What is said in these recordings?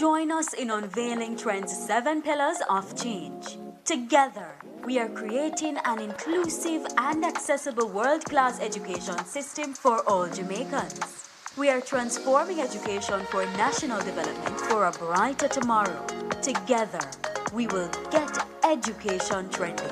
join us in unveiling Trend's 7 pillars of change. Together, we are creating an inclusive and accessible world-class education system for all Jamaicans. We are transforming education for national development for a brighter tomorrow. Together, we will get education trending.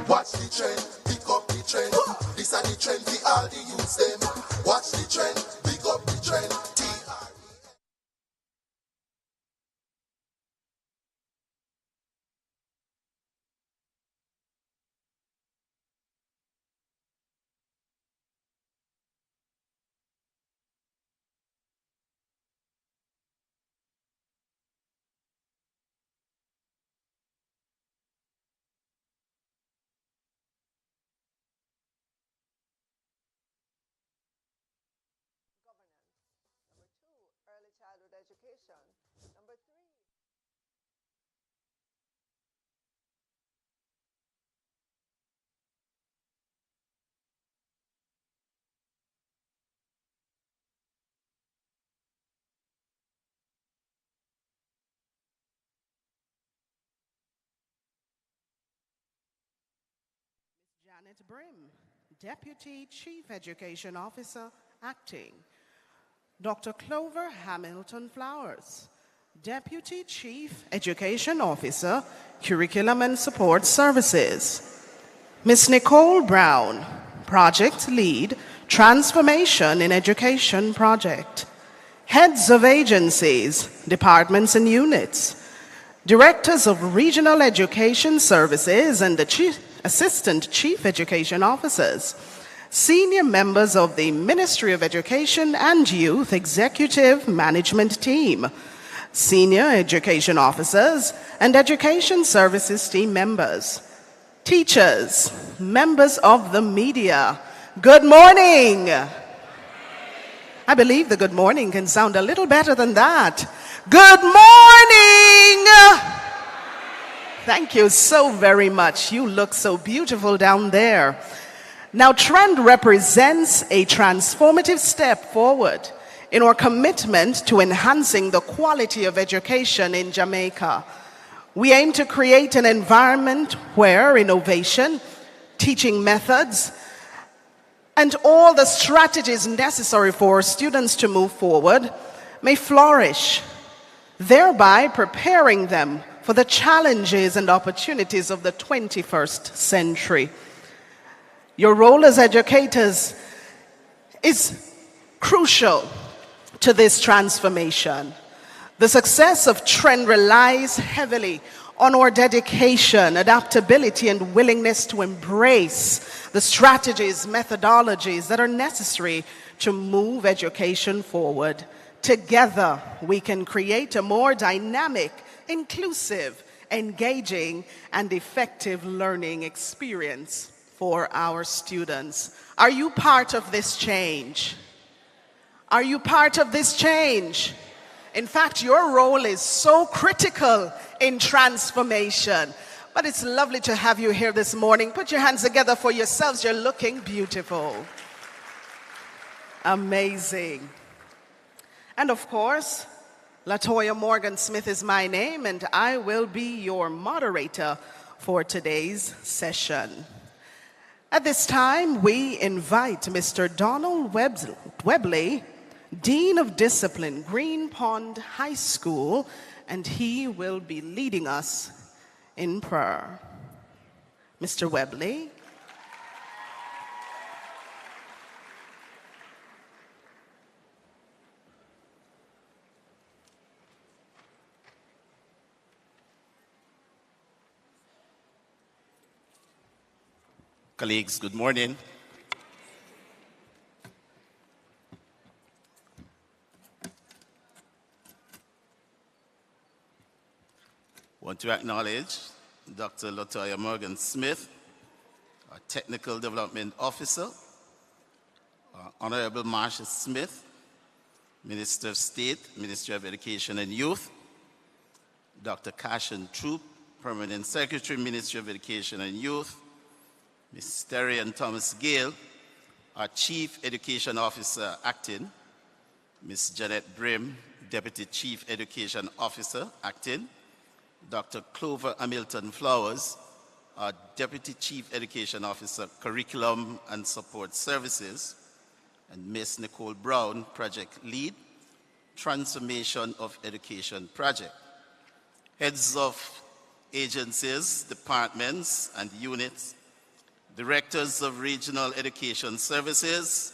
Watch the trend, pick up the trend. This are the trend for all the youths them. Watch the trend, pick up the trend. Early childhood education. Number 3. Janet Brim, Deputy Chief Education Officer, Acting. Dr. Clover Hamilton Flowers, Deputy Chief Education Officer, Curriculum and Support Services. Ms. Nicole Brown, Project Lead, Transformation in Education Project. Heads of agencies, departments and units. Directors of Regional Education Services and the Assistant Chief Education Officers. Senior members of the Ministry of Education and Youth Executive Management Team, Senior Education Officers and Education Services Team members, teachers, members of the media, good morning. I believe the good morning can sound a little better than that. Good morning! Thank you so very much. You look so beautiful down there. Now, Trend represents a transformative step forward in our commitment to enhancing the quality of education in Jamaica. We aim to create an environment where innovation, teaching methods, and all the strategies necessary for students to move forward may flourish, thereby preparing them for the challenges and opportunities of the 21st century. Your role as educators is crucial to this transformation. The success of Trend relies heavily on our dedication, adaptability, and willingness to embrace the strategies, methodologies that are necessary to move education forward. Together, we can create a more dynamic, inclusive, engaging, and effective learning experience for our students. Are you part of this change? Are you part of this change? In fact, your role is so critical in transformation. But it's lovely to have you here this morning. Put your hands together for yourselves. You're looking beautiful. Amazing. And of course, Latoya Morgan Smith is my name, and I will be your moderator for today's session. At this time, we invite Mr. Donald Webley, Dean of Discipline, Green Pond High School, and he will be leading us in prayer. Mr. Webley. Colleagues, good morning. I want to acknowledge Dr. Latoya Morgan Smith, our Technical Development Officer, Honorable Marsha Smith, Minister of State, Ministry of Education and Youth, Dr. Cashin Troop, Permanent Secretary, Ministry of Education and Youth, Ms. Terry and Thomas Gale, our Chief Education Officer Acting, Ms. Janet Brim, Deputy Chief Education Officer Acting, Dr. Clover Hamilton Flowers, our Deputy Chief Education Officer Curriculum and Support Services, and Ms. Nicole Brown, Project Lead, Transformation of Education Project. Heads of agencies, departments, and units, directors of regional education services,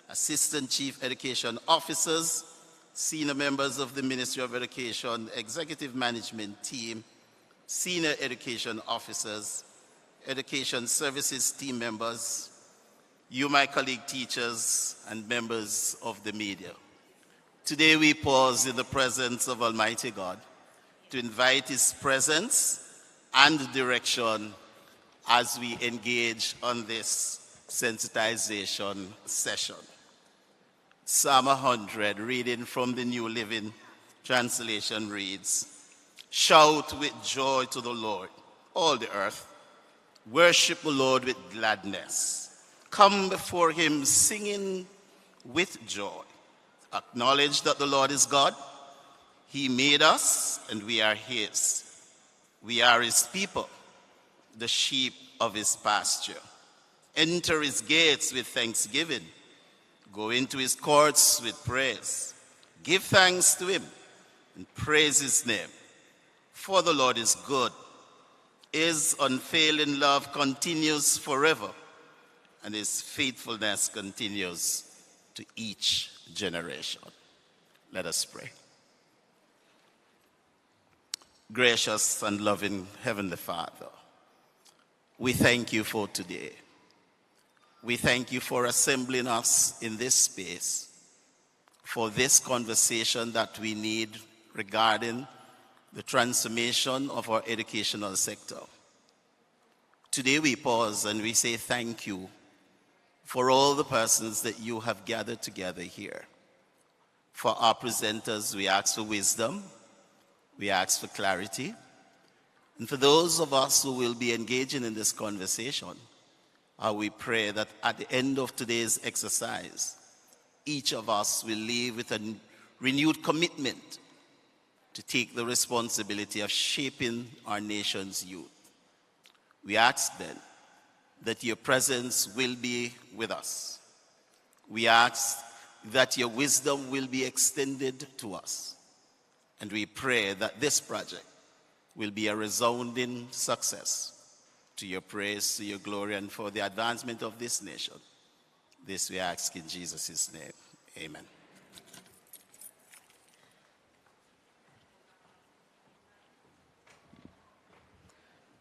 assistant chief education officers, senior members of the Ministry of Education, executive management team, senior education officers, education services team members, you, my colleague teachers, and members of the media. Today we pause in the presence of Almighty God to invite His presence and direction as we engage on this sensitization session. Psalm 100, reading from the New Living Translation reads, "Shout with joy to the Lord, all the earth. Worship the Lord with gladness. Come before Him singing with joy. Acknowledge that the Lord is God. He made us and we are His. We are His people, the sheep of His pasture. Enter His gates with thanksgiving. Go into His courts with praise. Give thanks to Him and praise His name. For the Lord is good. His unfailing love continues forever, and His faithfulness continues to each generation." Let us pray. Gracious and loving Heavenly Father, we thank You for today. We thank You for assembling us in this space for this conversation that we need regarding the transformation of our educational sector. Today we pause and we say thank You for all the persons that You have gathered together here. For our presenters, we ask for wisdom, we ask for clarity, and for those of us who will be engaging in this conversation, we pray that at the end of today's exercise, each of us will leave with a renewed commitment to take the responsibility of shaping our nation's youth. We ask then that Your presence will be with us. We ask that Your wisdom will be extended to us. And we pray that this project will be a resounding success, to Your praise, to Your glory, and for the advancement of this nation. This we ask in Jesus' name. Amen.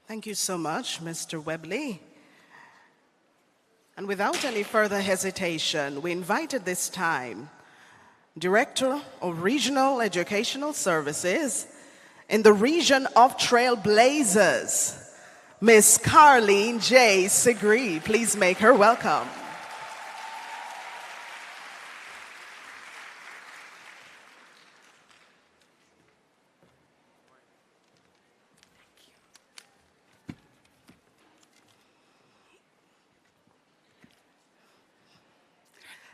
Thank you so much, Mr. Webley. And without any further hesitation, we invite at this time Director of Regional Educational Services in the region of Trailblazers, Ms. Carleen J. Segree. Please make her welcome.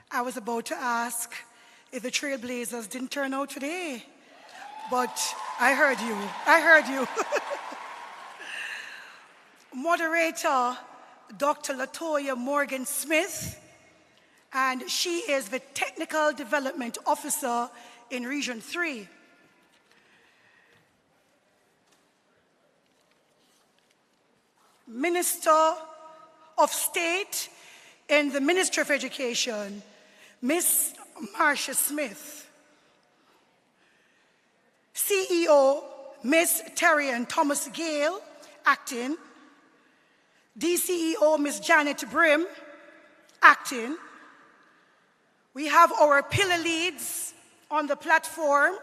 I was about to ask if the Trailblazers didn't turn out today, but I heard you. I heard you. Moderator, Dr. Latoya Morgan Smith, and she is the Technical Development Officer in Region 3. Minister of State in the Ministry of Education, Ms. Marcia Smith. CEO, Ms. Terry and Thomas Gale, acting. DCEO, Ms. Janet Brim, acting. We have our pillar leads on the platform,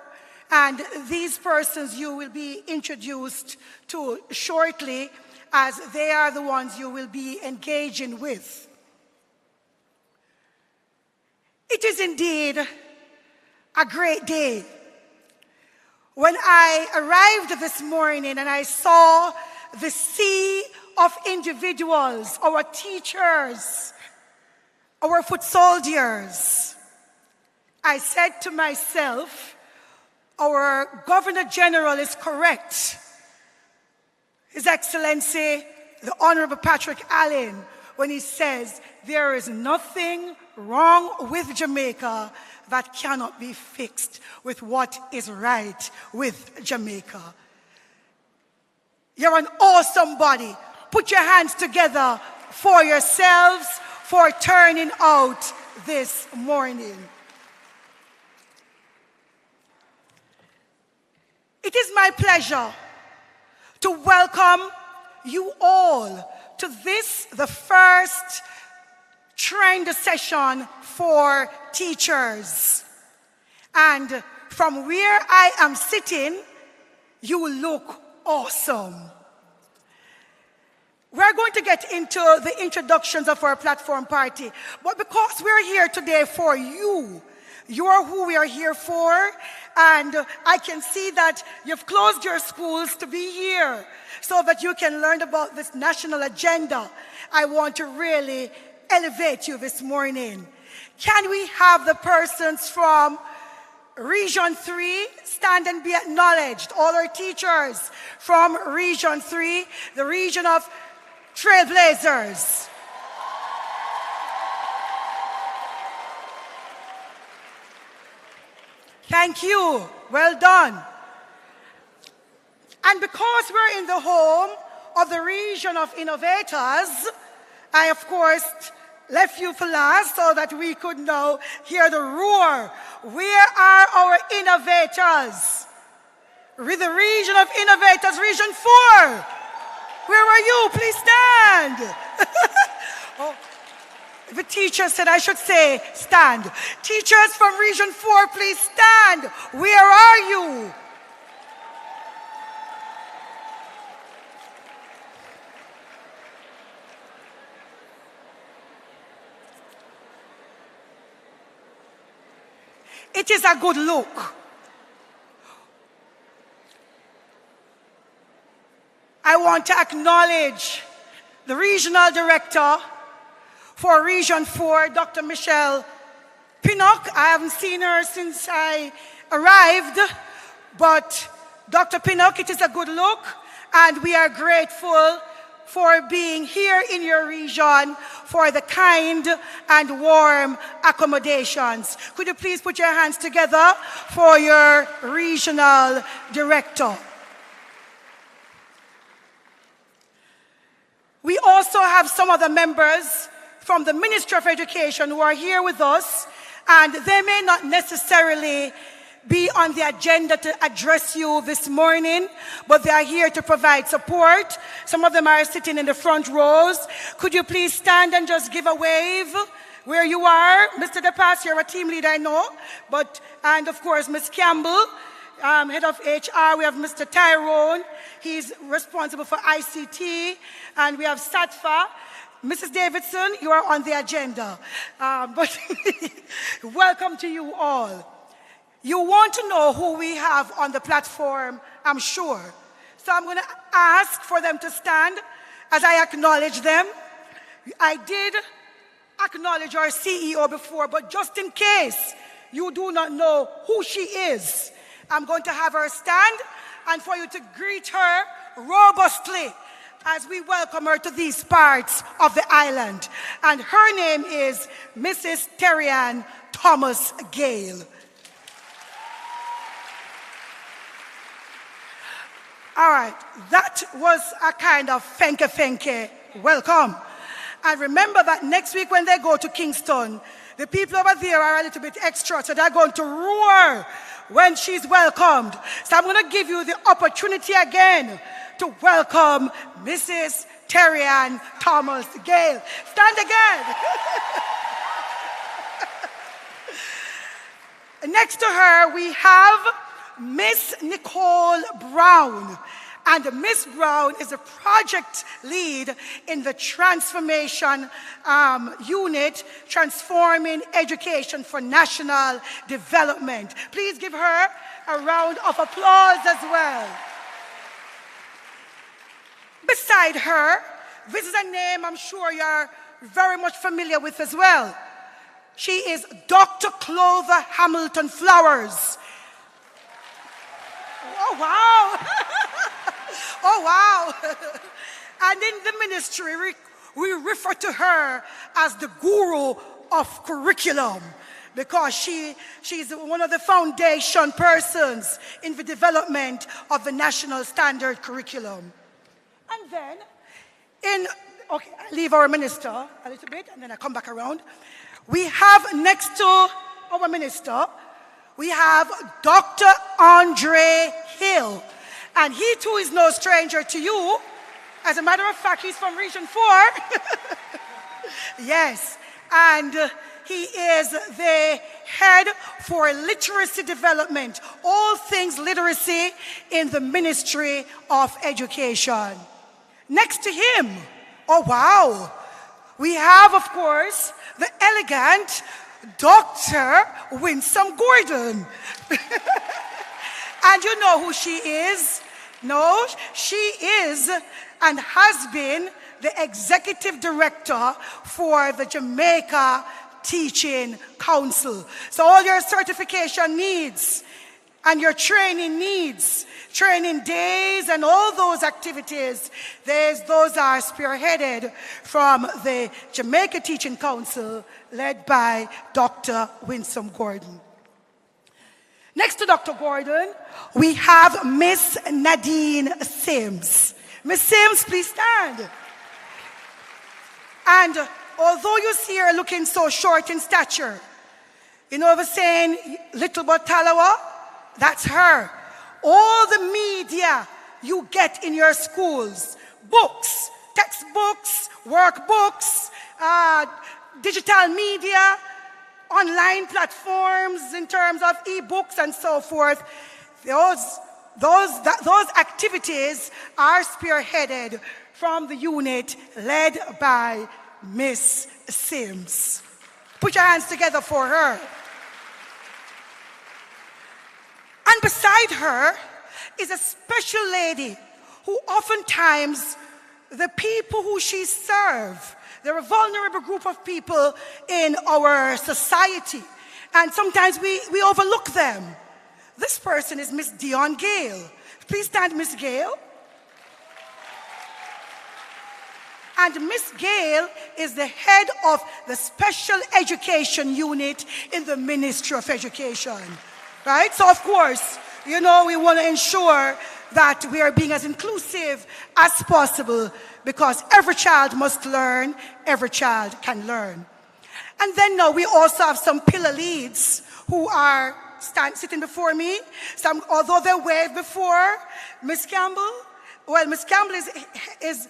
and these persons you will be introduced to shortly, as they are the ones you will be engaging with. It is indeed a great day. When I arrived this morning and I saw the sea of individuals, our teachers, our foot soldiers, I said to myself, our Governor General is correct. His Excellency, the Honorable Patrick Allen, when he says there is nothing wrong with Jamaica that cannot be fixed with what is right with Jamaica. You're an awesome body. Put your hands together for yourselves for turning out this morning. It is my pleasure to welcome you all to this, the first trend session for teachers. And from where I am sitting, you look awesome. We're going to get into the introductions of our platform party, but because we're here today for you, you're who we are here for, and I can see that you've closed your schools to be here so that you can learn about this national agenda. I want to really elevate you this morning. Can we have the persons from Region 3 stand and be acknowledged? All our teachers from Region 3, the region of Trailblazers. Thank you. Well done. And because we're in the home of the region of innovators, I, of course, left you for last so that we could now hear the roar. Where are our innovators? With the region of innovators, Region 4. Where are you? Please stand. Oh. The teacher said I should say stand. Teachers from Region 4, please stand. Where are you? It is a good look. I want to acknowledge the regional director for Region 4, Dr. Michelle Pinnock. I haven't seen her since I arrived, but Dr. Pinnock, it is a good look, and we are grateful for being here in your region for the kind and warm accommodations. Could you please put your hands together for your regional director? We also have some other members from the Ministry of Education who are here with us, and they may not necessarily be on the agenda to address you this morning, but they are here to provide support. Some of them are sitting in the front rows. Could you please stand and just give a wave where you are? Mr. DePass, you're a team leader, I know, and of course, Ms. Campbell, head of HR. We have Mr. Tyrone. He's responsible for ICT, and we have Satfa. Mrs. Davidson, you are on the agenda. But welcome to you all. You want to know who we have on the platform, I'm sure. So I'm going to ask for them to stand as I acknowledge them. I did acknowledge our CEO before, but just in case you do not know who she is, I'm going to have her stand and for you to greet her robustly as we welcome her to these parts of the island. And her name is Mrs. Terry-Ann Thomas Gale. All right, that was a kind of fenke welcome. And remember that next week when they go to Kingston, the people over there are a little bit extra, so they're going to roar when she's welcomed. So I'm going to give you the opportunity again to welcome Mrs. Terry-Ann Thomas Gale. Stand again. Next to her, we have Miss Nicole Brown. And Miss Brown is a project lead in the transformation unit, transforming education for national development. Please give her a round of applause as well. Beside her, this is a name I'm sure you're very much familiar with as well. She is Dr. Clover Hamilton Flowers. Oh, wow. Oh, wow. And in the ministry, we refer to her as the guru of curriculum because she's one of the foundation persons in the development of the national standard curriculum. And then, okay, I leave our minister a little bit and then I come back around. We have next to our minister, we have Dr. Andre Hill. And he too is no stranger to you. As a matter of fact, he's from Region 4. Yes. And he is the head for literacy development, all things literacy in the Ministry of Education. Next to him, oh wow, we have, of course, the elegant Dr. Winsome Gordon. And you know who she is? No, she is and has been the executive director for the Jamaica Teaching Council. So all your certification needs and your training needs, training days and all those activities, those are spearheaded from the Jamaica Teaching Council led by Dr. Winsome Gordon. Next to Dr. Gordon, we have Miss Nadine Sims. Miss Sims, please stand. And although you see her looking so short in stature, you know the saying, little but talawa? That's her. All the media you get in your schools, books, textbooks, workbooks, digital media, online platforms in terms of e-books and so forth, those activities are spearheaded from the unit led by Miss Sims. Put your hands together for her. And beside her is a special lady who oftentimes the people who she serves, they're a vulnerable group of people in our society. And sometimes we overlook them. This person is Miss Dion Gale. Please stand, Miss Gale. And Miss Gale is the head of the special education unit in the Ministry of Education. Right? So of course, you know, we want to ensure that we are being as inclusive as possible because every child must learn, every child can learn. And then now we also have some pillar leads who are sitting before me. Although they waved before, Miss Campbell, well, Miss Campbell is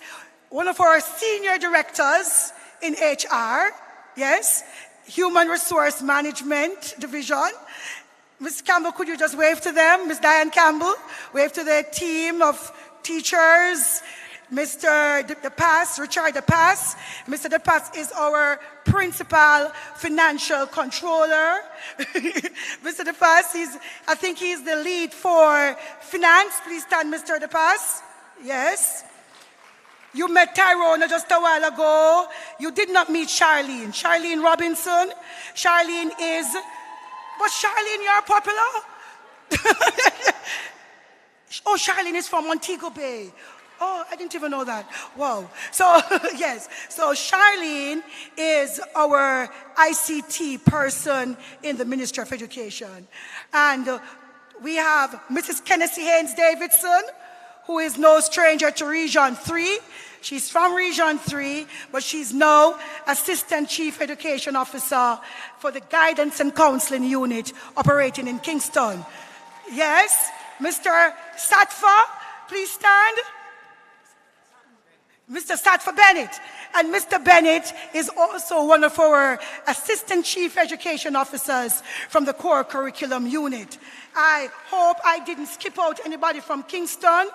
one of our senior directors in HR, yes, Human Resource Management Division. Miss Campbell, could you just wave to them? Miss Diane Campbell, wave to the team of teachers. Mr. DePass, Richard DePass. Mr. DePass is our principal financial controller. Mr. DePass, I think he's the lead for finance. Please stand, Mr. DePass. Yes. You met Tyrone just a while ago. You did not meet Charlene. Charlene Robinson. Charlene is... But Charlene, you're popular? Oh, Charlene is from Montego Bay. Oh, I didn't even know that. Wow. So, yes. So Charlene is our ICT person in the Ministry of Education. And we have Mrs. Kennedy Haynes Davidson, who is no stranger to Region 3. She's from Region 3, but she's now Assistant Chief Education Officer for the Guidance and Counseling Unit operating in Kingston. Yes, Mr. Satfa, please stand. Mr. Satfa Bennett. And Mr. Bennett is also one of our Assistant Chief Education Officers from the Core Curriculum Unit. I hope I didn't skip out anybody from Kingston.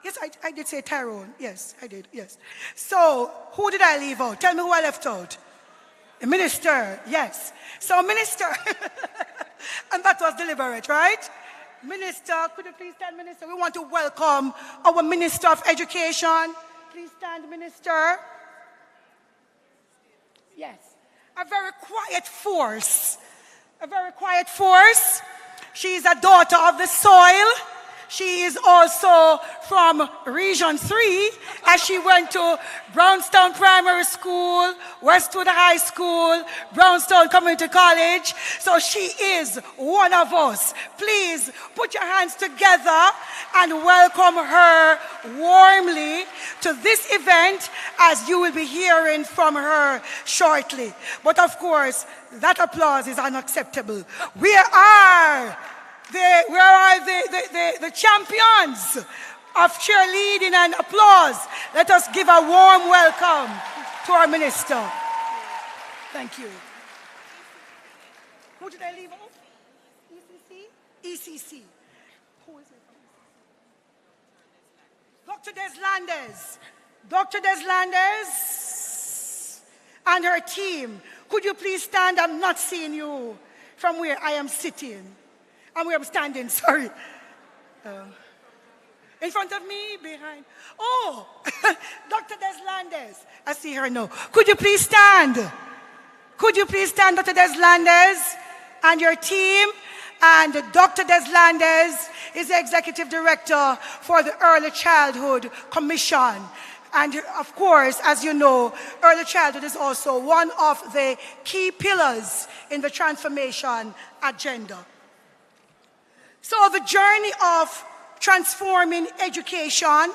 Yes, I did say Tyrone. Yes, I did. Yes. So, who did I leave out? Tell me who I left out. The minister. Yes. So, minister. And that was deliberate, right? Minister, could you please stand, minister? We want to welcome our Minister of Education. Please stand, minister. Yes. A very quiet force. A very quiet force. She is a daughter of the soil. She is also from Region 3, as she went to Brownstown Primary School, Westwood High School, Brownstown Community College. So she is one of us. Please put your hands together and welcome her warmly to this event, as you will be hearing from her shortly. But of course, that applause is unacceptable. Where are the champions of cheerleading and applause? Let us give a warm welcome to our minister. Thank you. Who did I leave off? ECC? ECC. Who is it? Dr. Deslandes. Dr. Deslandes and her team. Could you please stand? I'm not seeing you from where I am sitting. And where I'm standing, sorry. In front of me, behind. Oh, Dr. Deslandes. I see her now. Could you please stand? Could you please stand, Dr. Deslandes and your team? And Dr. Deslandes is the Executive Director for the Early Childhood Commission. And of course, as you know, early childhood is also one of the key pillars in the transformation agenda. So the journey of transforming education,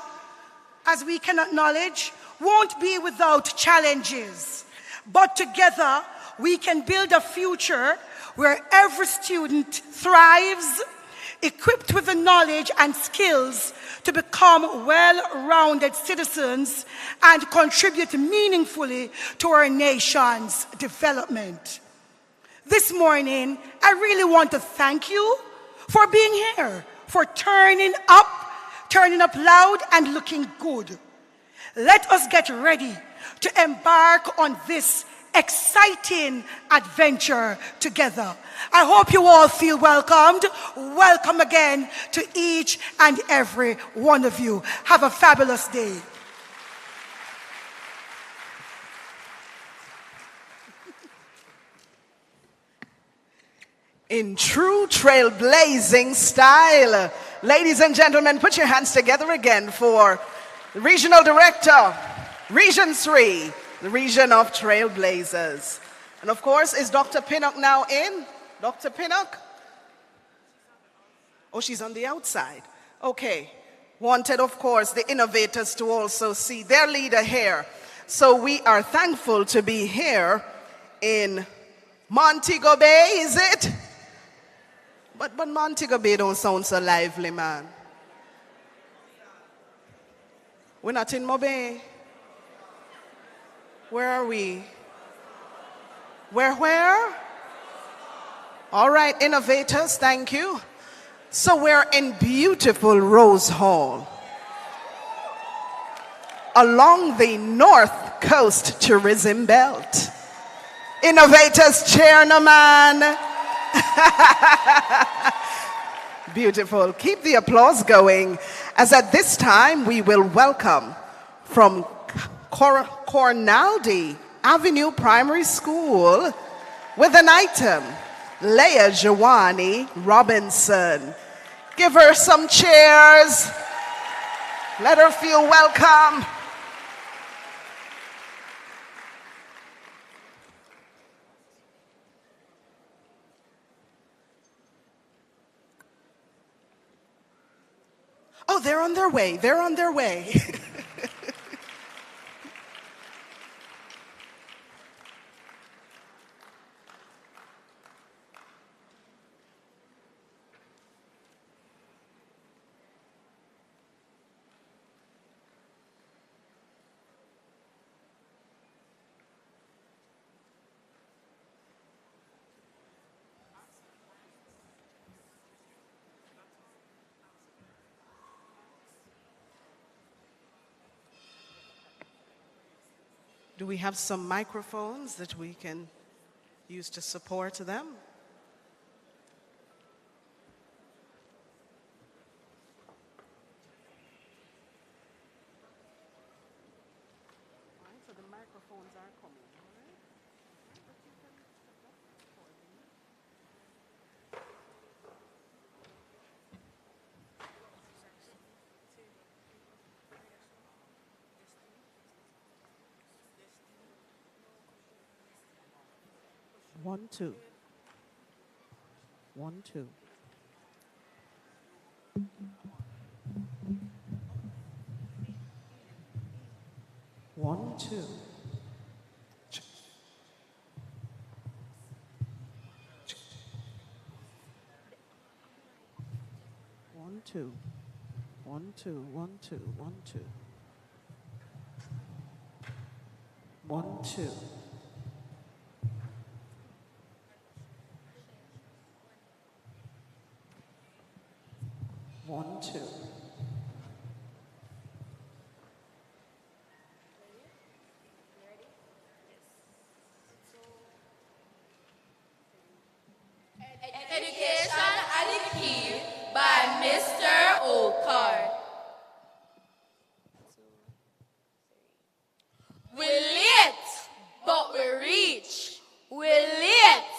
as we can acknowledge, won't be without challenges. But together, we can build a future where every student thrives, equipped with the knowledge and skills to become well-rounded citizens and contribute meaningfully to our nation's development. This morning, I really want to thank you for being here, for turning up loud and looking good. Let us get ready to embark on this exciting adventure together. I hope you all feel welcomed. Welcome again to each and every one of you. Have a fabulous day. In true trailblazing style, ladies and gentlemen, put your hands together again for the Regional Director, Region 3, the Region of Trailblazers. And of course, is Dr. Pinnock now in? Dr. Pinnock? Oh, she's on the outside. Okay. Wanted, of course, the innovators to also see their leader here. So we are thankful to be here in Montego Bay, is it? But Montego Bay don't sound so lively, man. We're not in Mobay. Where are we? Where? All right, innovators, thank you. So we're in beautiful Rose Hall, along the North Coast Tourism Belt. Innovators, chairman. Beautiful. Keep the applause going, as at this time we will welcome from Cornaldy Avenue Primary School with an item, Leah Jawani Robinson. Give her some cheers. Let her feel welcome. Oh, they're on their way. They're on their way. Do we have some microphones that we can use to support them? So the microphones are coming, all right? One, two. 1, 2. One, two. One, two. 1, 2, 1, 2, 1, 2. 1, 2. One, two. Education and the Key by Mr. Okar. We late, but we reach. We late,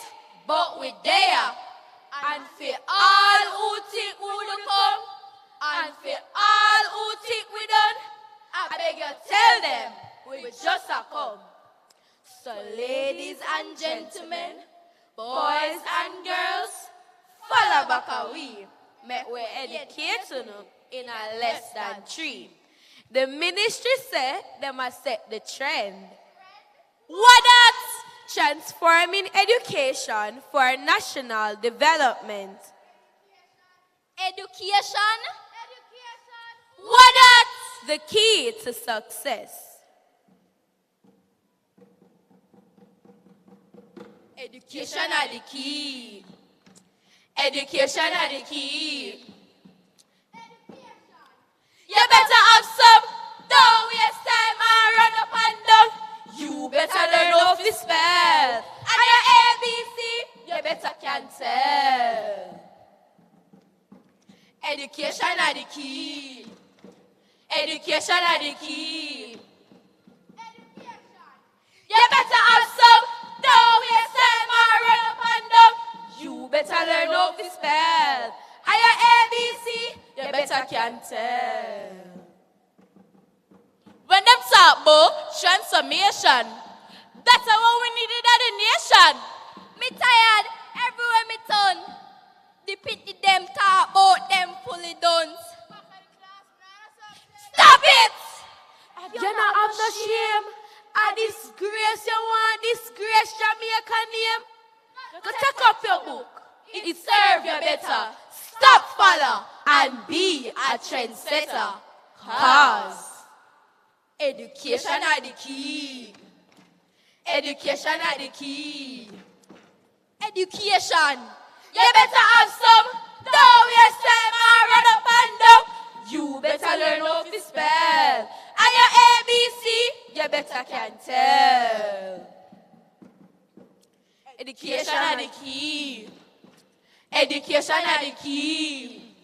but we there. And for all who think we will come, and for all who think we done, I beg you tell them we just a come. So ladies and gentlemen, boys and girls, follow back a we. Make we educate you in a less than 3. The ministry said they must set the trend. What that? Transforming education for national development. Education? What that's the key to success. Education are the key. Education are the key. You better have some. Don't waste time and run up and down. You better learn how to spell. And your ABC, you better can tell. Education are the key. Education are the key. You better have some. Don't waste time and run up and down. You better learn how to spell. And your ABC, you better can tell. When them talk about transformation, that's what we needed as a nation. Me tired everywhere me turn. The pity them talk about them fully done. Stop it! You not have no shame. A disgrace you want, disgrace Jamaica name. Go take up your book. It serve you better. Stop follow and be a trendsetter. Cause education are the key. Education are the key. Education. You better have some. Don't waste time and run up and down. You better learn how to spell. And your ABC, you better can tell. Education are the key. Education are the key.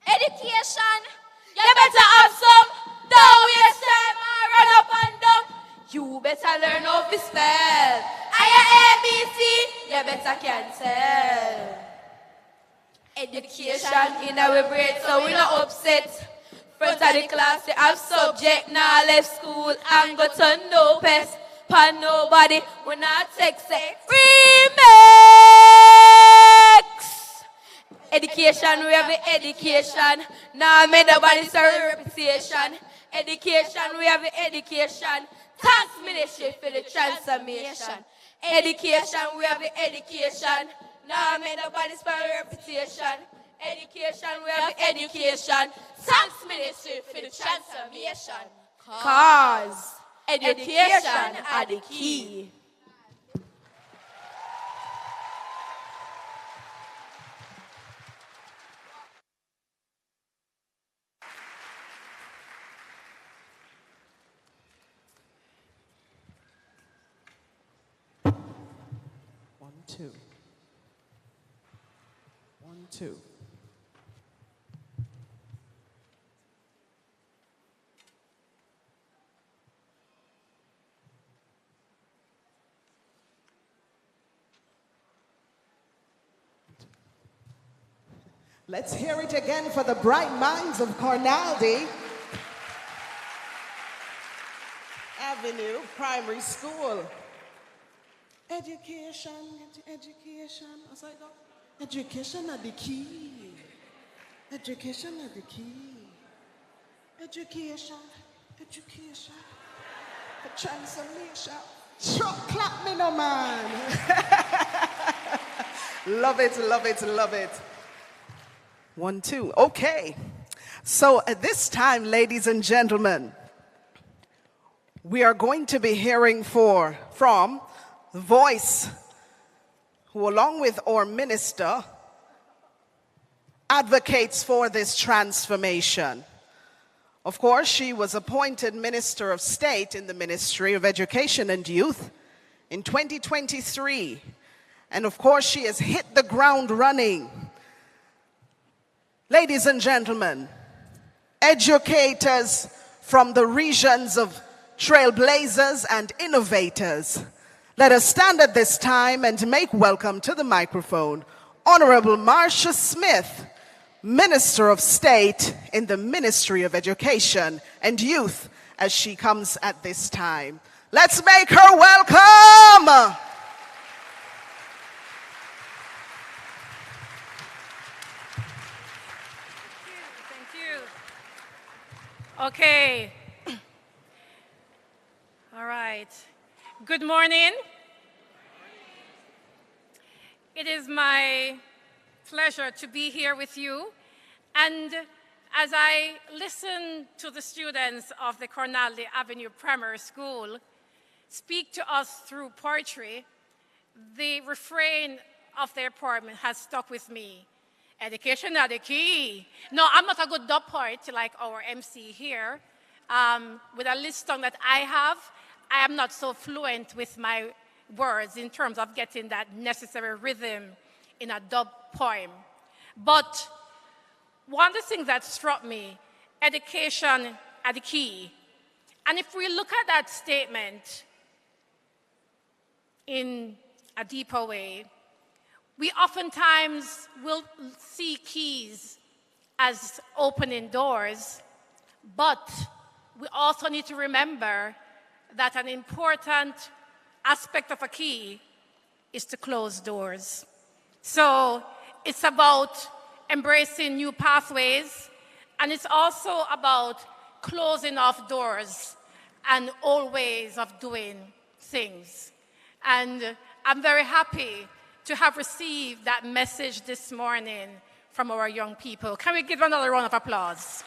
Education. You better have some. Don't waste time and run up and down. You better learn how to spell. And your ABC, you better can tell. Education in our brain, so we not upset. Front of the class, they have subject, now left school and go to no pest. Pan nobody, we not take sex. Remix! Education, we have the education. Now made nobody sorry reputation. Education, we have the education. Thanks ministry for the transformation. Education, we have the education. Now made nobody sorry reputation. Education, we have the education. Thanks ministry for the transformation. Cause education are the key. 2. 1, 2. Let's hear it again for the bright minds of Cornaldi Avenue Primary School. Education, education. As I go, education are the key. Education are the key. Education, education. For transformation. Clap me no man. Love it, love it, love it. 1, 2. Okay. So at this time, ladies and gentlemen, we are going to be hearing from the voice who, along with our minister, advocates for this transformation. Of course, she was appointed Minister of State in the Ministry of Education and Youth in 2023. And of course, she has hit the ground running. Ladies and gentlemen, educators from the regions of trailblazers and innovators, let us stand at this time and make welcome to the microphone Honorable Marcia Smith, Minister of State in the Ministry of Education and Youth, as she comes at this time. Let's make her welcome. Okay. All right. Good morning. It is my pleasure to be here with you. And as I listen to the students of the Cornaldi Avenue Primary School speak to us through poetry, the refrain of their poem has stuck with me. Education are the key. No, I'm not a good dub poet like our MC here. With a list song that I have, I am not so fluent with my words in terms of getting that necessary rhythm in a dub poem. But one of the things that struck me, education are the key. And if we look at that statement in a deeper way, we oftentimes will see keys as opening doors, but we also need to remember that an important aspect of a key is to close doors. So it's about embracing new pathways, and it's also about closing off doors and old ways of doing things. And I'm very happy to have received that message this morning from our young people. Can we give another round of applause?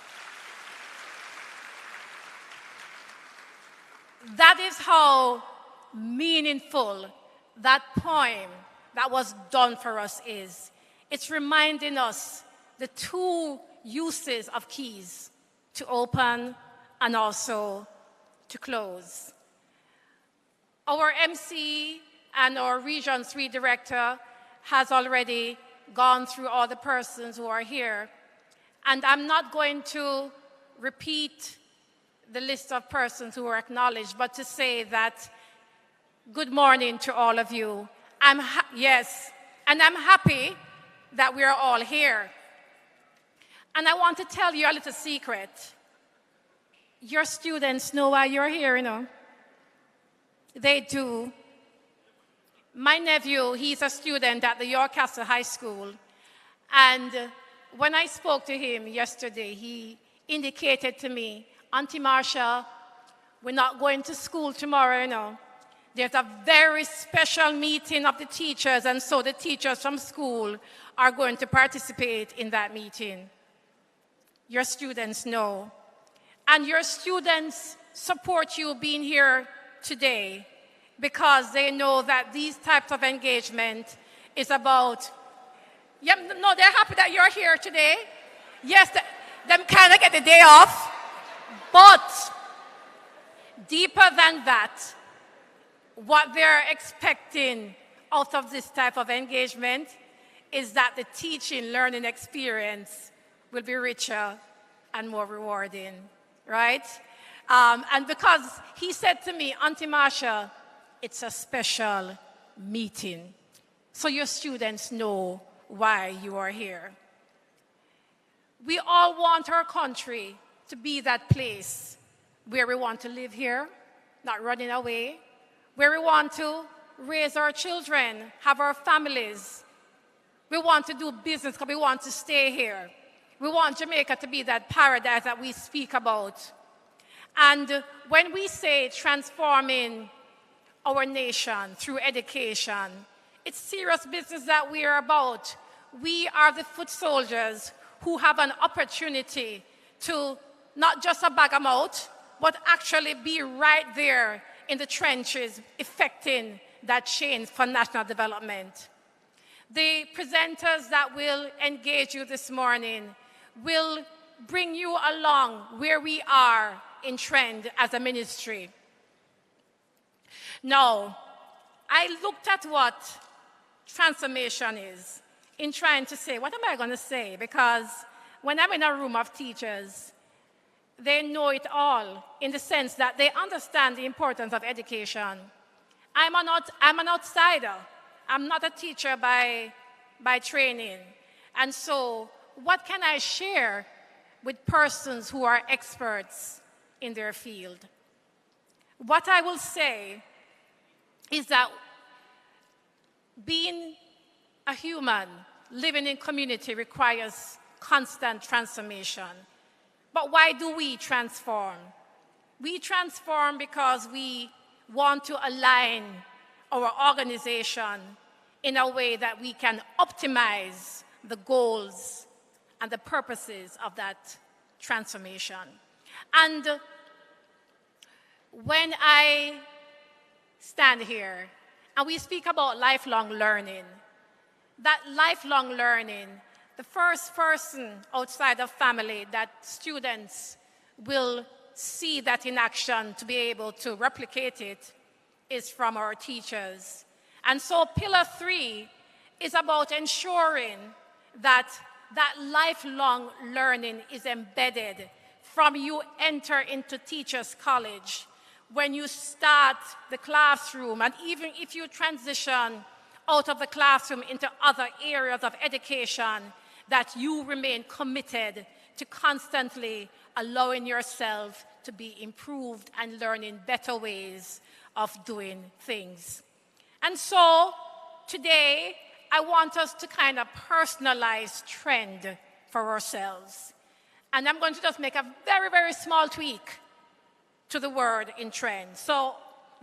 That is how meaningful that poem that was done for us is. It's reminding us the two uses of keys, to open and also to close. Our MC and our Region 3 Director has already gone through all the persons who are here. And I'm not going to repeat the list of persons who are acknowledged, but to say that good morning to all of you. Yes, and I'm happy that we are all here. And I want to tell you a little secret. Your students know why you're here, you know. They do. My nephew, he's a student at the York Castle High School. And when I spoke to him yesterday, he indicated to me, Auntie Marcia, we're not going to school tomorrow, you know. There's a very special meeting of the teachers, and so the teachers from school are going to participate in that meeting. Your students know. And your students support you being here today because they know that these types of engagement is about, yeah, no, they're happy that you're here today. Yes, them kind of get the day off, but deeper than that, what they're expecting out of this type of engagement is that the teaching, learning experience will be richer and more rewarding, right? And because he said to me, Auntie Marsha, it's a special meeting, so your students know why you are here. We all want our country to be that place where we want to live here, not running away, where we want to raise our children, have our families. We want to do business because we want to stay here. We want Jamaica to be that paradise that we speak about. And when we say transforming our nation through education, it's serious business that we are about. We are the foot soldiers who have an opportunity to not just a bag 'em out, but actually be right there in the trenches, effecting that change for national development. The presenters that will engage you this morning will bring you along where we are in trend as a ministry. Now, I looked at what transformation is in trying to say, what am I going to say? Because when I'm in a room of teachers, they know it all in the sense that they understand the importance of education. I'm an outsider. I'm not a teacher by training. And so what can I share with persons who are experts in their field? What I will say is that being a human, living in community requires constant transformation. But why do we transform? We transform because we want to align our organization in a way that we can optimize the goals and the purposes of that transformation. And when I stand here and we speak about lifelong learning, that lifelong learning, the first person outside of family that students will see that in action to be able to replicate it is from our teachers. And so pillar 3 is about ensuring that that lifelong learning is embedded from you enter into teachers' college, when you start the classroom, and even if you transition out of the classroom into other areas of education, that you remain committed to constantly allowing yourself to be improved and learning better ways of doing things. And so today, I want us to kind of personalize trend for ourselves. And I'm going to just make a very, very small tweak to the word in trend. So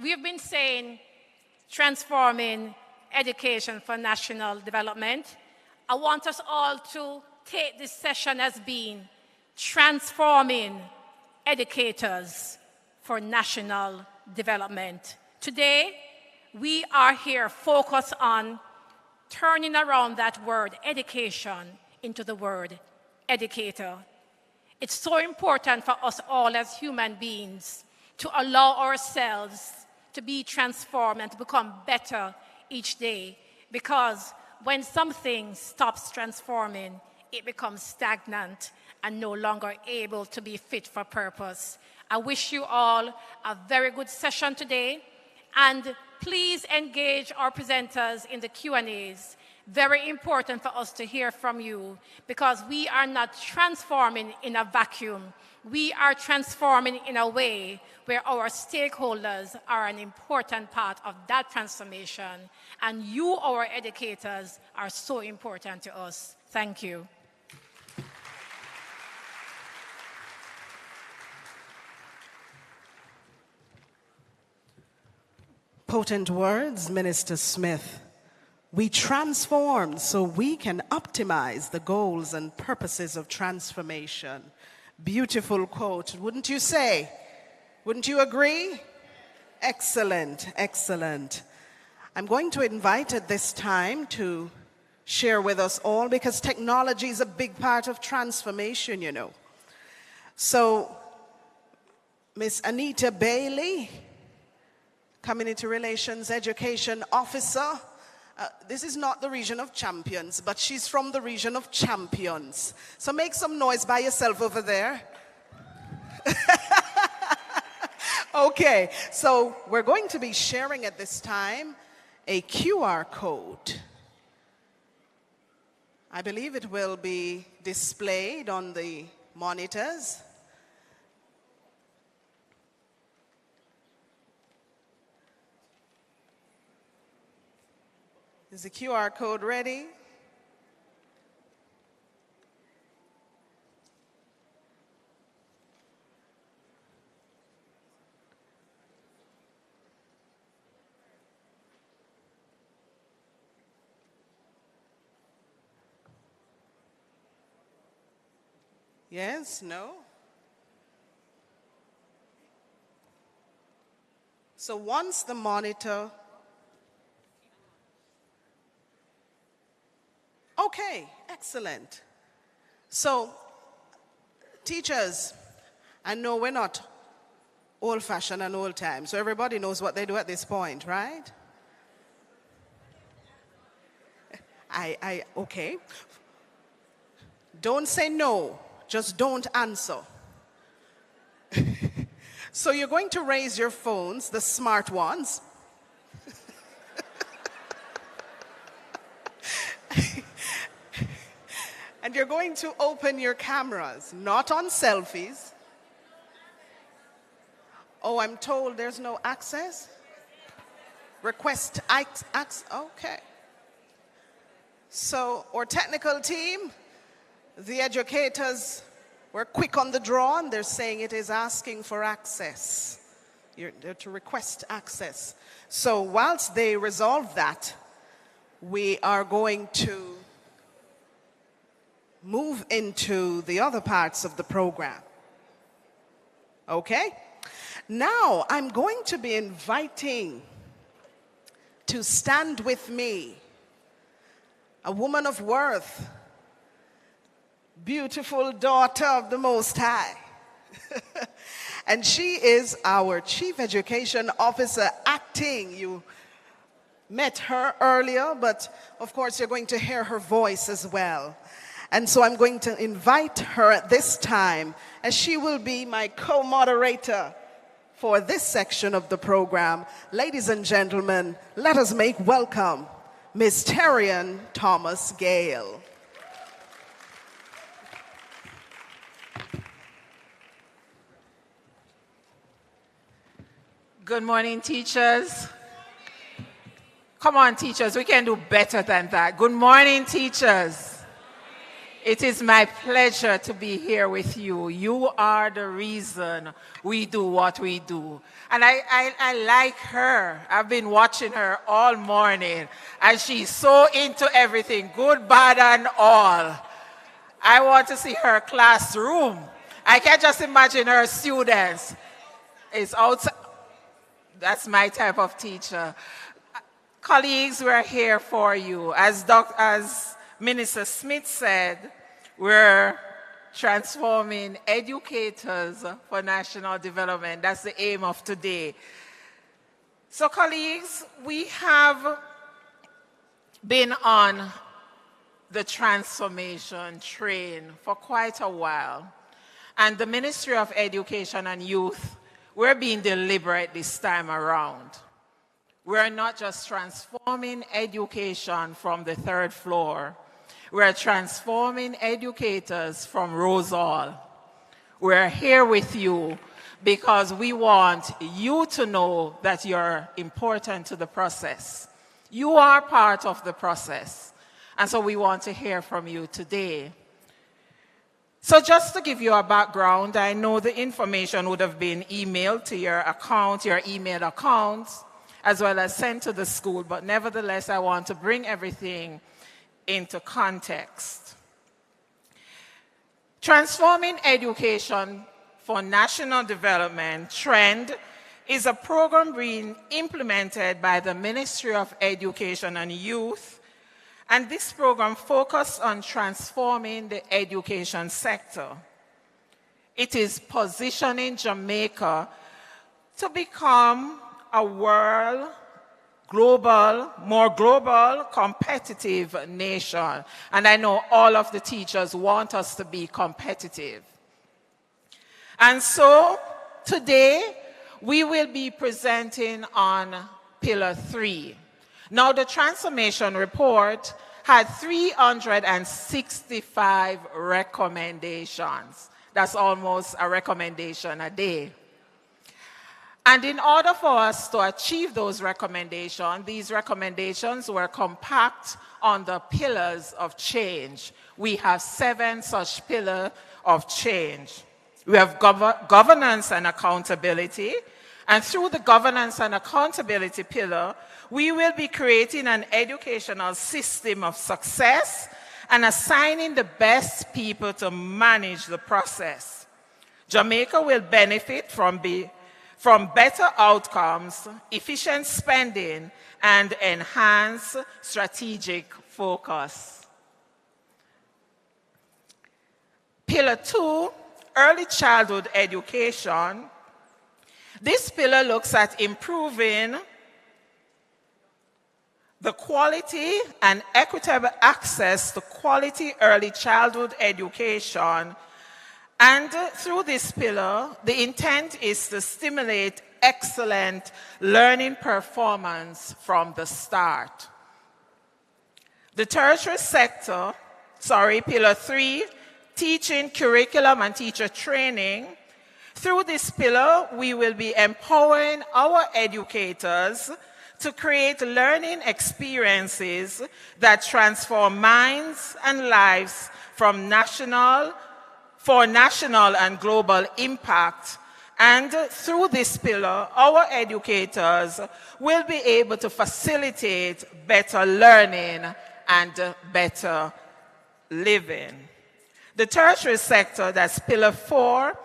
we've been saying transforming education for national development. I want us all to take this session as being transforming educators for national development. Today, we are here focused on turning around that word education into the word educator. It's so important for us all as human beings to allow ourselves to be transformed and to become better each day, because when something stops transforming, it becomes stagnant and no longer able to be fit for purpose. I wish you all a very good session today, and please engage our presenters in the Q&As. Very important for us to hear from you, because we are not transforming in a vacuum. We are transforming in a way where our stakeholders are an important part of that transformation, and you, our educators, are so important to us. Thank you. Potent words, Minister Smith. We transform so we can optimize the goals and purposes of transformation. Beautiful quote, wouldn't you say? Wouldn't you agree? Excellent, excellent. I'm going to invite at this time to share with us all, because technology is a big part of transformation, you know. So, Miss Anita Bailey, Community Relations Education Officer, This is not the region of champions, but she's from the region of champions. So make some noise by yourself over there. Okay, so we're going to be sharing at this time a QR code. I believe it will be displayed on the monitors. Is the QR code ready? Yes? No? So once the monitor... Okay, excellent. So, teachers, I know we're not old-fashioned and old-time, so everybody knows what they do at this point, right? Okay. Don't say no, just don't answer. So you're going to raise your phones, the smart ones. And you're going to open your cameras, not on selfies. Oh, I'm told there's no access? Request access, okay. So, our technical team, the educators were quick on the draw and they're saying it is asking for access. They're to request access. So, whilst they resolve that, we are going to move into the other parts of the program. Okay? Now, I'm going to be inviting to stand with me a woman of worth, beautiful daughter of the Most High. And she is our Chief Education Officer acting. You met her earlier, but of course you're going to hear her voice as well. And so I'm going to invite her at this time, as she will be my co-moderator for this section of the program. Ladies and gentlemen, let us make welcome Ms. Terrian Thomas Gale. Good morning, teachers. Come on, teachers, we can do better than that. Good morning, teachers. It is my pleasure to be here with you. You are the reason we do what we do. And I like her. I've been watching her all morning, and she's so into everything, good, bad, and all. I want to see her classroom. I can just imagine her students. It's outside. That's my type of teacher. Colleagues, we're here for you. As Minister Smith said, we're transforming educators for national development. That's the aim of today. So, colleagues, we have been on the transformation train for quite a while. And the Ministry of Education and Youth, we're being deliberate this time around. We're not just transforming education from the third floor. We're transforming educators from Rose Hall. We're here with you because we want you to know that you're important to the process. You are part of the process. And so we want to hear from you today. So just to give you a background, I know the information would have been emailed to your account, your email accounts, as well as sent to the school, but nevertheless, I want to bring everything into context. Transforming Education for National Development, TREND, is a program being implemented by the Ministry of Education and Youth, and this program focuses on transforming the education sector. It is positioning Jamaica to become a world more global, competitive nation. And I know all of the teachers want us to be competitive. And so today, we will be presenting on Pillar 3. Now, the transformation report had 365 recommendations. That's almost a recommendation a day. And in order for us to achieve those recommendations, these recommendations were compact on the pillars of change. We have 7 such pillars of change. We have governance and accountability. And through the governance and accountability pillar, we will be creating an educational system of success and assigning the best people to manage the process. Jamaica will benefit from better outcomes, efficient spending, and enhanced strategic focus. Pillar 2, early childhood education. This pillar looks at improving the quality and equitable access to quality early childhood education. And through this pillar, the intent is to stimulate excellent learning performance from the start. The tertiary sector, Pillar 3, teaching, curriculum, and teacher training. Through this pillar, we will be empowering our educators to create learning experiences that transform minds and lives for national and global impact. And through this pillar, our educators will be able to facilitate better learning and better living. The tertiary sector, that's Pillar 4,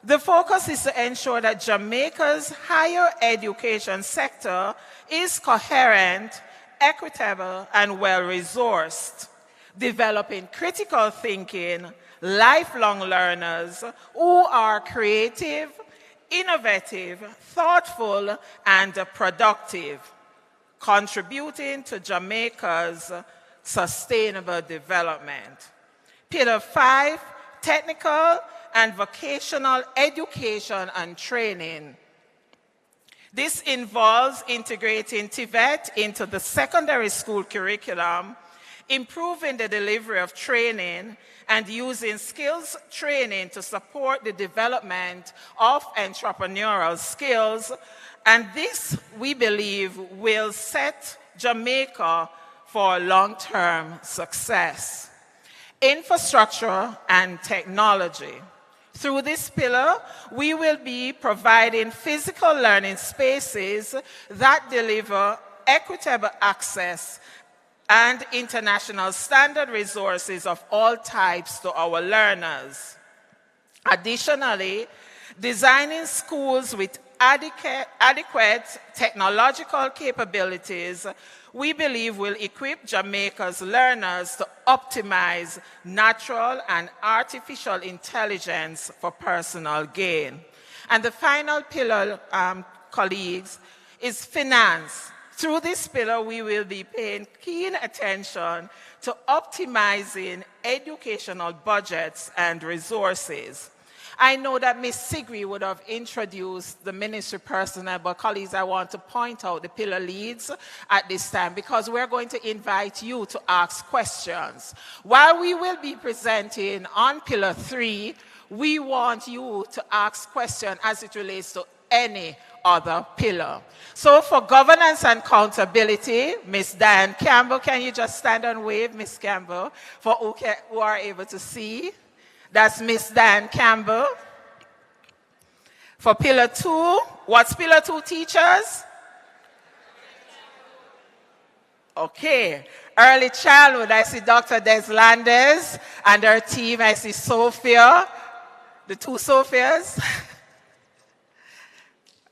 the focus is to ensure that Jamaica's higher education sector is coherent, equitable, and well-resourced, developing critical thinking, lifelong learners who are creative, innovative, thoughtful, and productive, contributing to Jamaica's sustainable development. Pillar 5, technical and vocational education and training. This involves integrating TVET into the secondary school curriculum, improving the delivery of training, and using skills training to support the development of entrepreneurial skills. And this, we believe, will set Jamaica for long-term success. Infrastructure and technology. Through this pillar, we will be providing physical learning spaces that deliver equitable access and international standard resources of all types to our learners. Additionally, designing schools with adequate technological capabilities, we believe will equip Jamaica's learners to optimize natural and artificial intelligence for personal gain. And the final pillar, colleagues, is finance. Through this pillar, we will be paying keen attention to optimizing educational budgets and resources. I know that Ms. Sigri would have introduced the ministry personnel, but colleagues, I want to point out the pillar leads at this time because we're going to invite you to ask questions. While we will be presenting on Pillar 3, we want you to ask questions as it relates to any other pillar. So for governance and accountability, Ms. Diane Campbell, can you just stand and wave, Ms. Campbell, for who are able to see? That's Ms. Diane Campbell. For Pillar 2, what's Pillar 2, teachers? Okay. Early childhood, I see Dr. Deslandes and her team. I see Sophia, the 2 Sophias.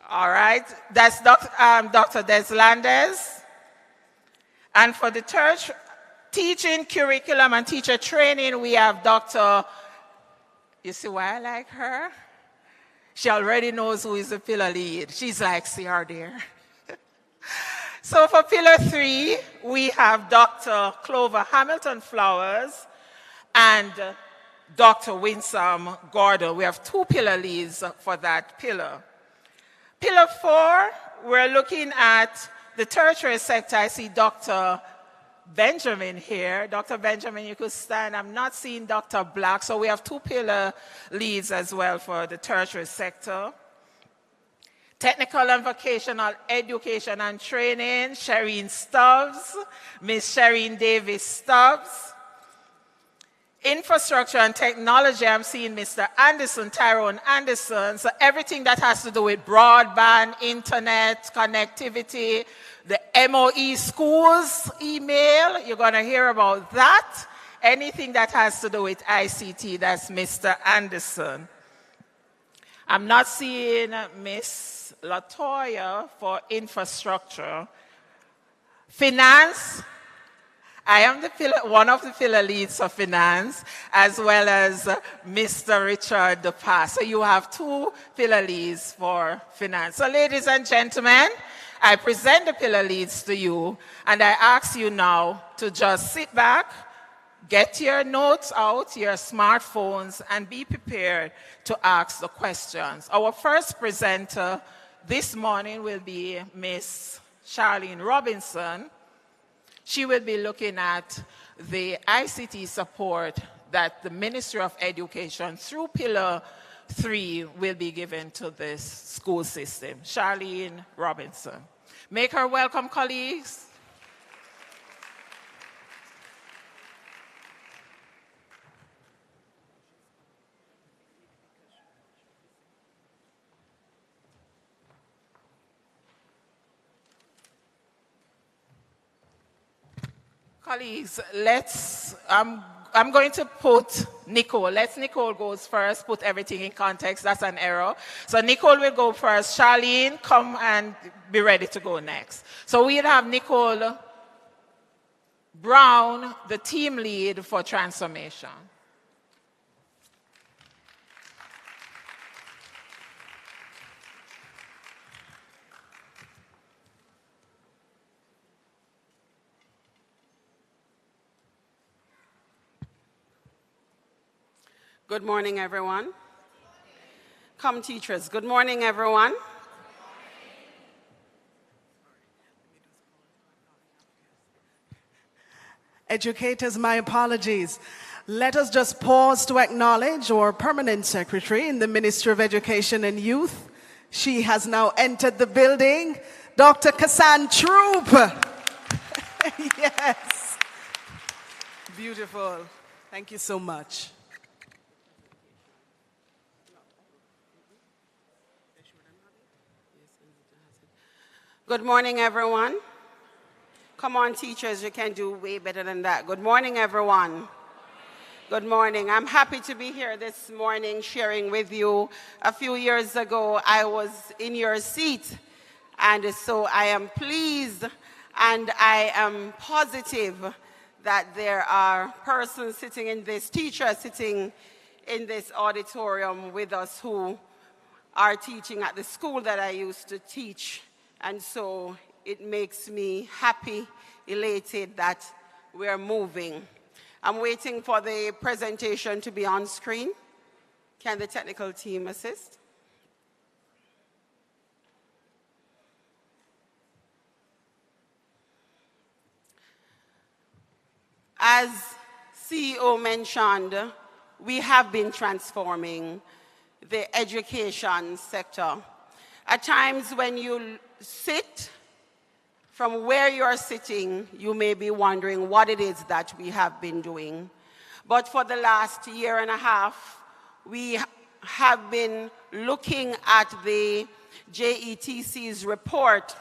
All right. That's Dr. Deslandes. And for the church teaching, curriculum, and teacher training, we have Dr. You see why I like her? She already knows who is the pillar lead. She's like, see her there. So for Pillar 3, we have Dr. Clover Hamilton Flowers and Dr. Winsome Gordon. We have 2 pillar leads for that pillar. Pillar 4, we're looking at the tertiary sector. I see Dr. Benjamin here. Dr. Benjamin, you could stand. I'm not seeing Dr. Black. So we have 2 pillar leads as well for the tertiary sector. Technical and vocational education and training, Shireen Stubbs, Miss Shireen Davis Stubbs. Infrastructure and technology, I'm seeing Mr. Anderson, Tyrone Anderson. So everything that has to do with broadband, internet, connectivity, the MOE schools email, you're going to hear about that. Anything that has to do with ICT, that's Mr. Anderson. I'm not seeing Miss Latoya for infrastructure. Finance, I am one of the pillar leads for finance, as well as Mr. Richard DePass. So you have 2 pillar leads for finance. So ladies and gentlemen, I present the pillar leads to you, and I ask you now to just sit back, get your notes out, your smartphones, and be prepared to ask the questions. Our first presenter this morning will be Miss Charlene Robinson. She will be looking at the ICT support that the Ministry of Education through Pillar 3 will be given to this school system. Charlene Robinson. Make her welcome, colleagues. Colleagues, I'm going to put Nicole. Nicole goes first, put everything in context. That's an error. So Nicole will go first. Charlene, come and be ready to go next. So we'll have Nicole Brown, the team lead for transformation. Good morning, everyone. Come, teachers. Good morning, everyone. Educators, my apologies. Let us just pause to acknowledge our permanent secretary in the Ministry of Education and Youth. She has now entered the building, Dr. Kassan Troop. Yes. Beautiful. Thank you so much. Good morning, everyone. Come on, teachers, you can do way better than that. Good morning, everyone. Good morning. I'm happy to be here this morning sharing with you. A few years ago, I was in your seat, and so I am pleased and I am positive that there are persons sitting in this, teachers sitting in this auditorium with us who are teaching at the school that I used to teach. And so it makes me happy, elated that we're moving. I'm waiting for the presentation to be on screen. Can the technical team assist? As CEO mentioned, we have been transforming the education sector. At times when you sit from where you're sitting, you may be wondering what it is that we have been doing. But for the last year and a half, we have been looking at the JETC's report,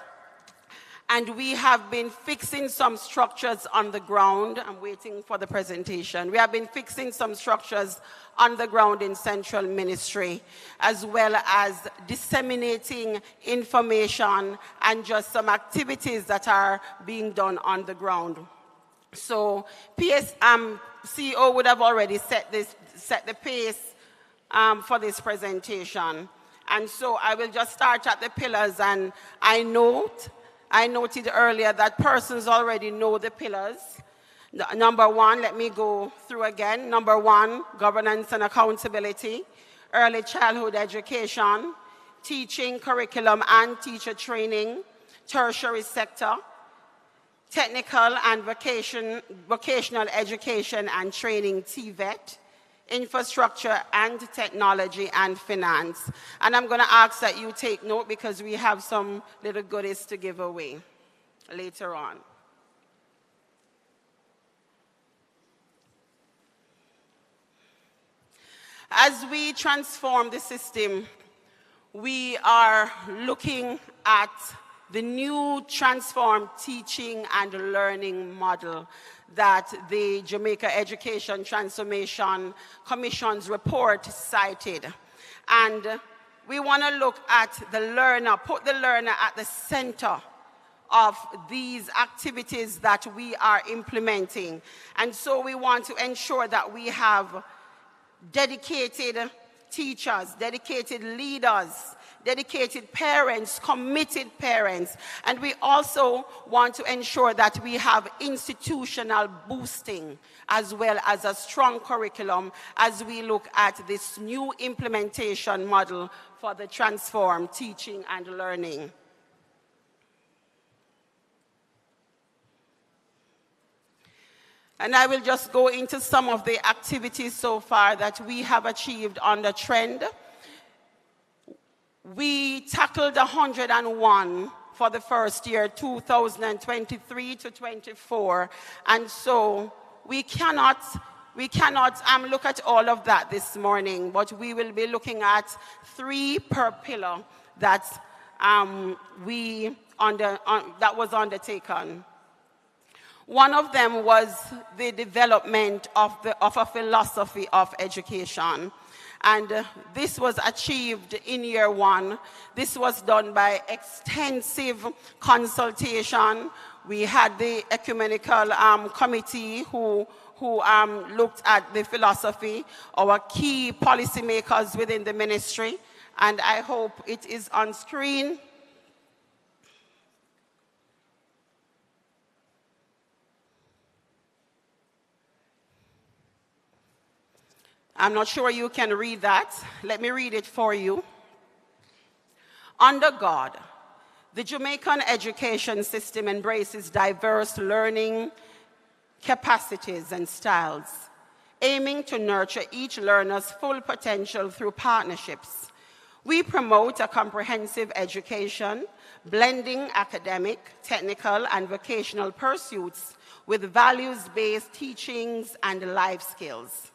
and we have been fixing some structures on the ground. I'm waiting for the presentation. We have been fixing some structures on the ground in Central Ministry, as well as disseminating information and just some activities that are being done on the ground. So CEO would have already set the pace for this presentation. And so I will just start at the pillars, and I note I noted earlier that persons already know the pillars. Number one, let me go through again. Number one, governance and accountability, early childhood education, teaching, curriculum and teacher training, tertiary sector, technical and vocational education and training, TVET, infrastructure and technology and finance. And I'm going to ask that you take note because we have some little goodies to give away later on. As we transform the system, we are looking at the new transformed teaching and learning model that the Jamaica Education Transformation Commission's report cited. And we want to look at the learner, put the learner at the center of these activities that we are implementing. And so we want to ensure that we have dedicated teachers, dedicated leaders, dedicated parents, committed parents, and we also want to ensure that we have institutional boosting as well as a strong curriculum as we look at this new implementation model for the transformed teaching and learning. And I will just go into some of the activities so far that we have achieved on the trend. We tackled 101 for the first year, 2023 to 24. And so we cannot look at all of that this morning, but we will be looking at 3 per pillar that, that was undertaken. One of them was the development of a philosophy of education. And this was achieved in year 1. This was done by extensive consultation. We had the ecumenical committee who looked at the philosophy, our key policymakers within the ministry, and I hope it is on screen. I'm not sure you can read that. Let me read it for you. Under God, the Jamaican education system embraces diverse learning capacities and styles, aiming to nurture each learner's full potential through partnerships. We promote a comprehensive education, blending academic, technical, and vocational pursuits with values-based teachings and life skills.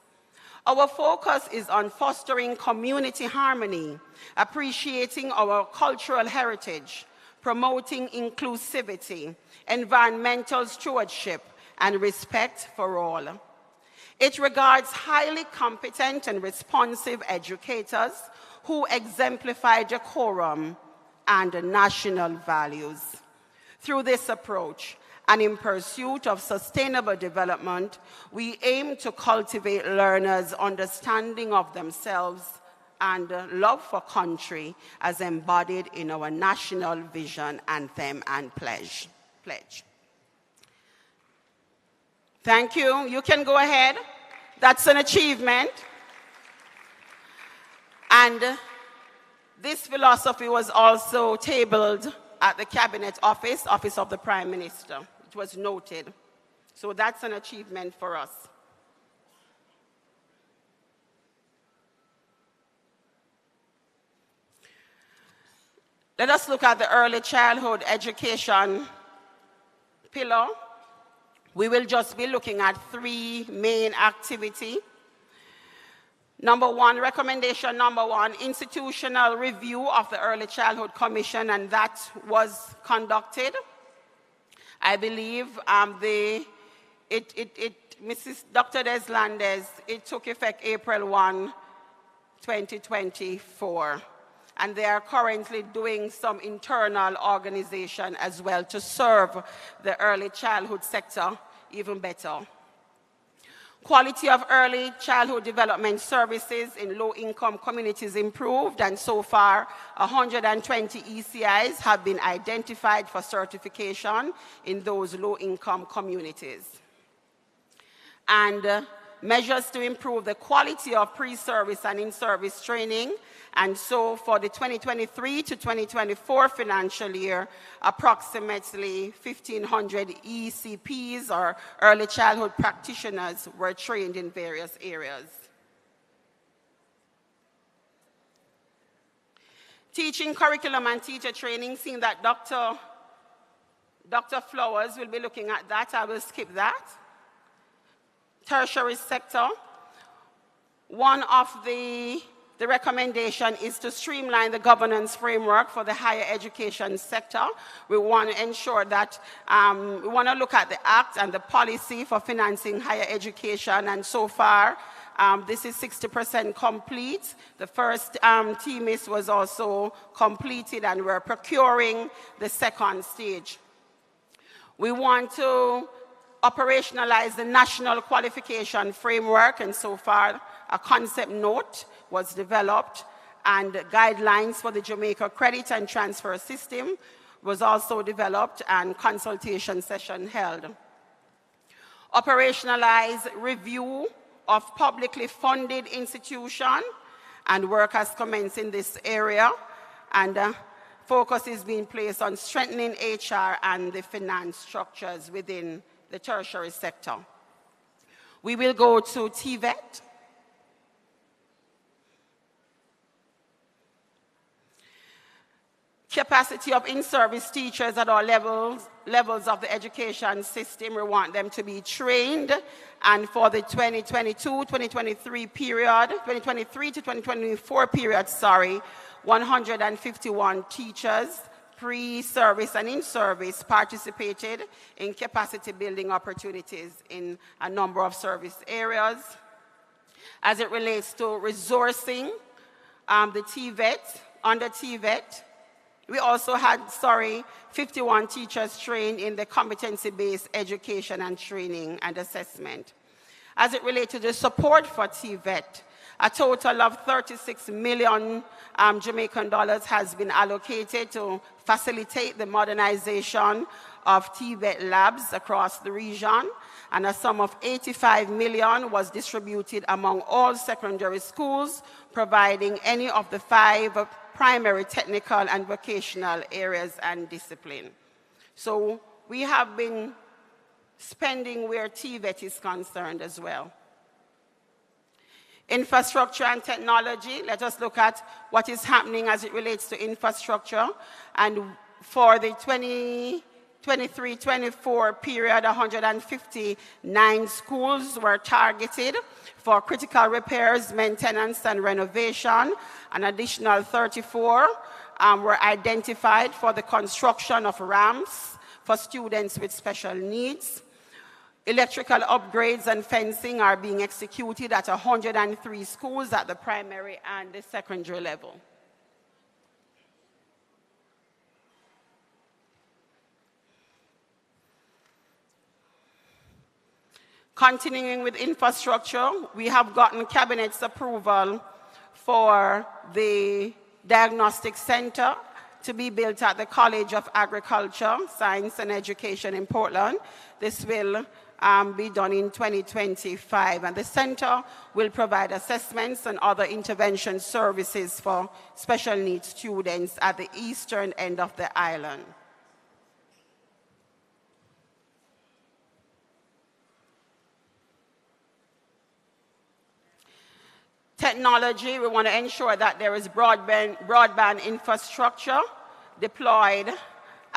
Our focus is on fostering community harmony, appreciating our cultural heritage, promoting inclusivity, environmental stewardship, and respect for all. It regards highly competent and responsive educators who exemplify decorum and national values. Through this approach, and in pursuit of sustainable development, we aim to cultivate learners' understanding of themselves and love for country as embodied in our national vision, anthem, and pledge. Thank you. You can go ahead. That's an achievement. And this philosophy was also tabled at the Cabinet Office of the Prime Minister. It was noted. So that's an achievement for us. Let us look at the early childhood education pillar. We will just be looking at 3 main activities. Number 1, recommendation number 1, institutional review of the Early Childhood Commission, and that was conducted. I believe Mrs. Dr. Deslandes, it took effect April 1, 2024. And they are currently doing some internal organization as well to serve the early childhood sector even better. Quality of early childhood development services in low-income communities improved, and so far 120 ECIs have been identified for certification in those low-income communities. And measures to improve the quality of pre-service and in-service training. And so for the 2023 to 2024 financial year, approximately 1,500 ECPs or early childhood practitioners were trained in various areas. Teaching curriculum and teacher training, seeing that Dr. Flowers will be looking at that. I will skip that. Tertiary sector, one of the recommendation is to streamline the governance framework for the higher education sector. We want to ensure that we want to look at the act and the policy for financing higher education, and so far this is 60% complete. The first TMIS was also completed, and we're procuring the second stage. We want to operationalize the national qualification framework, and so far a concept note was developed, and guidelines for the Jamaica credit and transfer system was also developed, and consultation session held. Operationalize review of publicly funded institution, and work has commenced in this area, and focus is being placed on strengthening HR and the finance structures within the tertiary sector. We will go to TVET. Capacity of in-service teachers at all levels of the education system. We want them to be trained, and for the 2022-2023 period, 2023 to 2024 period, 151 teachers, pre-service and in-service, participated in capacity building opportunities in a number of service areas. As it relates to resourcing, the TVET, under TVET, we also had, 51 teachers trained in the competency-based education and training and assessment. As it relates to the support for TVET, a total of 36 million Jamaican dollars has been allocated to facilitate the modernization of TVET labs across the region, and a sum of 85 million was distributed among all secondary schools, providing any of the 5 primary technical and vocational areas and discipline. So we have been spending where TVET is concerned as well. Infrastructure and technology, let us look at what is happening as it relates to infrastructure. And for the 2023-24 period, 159 schools were targeted for critical repairs, maintenance, and renovation. An additional 34 were identified for the construction of ramps for students with special needs. Electrical upgrades and fencing are being executed at 103 schools at the primary and the secondary level. Continuing with infrastructure, we have gotten Cabinet's approval for the diagnostic center to be built at the College of Agriculture, Science and Education in Portland. This will be done in 2025, and the center will provide assessments and other intervention services for special needs students at the eastern end of the island. Technology, we want to ensure that there is broadband infrastructure deployed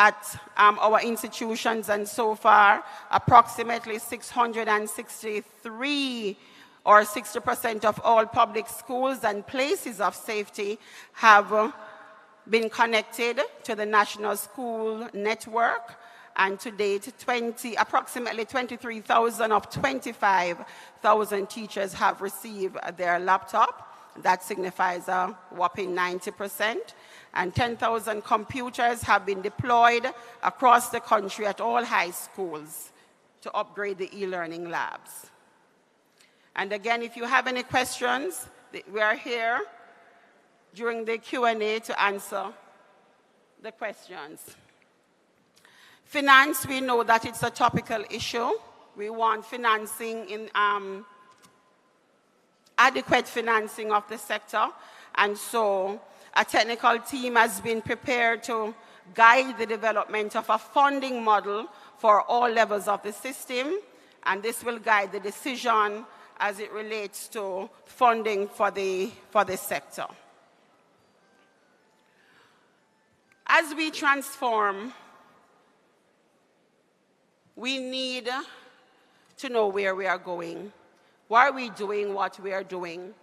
at our institutions, and so far approximately 663 or 60% of all public schools and places of safety have been connected to the national school network, and to date approximately 23,000 of 25,000 teachers have received their laptop. That signifies a whopping 90%. And 10,000 computers have been deployed across the country at all high schools to upgrade the e-learning labs. And again, if you have any questions, we are here during the Q&A to answer the questions. Finance, we know that it's a topical issue. We want financing in adequate financing of the sector. And so a technical team has been prepared to guide the development of a funding model for all levels of the system. And this will guide the decision as it relates to funding for the sector. As we transform, we need to know where we are going. Why are we doing what we are doing?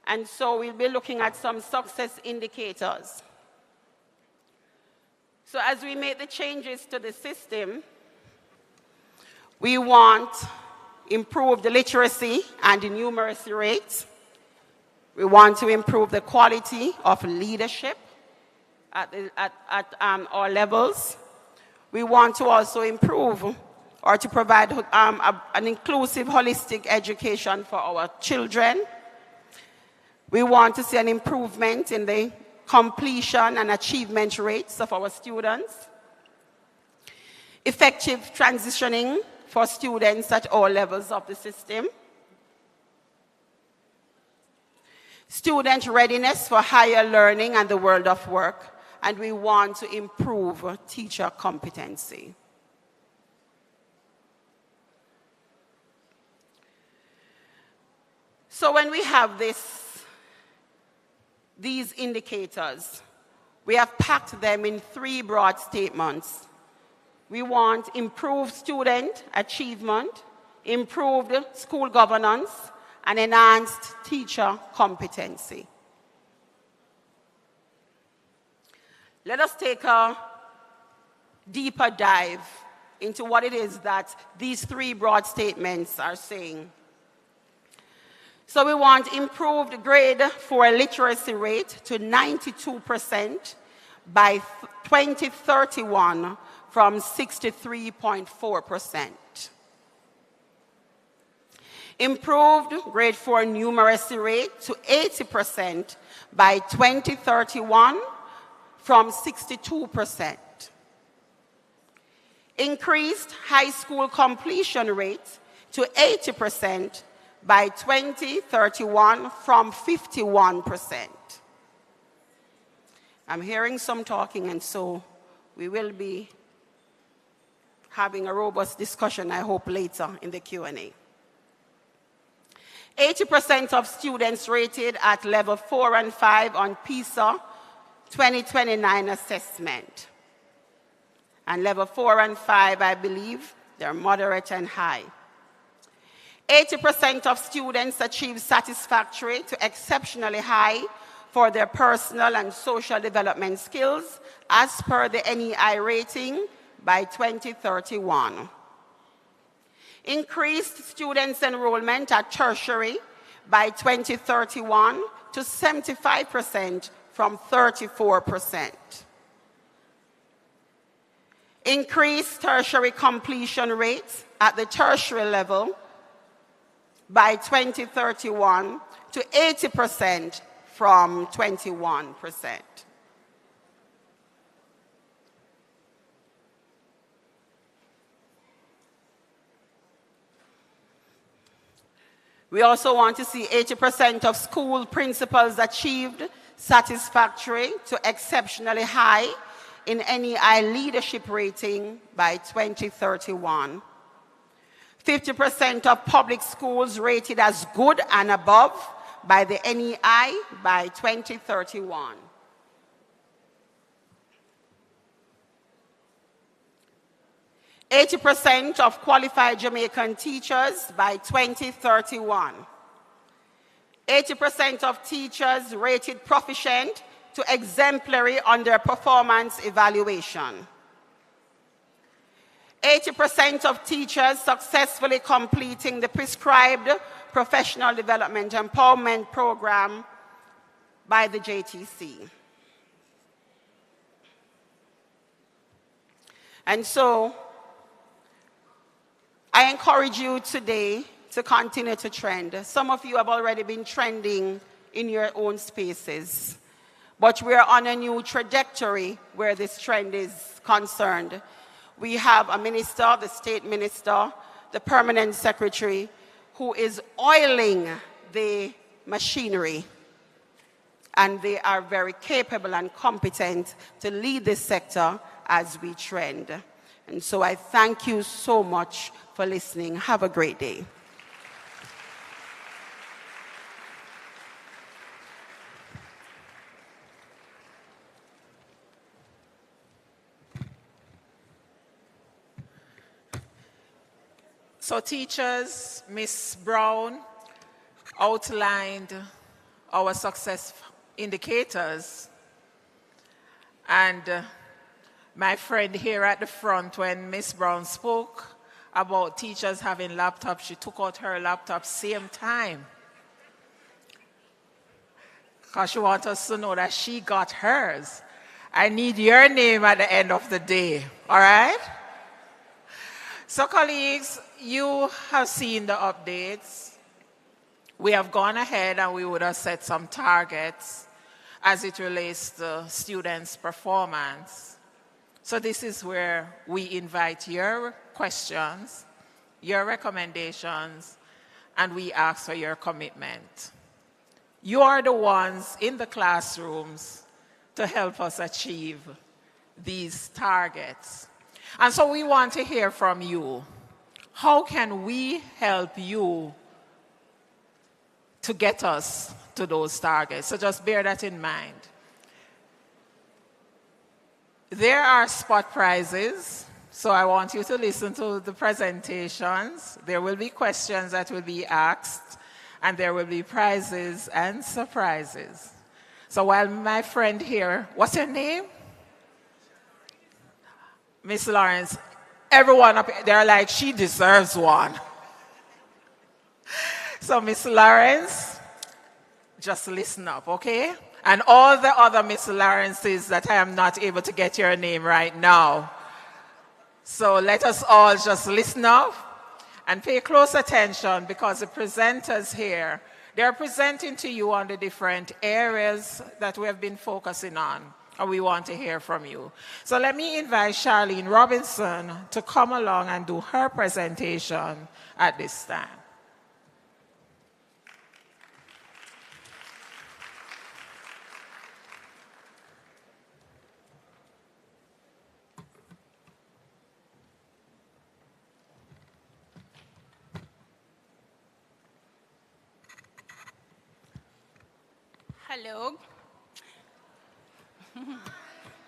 And so we'll be looking at some success indicators. So as we make the changes to the system, we want improved literacy and the numeracy rates. We want to improve the quality of leadership at all levels. We want to also improve or to provide an inclusive, holistic education for our children. We want to see an improvement in the completion and achievement rates of our students. Effective transitioning for students at all levels of the system. Student readiness for higher learning and the world of work. And we want to improve teacher competency. So when we have these indicators, we have packed them in 3 broad statements. We want improved student achievement, improved school governance, and enhanced teacher competency. Let us take a deeper dive into what it is that these 3 broad statements are saying. So we want improved grade 4 literacy rate to 92% by 2031 from 63.4%. Improved grade 4 numeracy rate to 80% by 2031 from 62%. Increased high school completion rate to 80% by 2031 from 51%. I'm hearing some talking, and so we will be having a robust discussion, I hope, later in the Q&A. 80% of students rated at level 4 and 5 on PISA 2029 assessment. And level 4 and 5, I believe, they're moderate and high. 80% of students achieve satisfactory to exceptionally high for their personal and social development skills as per the NEI rating by 2031. Increased students' enrollment at tertiary by 2031 to 75% from 34%. Increased tertiary completion rates at the tertiary level by 2031 to 80% from 21%. We also want to see 80% of school principals achieved satisfactory to exceptionally high in NEI leadership rating by 2031. 50% of public schools rated as good and above by the NEI by 2031. %80 of qualified Jamaican teachers by 2031. 80% of teachers rated proficient to exemplary on their performance evaluation. 80% of teachers successfully completing the prescribed professional development empowerment program by the JTC. And so, I encourage you today to continue to trend. Some of you have already been trending in your own spaces, but we're on a new trajectory where this trend is concerned. We have a minister, the state minister, the permanent secretary, who is oiling the machinery, and they are very capable and competent to lead this sector as we trend. And so I thank you so much for listening. Have a great day. So teachers, Ms. Brown outlined our success indicators, and my friend here at the front, when Ms. Brown spoke about teachers having laptops, she took out her laptop same time, because she wants us to know that she got hers. I need your name at the end of the day, all right? So colleagues, you have seen the updates. We have gone ahead and we would have set some targets as it relates to students' performance. So this is where we invite your questions, your recommendations, and we ask for your commitment. You are the ones in the classrooms to help us achieve these targets. And so we want to hear from you. How can we help you to get us to those targets? So just bear that in mind. There are spot prizes, so I want you to listen to the presentations. There will be questions that will be asked, and there will be prizes and surprises. So while my friend here, what's your name? Miss Lawrence, everyone up here, they're like, she deserves one. So Miss Lawrence, just listen up, okay? And all the other Miss Lawrences that I am not able to get your name right now. So let us all just listen up and pay close attention, because the presenters here, they're presenting to you on the different areas that we have been focusing on, and we want to hear from you. So let me invite Charlene Robinson to come along and do her presentation at this time. Hello.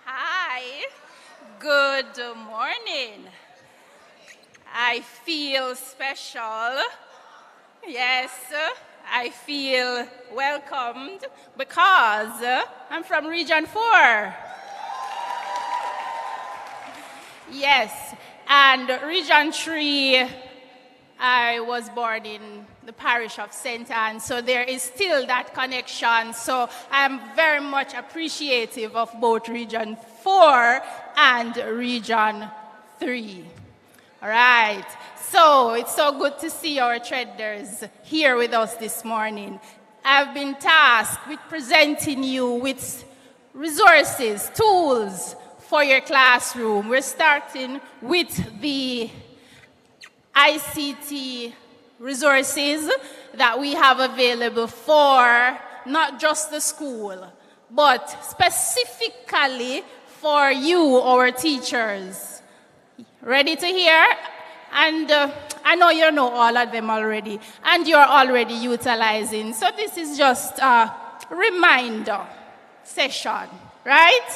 Hi. Good morning. I feel special. Yes, I feel welcomed because I'm from Region 4. Yes, and Region 3, I was born in the parish of St. Anne, so there is still that connection. So I'm very much appreciative of both Region 4 and Region 3. All right, so it's so good to see our treaders here with us this morning. I've been tasked with presenting you with resources, tools for your classroom. We're starting with the ICT resources that we have available for not just the school, but specifically for you, our teachers. Ready to hear? And I know you know all of them already, and you're already utilizing. So this is just a reminder session, right?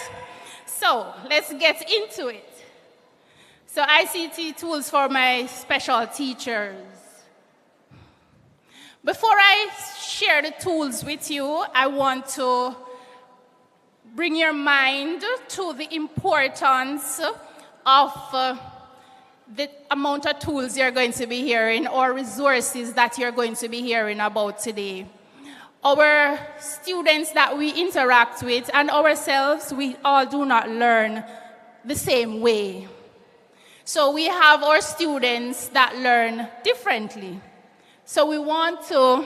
So let's get into it. So ICT tools for my special teachers. Before I share the tools with you, I want to bring your mind to the importance of the amount of tools you're going to be hearing, or resources that you're going to be hearing about today. Our students that we interact with and ourselves, we all do not learn the same way. So we have our students that learn differently. So we want to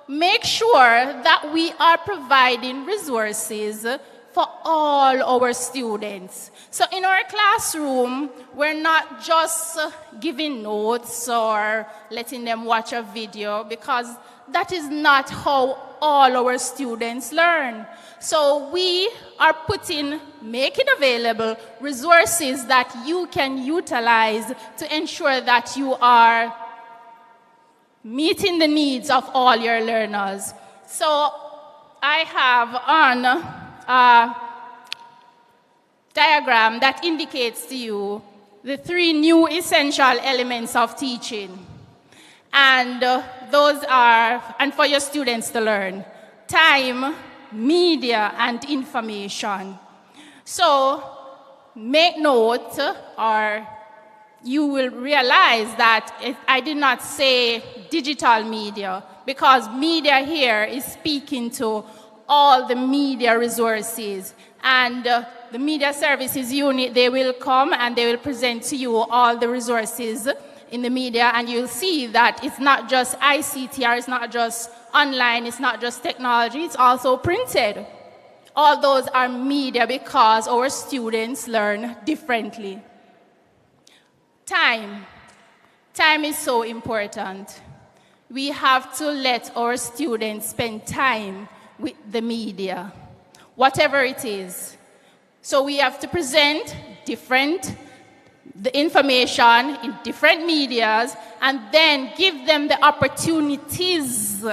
make sure that we are providing resources for all our students. So in our classroom, we're not just giving notes or letting them watch a video, because that is not how all our students learn. So we are making available resources that you can utilize to ensure that you are meeting the needs of all your learners. So I have on a diagram that indicates to you the 3 new essential elements of teaching. And those are, and for your students to learn: time, media, and information. So make note, or you will realize that I did not say digital media, because media here is speaking to all the media resources. And the Media Services Unit, they will come and they will present to you all the resources in the media, and you'll see that it's not just ICT, or it's not just online, it's not just technology, it's also printed. All those are media because our students learn differently. Time. Time is so important. We have to let our students spend time with the media, whatever it is. So we have to present the information in different medias, and then give them the opportunities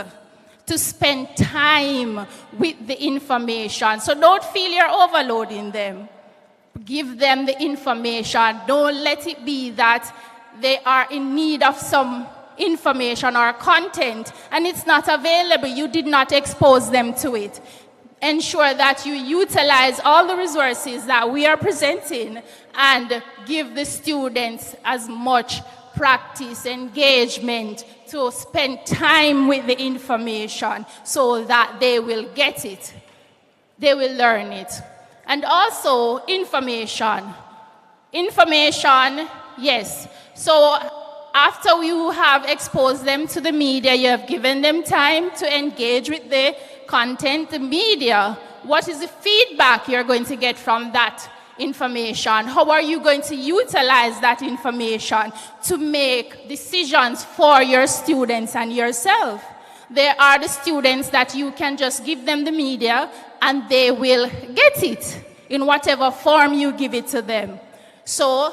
to spend time with the information. So don't feel you're overloading them. Give them the information. Don't let it be that they are in need of some information or content and it's not available. You did not expose them to it. Ensure that you utilize all the resources that we are presenting and give the students as much practice, engagement to spend time with the information so that they will get it. They will learn it. And also information. Information, yes. So after you have exposed them to the media, you have given them time to engage with the content, the media. What is the feedback you're going to get from that information? How are you going to utilize that information to make decisions for your students and yourself? There are the students that you can just give them the media and they will get it in whatever form you give it to them. So,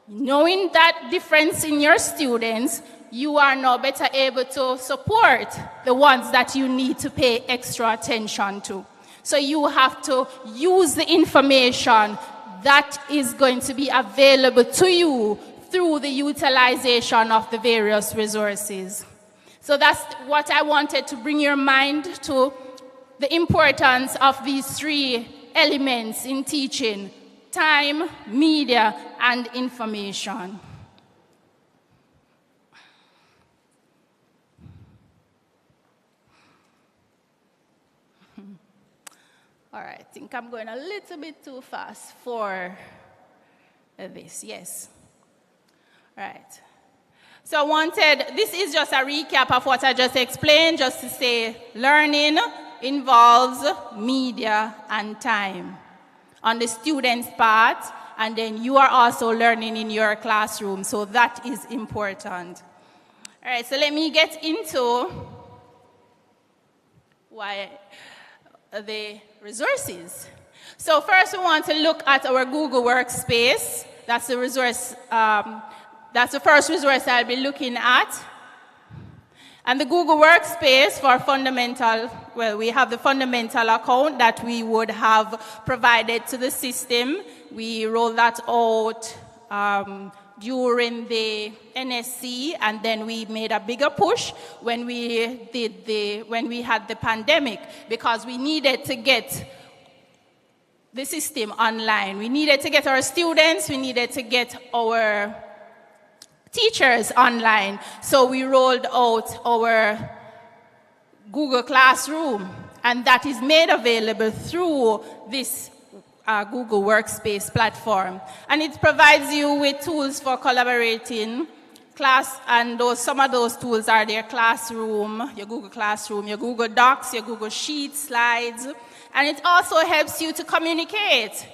knowing that difference in your students, you are now better able to support the ones that you need to pay extra attention to. So you have to use the information that is going to be available to you through the utilization of the various resources. So that's what I wanted to bring your mind to, the importance of these 3 elements in teaching: time, media, and information. All right, I think I'm going a little bit too fast for this, yes. All right. So this is just a recap of what I just explained, just to say learning involves media and time on the student's part, and then you are also learning in your classroom, so that is important. All right, so let me get into the resources. So first we want to look at our Google Workspace. That's the resource, that's the first resource I'll be looking at. And the Google Workspace for fundamental, well, we have the fundamental account that we would have provided to the system. We rolled that out during the NSC, and then we made a bigger push when we had the pandemic, because we needed to get the system online. We needed to get our students, we needed to get our teachers online. So we rolled out our Google Classroom, and that is made available through this Google Workspace platform. And it provides you with tools for collaborating some of those tools are their Classroom, your Google Classroom, your Google Docs, your Google Sheets, Slides, and it also helps you to communicate.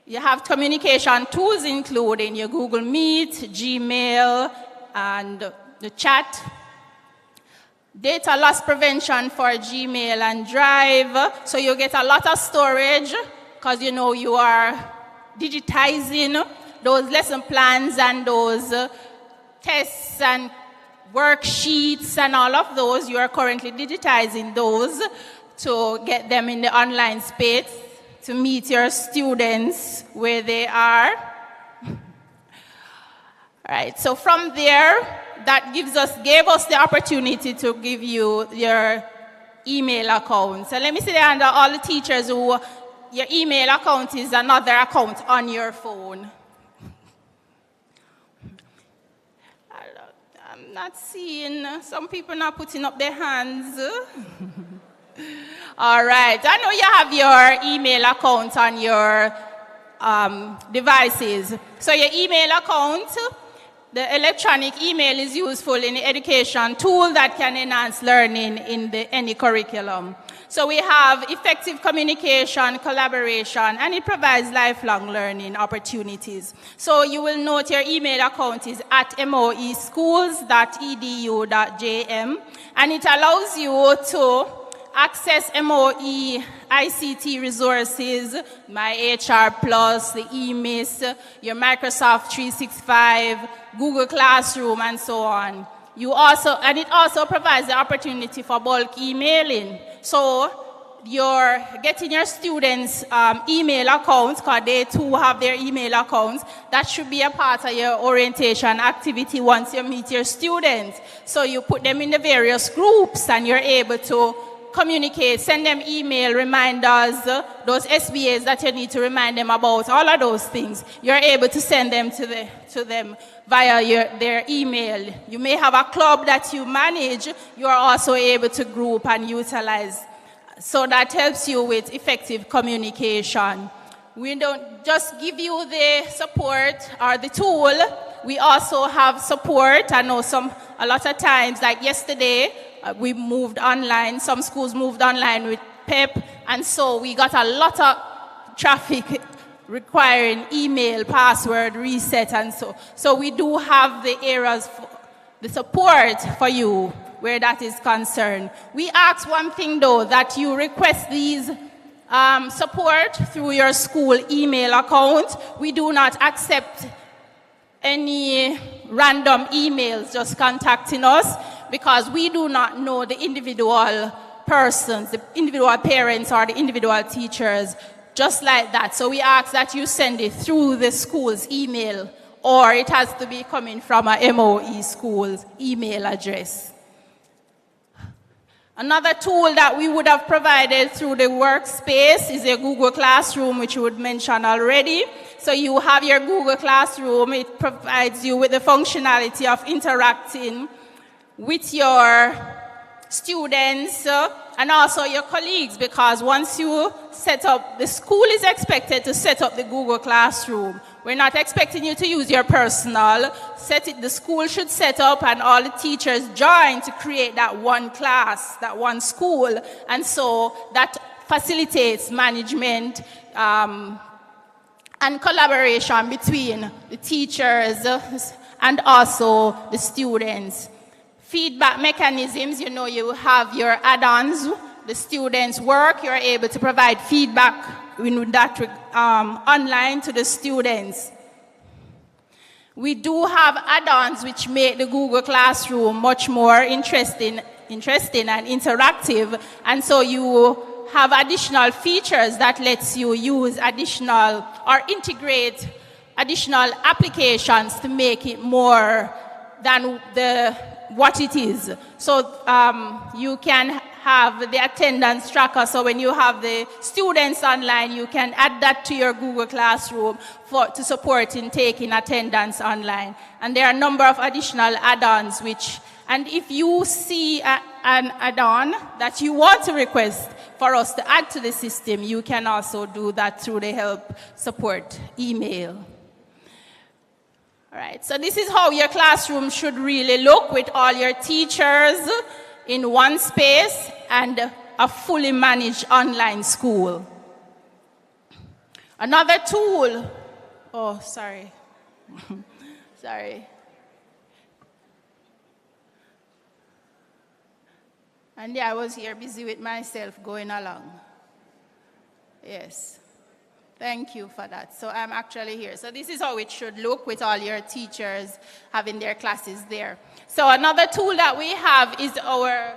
You have communication tools including your Google Meet, Gmail, and the chat. Data loss prevention for Gmail and Drive, so you get a lot of storage because you know you are digitizing those lesson plans and those tests and worksheets and all of those. You are currently digitizing those to get them in the online space to meet your students where they are. All right, so from there, that gave us the opportunity to give you your email account. So let me say that under all the teachers who your email account is another account on your phone. I'm not seeing some people not putting up their hands. All right, I know you have your email account on your devices. So your email account, the electronic email is useful in the education tool that can enhance learning in any curriculum. So we have effective communication, collaboration, and it provides lifelong learning opportunities. So you will note your email account is at moeschools.edu.jm, and it allows you to access MOE, ICT Resources, My HR Plus, the eMIS, your Microsoft 365, Google Classroom, and so on. And it also provides the opportunity for bulk emailing. So you're getting your students' email accounts, because they too have their email accounts. That should be a part of your orientation activity once you meet your students. So you put them in the various groups and you're able to communicate, send them email reminders, those SBAs that you need to remind them about, all of those things. You're able to send them to them via their email. You may have a club that you manage, you are also able to group and utilize. So that helps you with effective communication. We don't just give you the support or the tool, we also have support. I know a lot of times, like yesterday, we moved online, some schools moved online with PEP, and so we got a lot of traffic requiring email, password, reset, and so. So we do have the areas, the support for you where that is concerned. We ask one thing though, that you request these support through your school email account. We do not accept any random emails just contacting us, because we do not know the individual persons, the individual parents or the individual teachers, just like that. So we ask that you send it through the school's email, or it has to be coming from a MOE school's email address. Another tool that we would have provided through the workspace is a Google Classroom, which you would mention already. So you have your Google Classroom. It provides you with the functionality of interacting with your students and also your colleagues, because once you set up, the school is expected to set up the Google Classroom. We're not expecting you to use your personal. The school should set up and all the teachers join to create that one class, that one school. And so that facilitates management and collaboration between the teachers and also the students. Feedback mechanisms, you know, you have your add-ons, the students' work, you're able to provide feedback in that online to the students. We do have add-ons which make the Google Classroom much more interesting and interactive, and so you have additional features that lets you use additional or integrate additional applications to make it more than what it is. So you can have the attendance tracker, so when you have the students online, you can add that to your Google Classroom to support in taking attendance online. And there are a number of additional add-ons and if you see an add-on that you want to request for us to add to the system, you can also do that through the help support email. All right, so this is how your classroom should really look, with all your teachers in one space and a fully managed online school. Another tool, oh, sorry, sorry. And yeah, I was here busy with myself going along. Yes. Thank you for that. So I'm actually here. So this is how it should look, with all your teachers having their classes there. So another tool that we have is our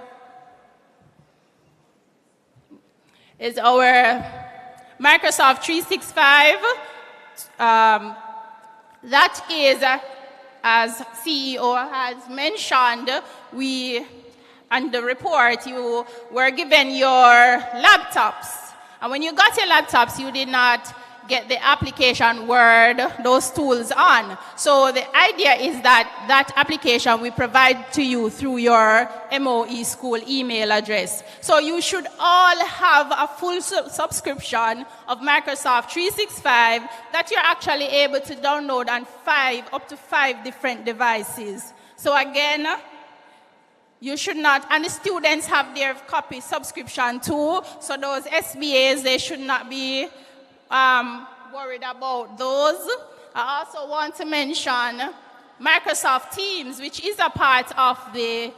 Microsoft 365. That is, as CEO has mentioned, on the report, you were given your laptops. And when you got your laptops, you did not get the application Word, those tools on. So the idea is that that application we provide to you through your MOE school email address. So you should all have a full subscription of Microsoft 365 that you're actually able to download on up to five different devices. So again, you should not, and the students have their copy subscription too, so those SBAs, they should not be worried about those. I also want to mention Microsoft Teams, which is a part of the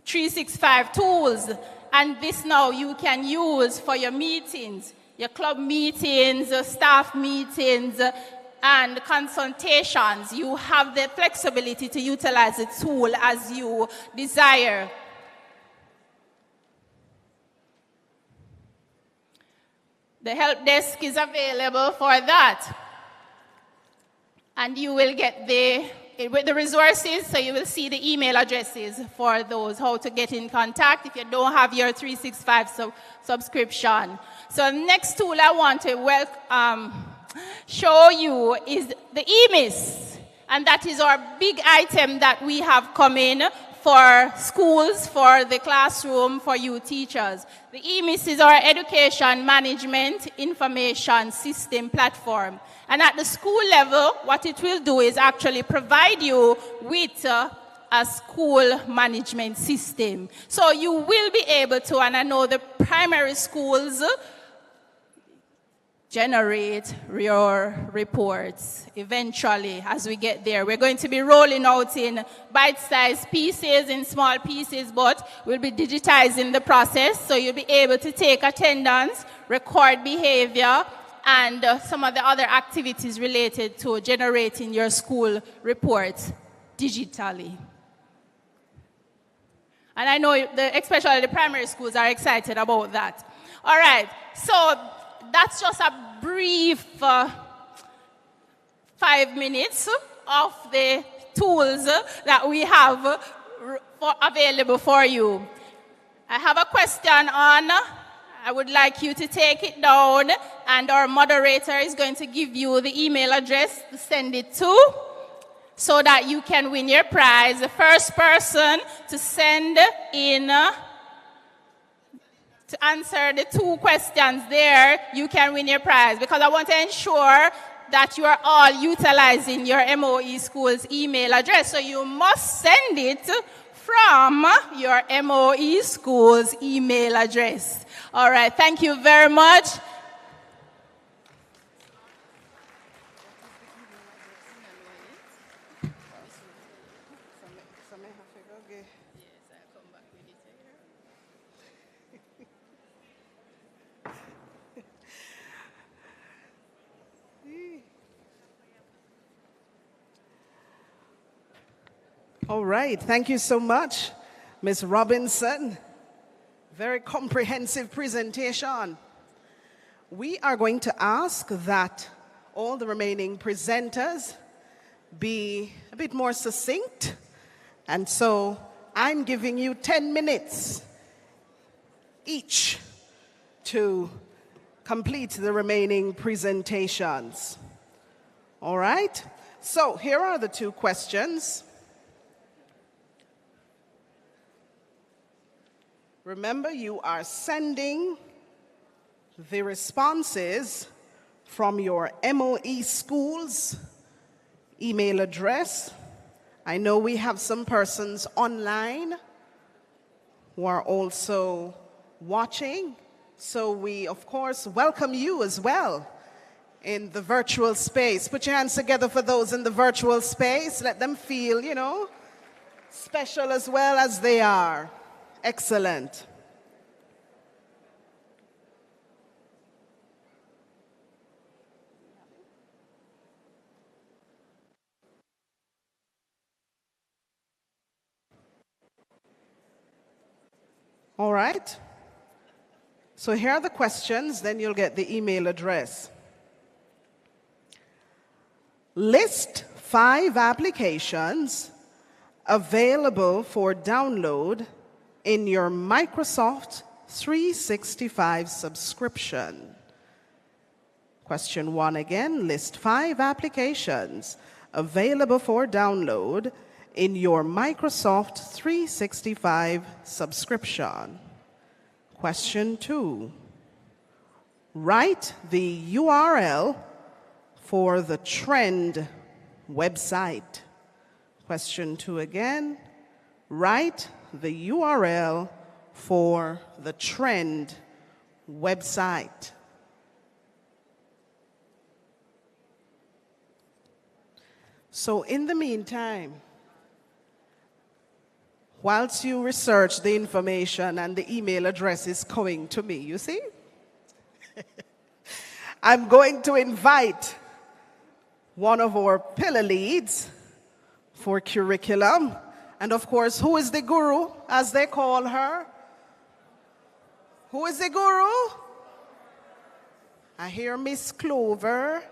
365 tools, and this now you can use for your meetings, your club meetings, staff meetings, and consultations. You have the flexibility to utilize the tool as you desire. The help desk is available for that. And you will get with the resources, so you will see the email addresses for those, how to get in contact if you don't have your 365 subscription. So the next tool I want to show you is the EMIS, and that is our big item that we have coming for schools, for the classroom, for you teachers. The EMIS is our Education Management Information System platform, and at the school level, what it will do is actually provide you with a school management system. So you will be able to, and I know the primary schools generate your reports eventually as we get there. We're going to be rolling out in bite-sized pieces, in small pieces, but we'll be digitizing the process, so you'll be able to take attendance, record behavior, and some of the other activities related to generating your school reports digitally. And I know especially the primary schools are excited about that. All right, so that's just a brief 5 minutes of the tools that we have available for you. I have a question on. I would like you to take it down, and our moderator is going to give you the email address to send it to, so that you can win your prize. The first person to send in to answer the 2 questions there, you can win your prize, because I want to ensure that you are all utilizing your MOE school's email address. So you must send it from your MOE school's email address. All right, thank you very much. All right, thank you so much, Ms. Robinson. Very comprehensive presentation. We are going to ask that all the remaining presenters be a bit more succinct. And so I'm giving you 10 minutes each to complete the remaining presentations. All right? So here are the 2 questions. Remember, you are sending the responses from your MOE schools email address. I know we have some persons online who are also watching. So we, of course, welcome you as well in the virtual space. Put your hands together for those in the virtual space. Let them feel, you know, special as well as they are. Excellent. All right. So here are the questions, then you'll get the email address. List 5 applications available for download in your Microsoft 365 subscription. Question 1 again, list 5 applications available for download in your Microsoft 365 subscription. Question 2, write the URL for the Trend website. Question 2 again, write the URL for the Trend website. So in the meantime, whilst you research the information and the email address is coming to me, you see? I'm going to invite one of our pillar leads for curriculum. And of course, who is the guru, as they call her? Who is the guru? I hear Miss Clover.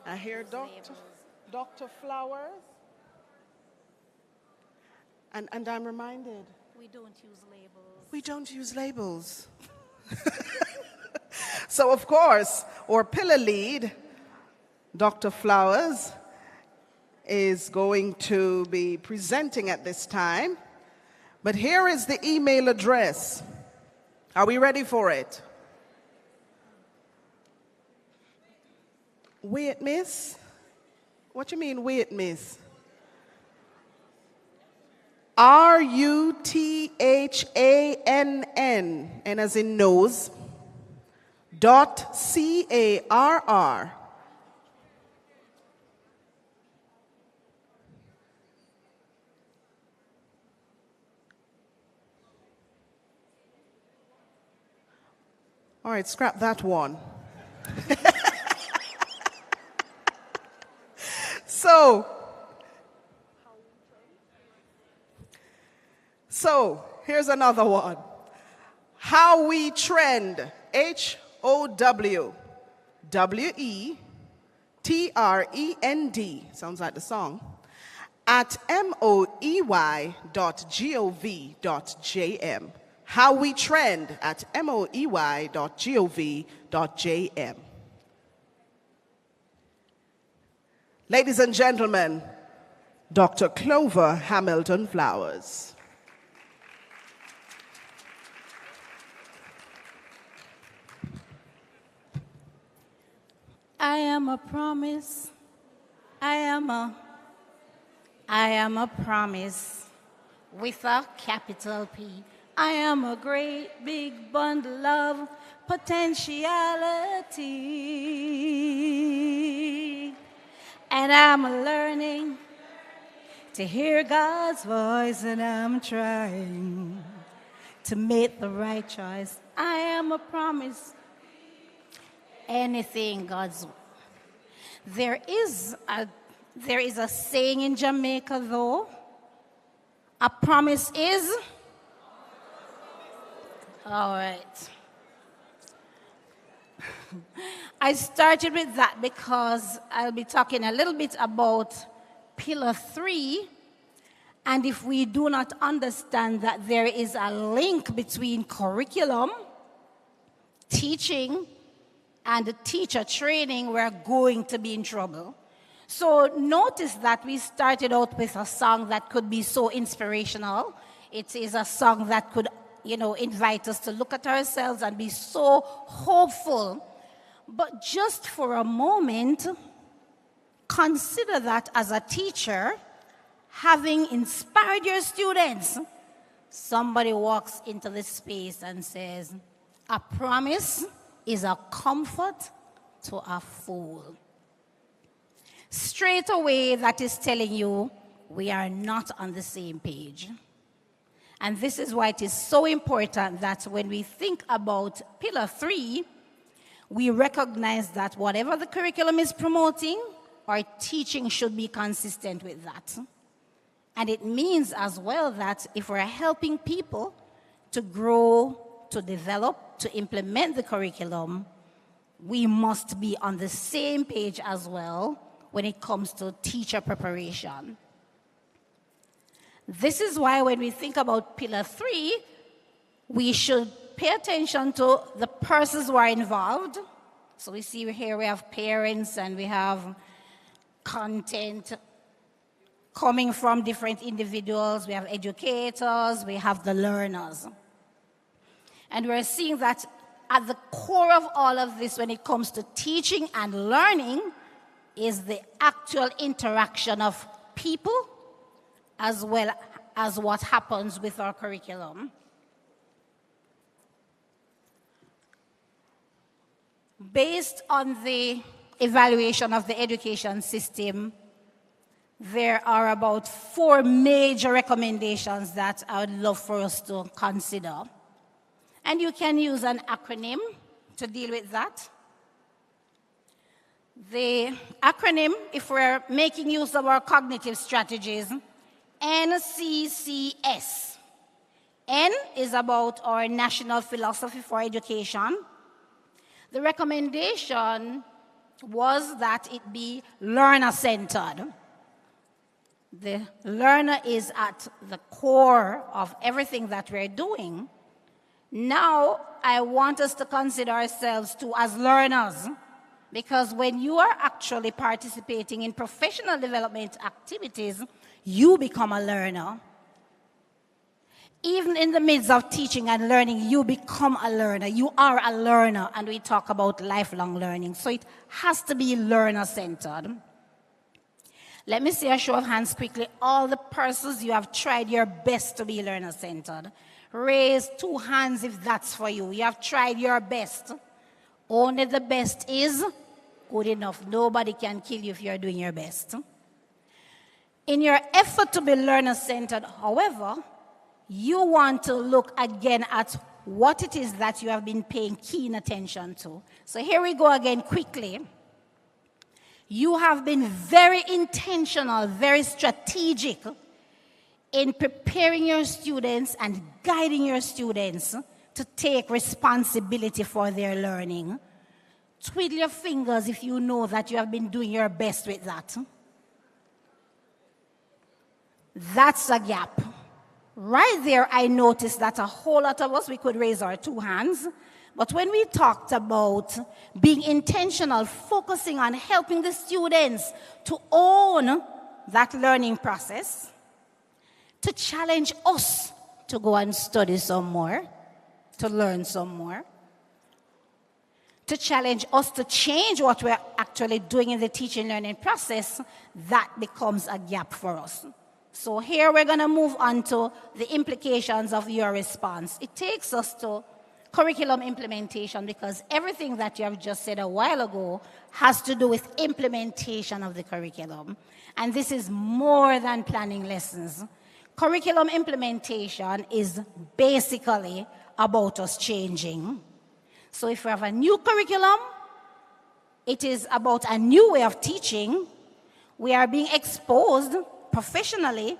I hear Dr. Flowers. And I'm reminded. We don't use labels. We don't use labels. So, of course, our pillar lead, Dr. Flowers, is going to be presenting at this time. But here is the email address. Are we ready for it? Wait, miss? What you mean, wait, miss? RUTHANN, and as in nose, .CARR. All right, scrap that one. So, here's another one. How we trend, HOWWETREND, sounds like the song, at moey.gov.jm. How we trend at moey.gov.jm. Ladies and gentlemen, Dr. Clover Hamilton Flowers. I am a promise. I am a promise with a capital P. I am a great big bundle of potentiality. And I'm learning to hear God's voice, and I'm trying to make the right choice. I am a promise. Anything God's will. There is a saying in Jamaica, though. A promise is. All right. I started with that because I'll be talking a little bit about Pillar 3. And if we do not understand that there is a link between curriculum, teaching, and the teacher training, we're going to be in trouble. So notice that we started out with a song that could be so inspirational. It is a song that could, invite us to look at ourselves and be so hopeful. But just for a moment, consider that as a teacher, having inspired your students, somebody walks into this space and says, a promise is a comfort to a fool. Straight away, that is telling you we are not on the same page. And this is why it is so important that when we think about Pillar 3, we recognize that whatever the curriculum is promoting, our teaching should be consistent with that. And it means as well that if we're helping people to grow, to develop, to implement the curriculum, we must be on the same page as well when it comes to teacher preparation. This is why when we think about Pillar 3, we should pay attention to the persons who are involved. So we see here we have parents and we have content coming from different individuals. We have educators, we have the learners. And we're seeing that at the core of all of this when it comes to teaching and learning is the actual interaction of people as well as what happens with our curriculum. Based on the evaluation of the education system, there are about 4 major recommendations that I would love for us to consider. And you can use an acronym to deal with that. The acronym, if we're making use of our cognitive strategies, NCCS. N is about our national philosophy for education. The recommendation was that it be learner-centered. The learner is at the core of everything that we're doing. Now, I want us to consider ourselves too as learners, because when you are actually participating in professional development activities, you become a learner. Even in the midst of teaching and learning, you become a learner. You are a learner, and we talk about lifelong learning. So it has to be learner-centered. Let me see a show of hands quickly. All the persons you have tried your best to be learner-centered. Raise 2 hands if that's for you. You have tried your best. Only the best is good enough. Nobody can kill you if you're doing your best. In your effort to be learner-centered, however, you want to look again at what it is that you have been paying keen attention to. So here we go again quickly. You have been very intentional, very strategic in preparing your students and guiding your students to take responsibility for their learning. Twiddle your fingers if you know that you have been doing your best with that. That's a gap. Right there, I noticed that a whole lot of us, we could raise our 2 hands. But when we talked about being intentional, focusing on helping the students to own that learning process, to challenge us to go and study some more, to learn some more, to challenge us to change what we're actually doing in the teaching learning process, that becomes a gap for us. So here we're going to move on to the implications of your response. It takes us to curriculum implementation, because everything that you have just said a while ago has to do with implementation of the curriculum. And this is more than planning lessons. Curriculum implementation is basically about us changing. So if we have a new curriculum, it is about a new way of teaching. We are being exposed professionally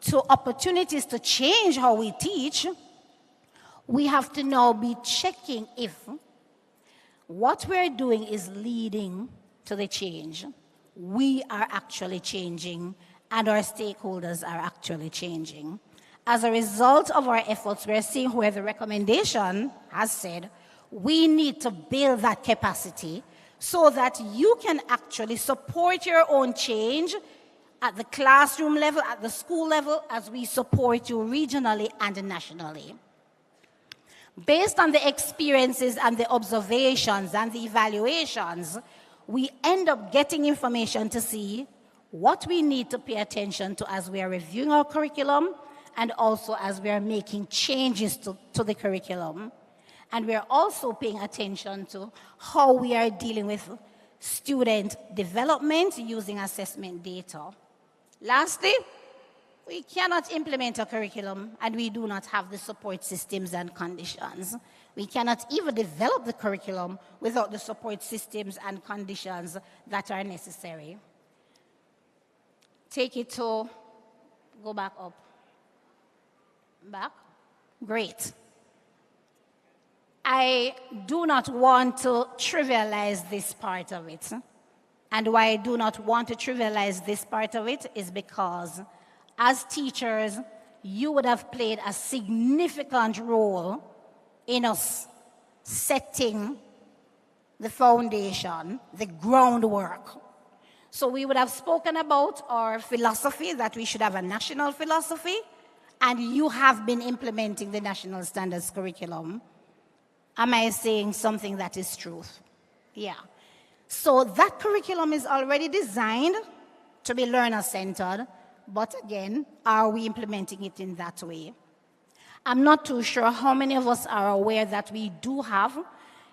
to opportunities to change how we teach. We have to now be checking if what we're doing is leading to the change. We are actually changing, and our stakeholders are actually changing. As a result of our efforts, we're seeing where the recommendation has said we need to build that capacity so that you can actually support your own change at the classroom level, at the school level, as we support you regionally and nationally. Based on the experiences and the observations and the evaluations, we end up getting information to see what we need to pay attention to as we are reviewing our curriculum and also as we are making changes to the curriculum. And we are also paying attention to how we are dealing with student development using assessment data. Lastly, we cannot implement a curriculum and we do not have the support systems and conditions. We cannot even develop the curriculum without the support systems and conditions that are necessary. Take it to, go back up. Back? Great. I do not want to trivialize this part of it. And why I do not want to trivialize this part of it is because as teachers, you would have played a significant role in us setting the foundation, the groundwork. So we would have spoken about our philosophy, that we should have a national philosophy, and you have been implementing the national standards curriculum. Am I saying something that is truth? Yeah. So that curriculum is already designed to be learner-centered, but again, are we implementing it in that way? I'm not too sure how many of us are aware that we do have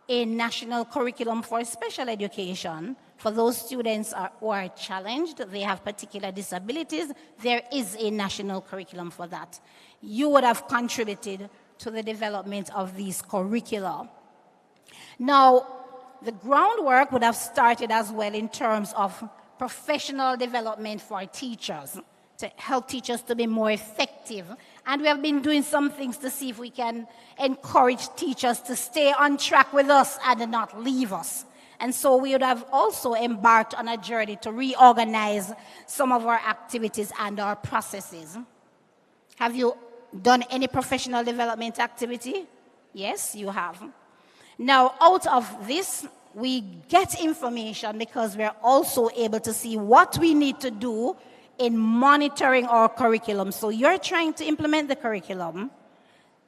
a national curriculum for special education. For those students who are challenged, they have particular disabilities, there is a national curriculum for that. You would have contributed to the development of these curricula. Now, the groundwork would have started as well in terms of professional development for teachers, to help teachers to be more effective. And we have been doing some things to see if we can encourage teachers to stay on track with us and not leave us. And so we would have also embarked on a journey to reorganize some of our activities and our processes. Have you done any professional development activity? Yes, you have. Now, out of this, we get information because we're also able to see what we need to do in monitoring our curriculum. So you're trying to implement the curriculum.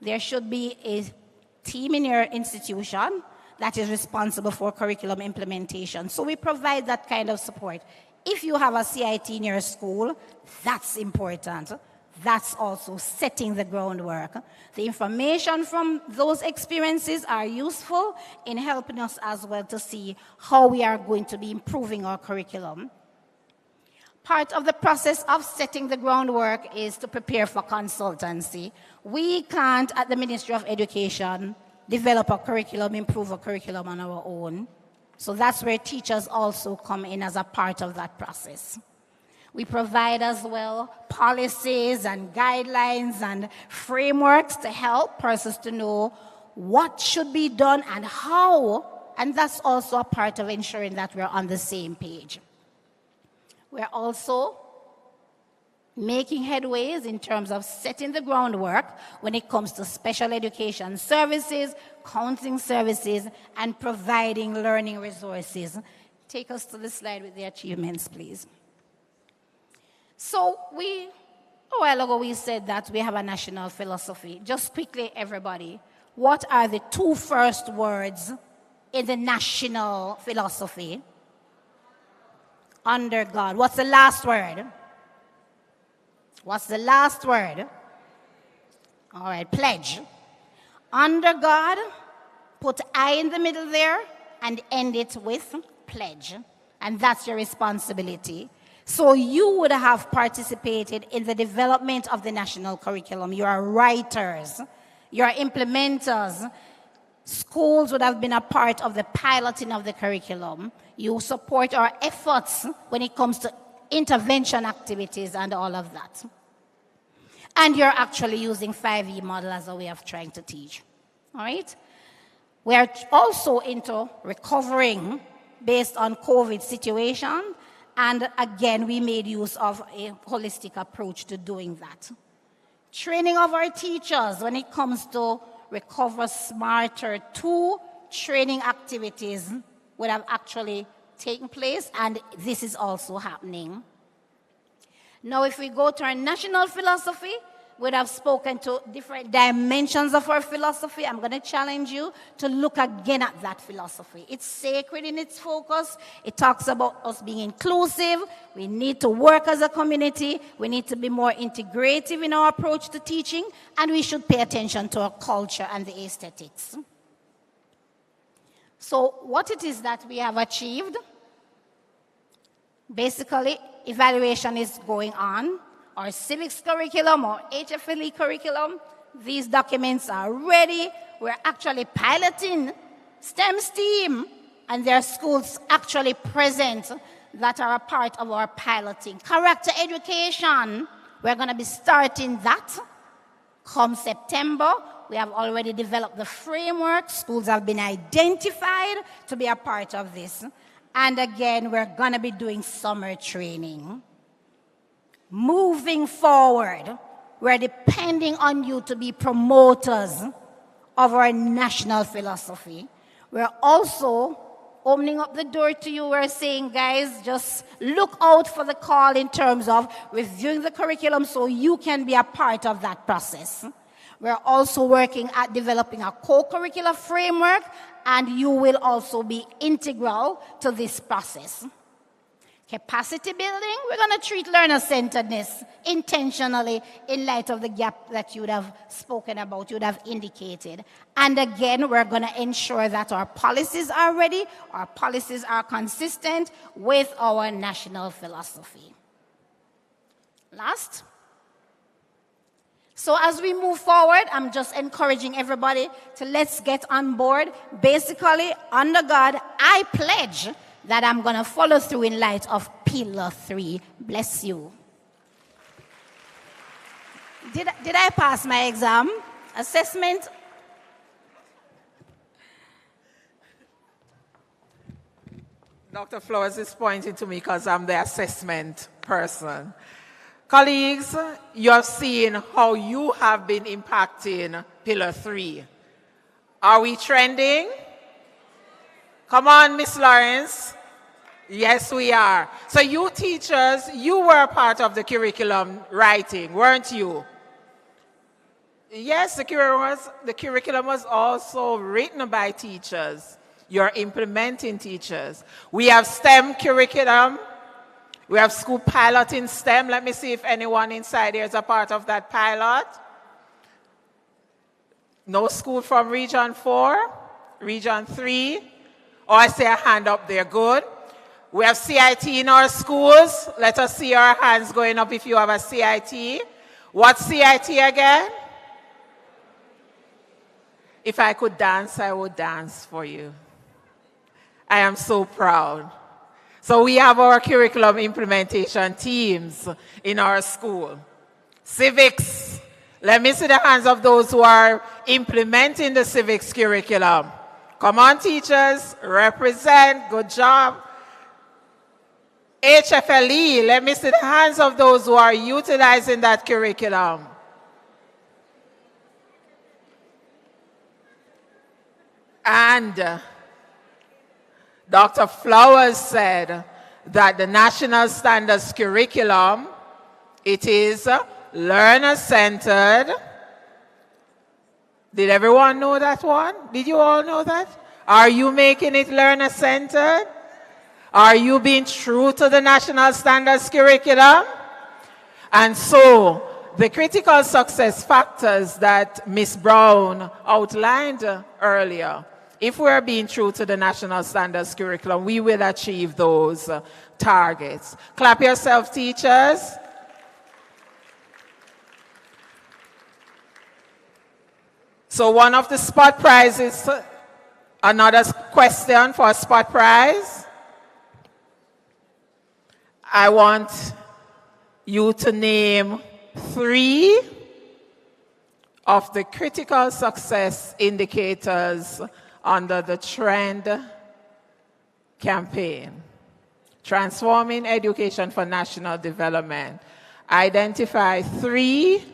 There should be a team in your institution that is responsible for curriculum implementation. So we provide that kind of support. If you have a CIT in your school, that's important. That's also setting the groundwork. The information from those experiences are useful in helping us as well to see how we are going to be improving our curriculum. Part of the process of setting the groundwork is to prepare for consultancy. We can't, at the Ministry of Education, develop a curriculum, improve a curriculum on our own. So that's where teachers also come in as a part of that process. We provide as well policies and guidelines and frameworks to help persons to know what should be done and how, and that's also a part of ensuring that we're on the same page. We're also making headways in terms of setting the groundwork when it comes to special education services, counseling services, and providing learning resources. Take us to the slide with the achievements, please. So a while ago we said that we have a national philosophy. Just quickly, everybody, what are the two first words in the national philosophy? Under God. What's the last word? What's the last word? All right, pledge. Under God, put I in the middle there and end it with pledge. And that's your responsibility. So you would have participated in the development of the national curriculum. You are writers. You are implementers. Schools would have been a part of the piloting of the curriculum. You support our efforts when it comes to intervention activities and all of that. And you're actually using 5E model as a way of trying to teach. All right? We are also into recovering based on COVID situation. And again, we made use of a holistic approach to doing that. Training of our teachers when it comes to Recover Smarter, 2 training activities would have actually taken place, and this is also happening. Now, if we go to our national philosophy, would have spoken to different dimensions of our philosophy. I'm going to challenge you to look again at that philosophy. It's sacred in its focus. It talks about us being inclusive. We need to work as a community. We need to be more integrative in our approach to teaching. And we should pay attention to our culture and the aesthetics. So what it is that we have achieved, basically, evaluation is going on. Our civics curriculum or HFLE curriculum, these documents are ready. We're actually piloting STEM, and there are schools actually present that are a part of our piloting. Character education, we're going to be starting that come September. We have already developed the framework. Schools have been identified to be a part of this. And again, we're going to be doing summer training. Moving forward, we're depending on you to be promoters of our national philosophy. We're also opening up the door to you. We're saying, guys, just look out for the call in terms of reviewing the curriculum so you can be a part of that process. We're also working at developing a co-curricular framework, and you will also be integral to this process. Capacity building, we're going to treat learner-centeredness intentionally in light of the gap that you would have spoken about, you would have indicated. And again, we're going to ensure that our policies are ready, our policies are consistent with our national philosophy. Last. So as we move forward, I'm just encouraging everybody to let's get on board. Basically, under God, I pledge that I'm going to follow through in light of Pillar 3. Bless you. Did I pass my exam? Assessment? Dr. Flowers is pointing to me because I'm the assessment person. Colleagues, you have seen how you have been impacting Pillar 3. Are we trending? Come on, Miss Lawrence. Yes, we are. So you teachers, you were part of the curriculum writing, weren't you? Yes, the curriculum was also written by teachers. You're implementing teachers. We have STEM curriculum. We have school pilot in STEM. Let me see if anyone inside here is a part of that pilot. No school from Region 4, Region 3. Oh, I see a hand up there. Good. We have CIT in our schools. Let us see our hands going up if you have a CIT. What's CIT again? If I could dance, I would dance for you. I am so proud. So we have our curriculum implementation teams in our school. Civics. Let me see the hands of those who are implementing the civics curriculum. Come on, teachers. Represent. Good job. HFLE. Let me see the hands of those who are utilizing that curriculum. And Dr. Flowers said that the National Standards curriculum, it is learner-centered. Did everyone know that one? Did you all know that? Are you making it learner-centered? Are you being true to the National Standards curriculum? And so, the critical success factors that Ms. Brown outlined earlier, if we're being true to the National Standards curriculum, we will achieve those targets. Clap yourself, teachers. So one of the spot prizes, another question for a spot prize. I want you to name 3 of the critical success indicators under the TREND campaign. Transforming Education for National Development. Identify 3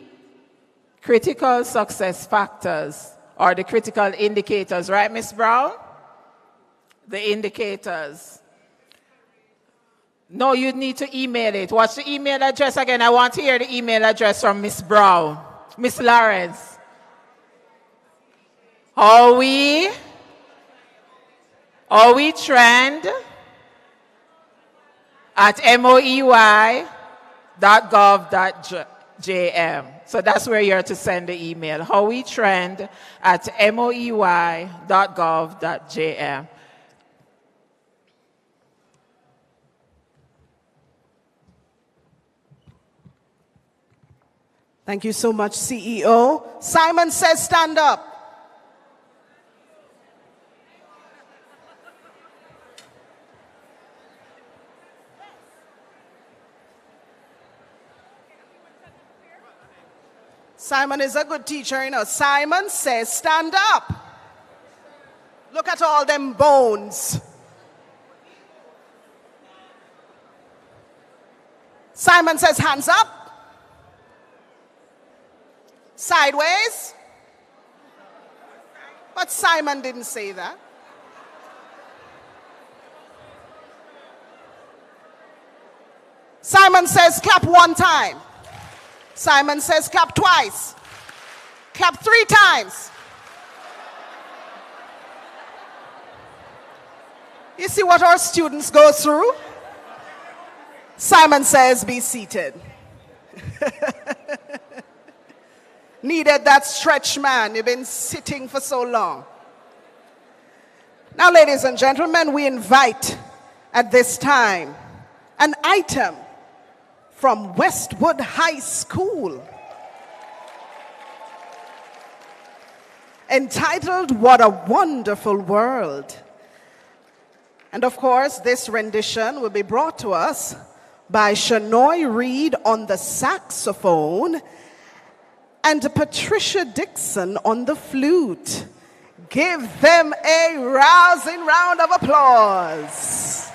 critical success factors, or the critical indicators, right, Ms. Brown? The indicators. No, you need to email it. What's the email address again? I want to hear the email address from Ms. Brown. Miss Lawrence. How we trend at moey.gov.jm. So that's where you're to send the email. How we trend at moey.gov.jm. Thank you so much, CEO. Simon says stand up. Simon is a good teacher, you know. Simon says stand up. Look at all them bones. Simon says hands up. Sideways. But Simon didn't say that. Simon says clap one time. Simon says clap twice. Clap 3 times. You see what our students go through? Simon says be seated. Needed that stretch, man. You've been sitting for so long. Now, ladies and gentlemen, we invite at this time an item from Westwood High School entitled What a Wonderful World. And of course, this rendition will be brought to us by Shanoy Reed on the saxophone and Patricia Dixon on the flute. Give them a rousing round of applause.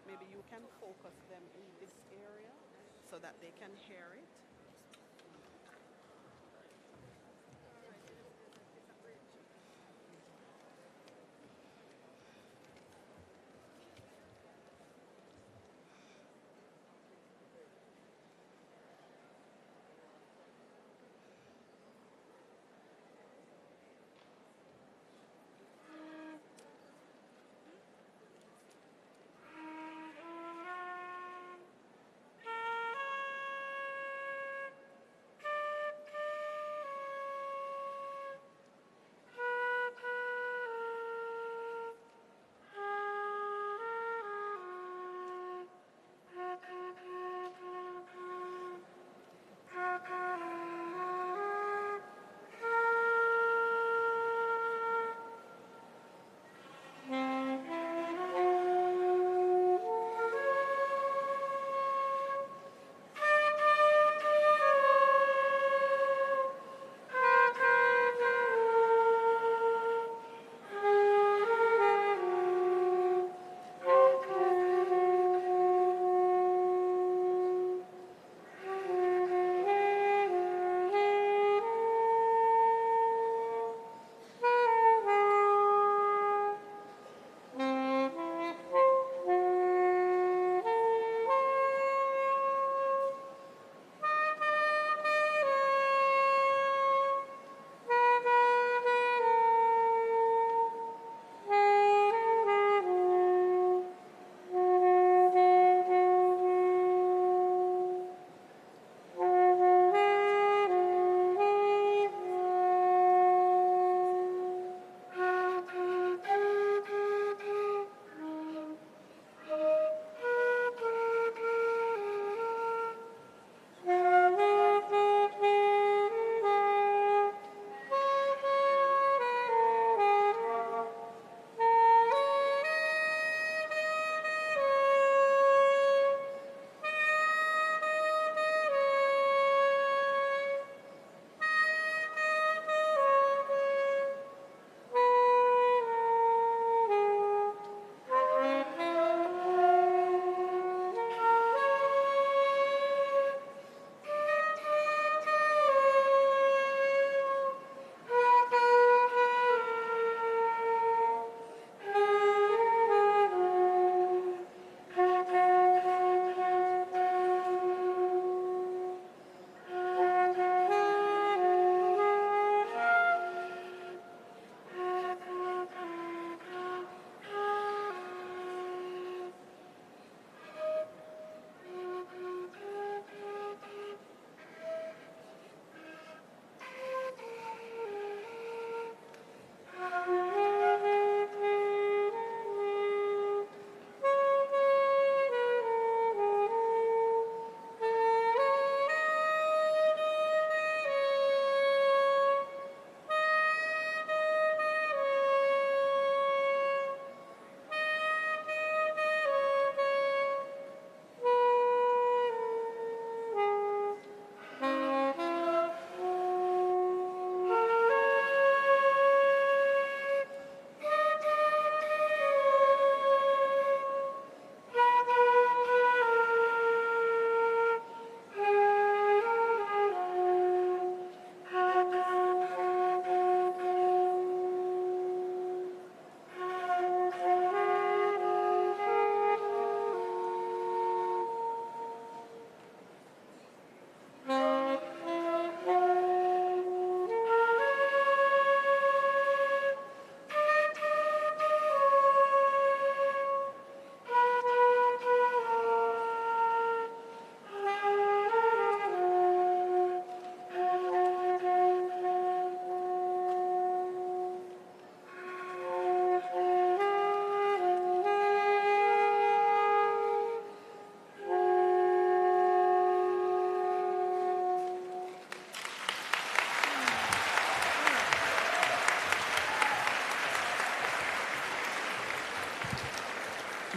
Maybe you can focus them in this area so that they can hear it.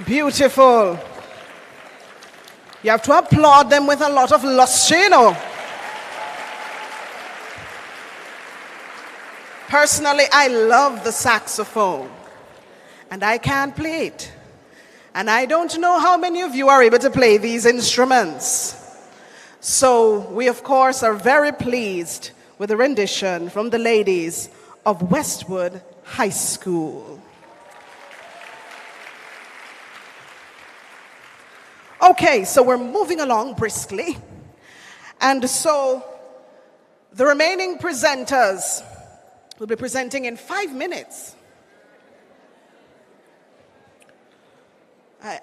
Beautiful. You have to applaud them with a lot of luster, you know. Personally, I love the saxophone, and I can't play it. And I don't know how many of you are able to play these instruments. So we, of course, are very pleased with the rendition from the ladies of Westwood High School. Okay, so we're moving along briskly. And so the remaining presenters will be presenting in 5 minutes.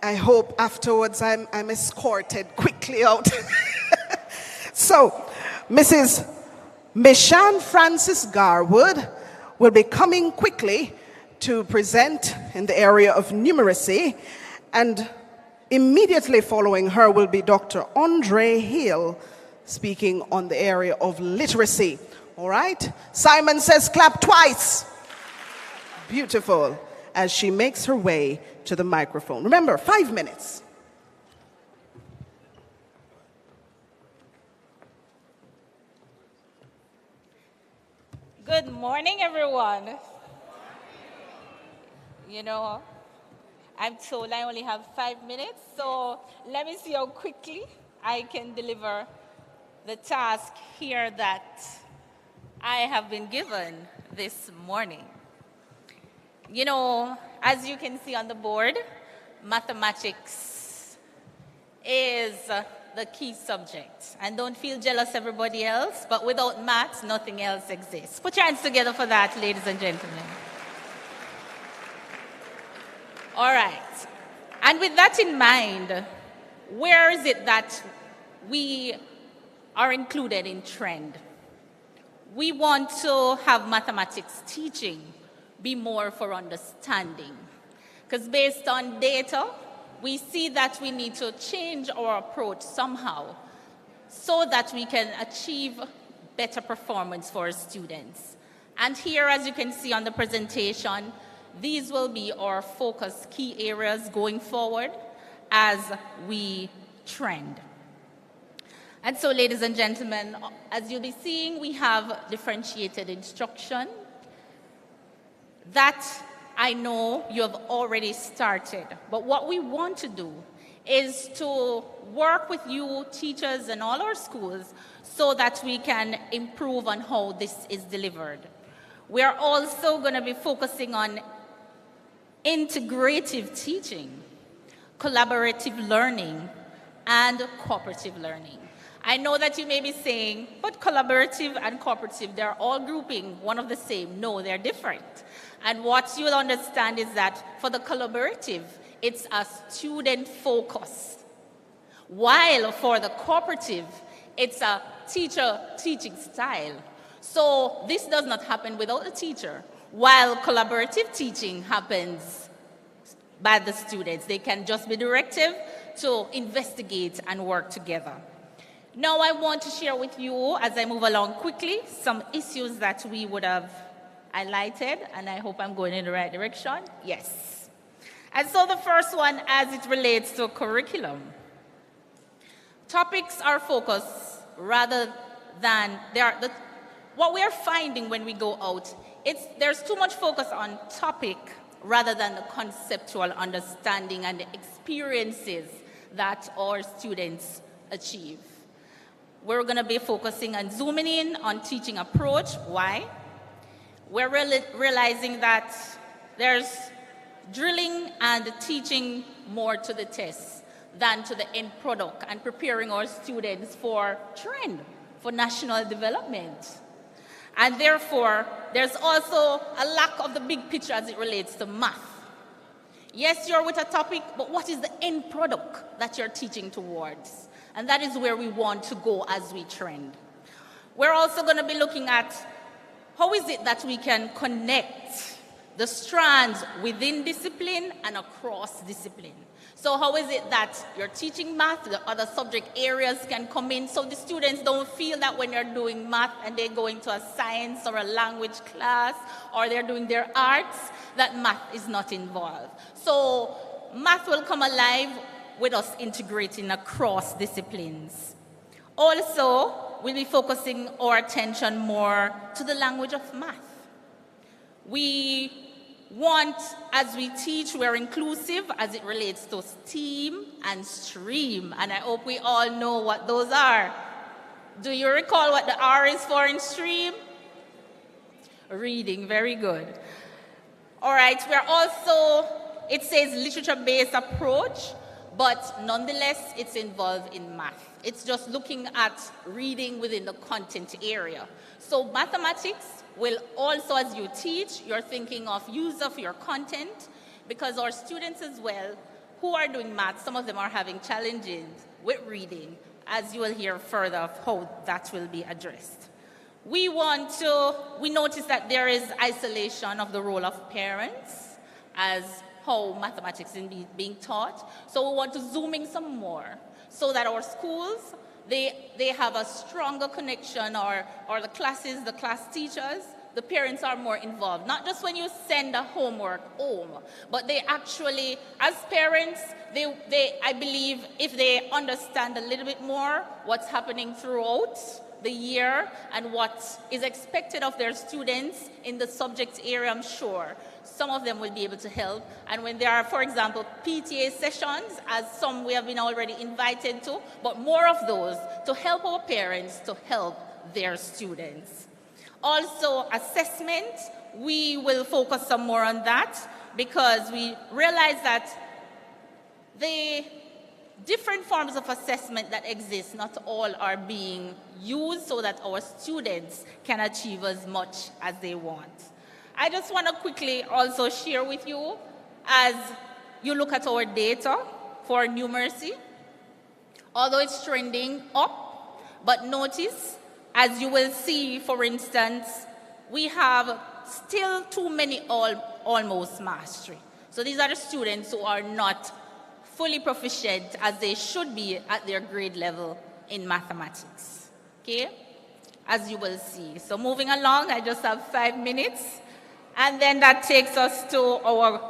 I hope afterwards I'm escorted quickly out. So, Mrs. Meshan Francis Garwood will be coming quickly to present in the area of numeracy, and immediately following her will be Dr. Andre Hill speaking on the area of literacy. All right? Simon says clap twice. Beautiful. As she makes her way to the microphone. Remember, 5 minutes. Good morning, everyone. You know, I'm told I only have 5 minutes, so let me see how quickly I can deliver the task here that I have been given this morning. You know, as you can see on the board, mathematics is the key subject. And don't feel jealous, everybody else, but without maths, nothing else exists. Put your hands together for that, ladies and gentlemen. All right. And with that in mind, where is it that we are included in trend? We want to have mathematics teaching be more for understanding. Because based on data, we see that we need to change our approach somehow so that we can achieve better performance for our students. And here, as you can see on the presentation, these will be our focus key areas going forward as we trend. And so, ladies and gentlemen, as you'll be seeing, we have differentiated instruction. That I know you have already started, but what we want to do is to work with you teachers in all our schools so that we can improve on how this is delivered. We are also going to be focusing on integrative teaching, collaborative learning, and cooperative learning. I know that you may be saying, but collaborative and cooperative, they're all grouping one of the same. No, they're different. And what you'll understand is that for the collaborative, it's a student focus. While for the cooperative, it's a teacher teaching style. So this does not happen without a teacher. While collaborative teaching happens by the students, they can just be directive to investigate and work together. Now I want to share with you, as I move along quickly, some issues that we would have highlighted, and I hope I'm going in the right direction. Yes. And so the first one, as it relates to curriculum. Topics are focused rather than what we are finding when we go out. There's too much focus on topic rather than the conceptual understanding and the experiences that our students achieve. We're going to be focusing on zooming in on teaching approach. Why? We're realizing that there's drilling and teaching more to the test than to the end product and preparing our students for trend, for national development. And therefore, there's also a lack of the big picture as it relates to math. Yes, you're with a topic, but what is the end product that you're teaching towards? And that is where we want to go as we trend. We're also going to be looking at how is it that we can connect the strands within discipline and across discipline? So how is it that you're teaching math, the other subject areas can come in so the students don't feel that when they're doing math and they go into a science or a language class or they're doing their arts, that math is not involved. So math will come alive with us integrating across disciplines. Also, we'll be focusing our attention more to the language of math. We want, as we teach, we're inclusive as it relates to STEAM and STREAM, and I hope we all know what those are. Do you recall what the R is for in STREAM? Reading, very good. All right, we're also, it says literature-based approach, but nonetheless, it's involved in math. It's just looking at reading within the content area. So mathematics will also, as you teach, you're thinking of use of your content, because our students as well, who are doing math, some of them are having challenges with reading, as you will hear further of how that will be addressed. We notice that there is isolation of the role of parents as how mathematics is being taught. So we want to zoom in some more so that our schools, they have a stronger connection, or the classes, the class teachers, the parents are more involved. Not just when you send a homework home, but they actually, as parents, I believe if they understand a little bit more what's happening throughout the year and what is expected of their students in the subject area, I'm sure some of them will be able to help. And when there are, for example, PTA sessions, as some we have been already invited to, but more of those to help our parents to help their students. Also, assessment, we will focus some more on that because we realize that the different forms of assessment that exist, not all are being used so that our students can achieve as much as they want. I just want to quickly also share with you, as you look at our data for numeracy, although it's trending up, but notice, as you will see, for instance, we have still too many almost mastery. So these are the students who are not fully proficient as they should be at their grade level in mathematics, okay? As you will see. So moving along, I just have 5 minutes. And then that takes us to our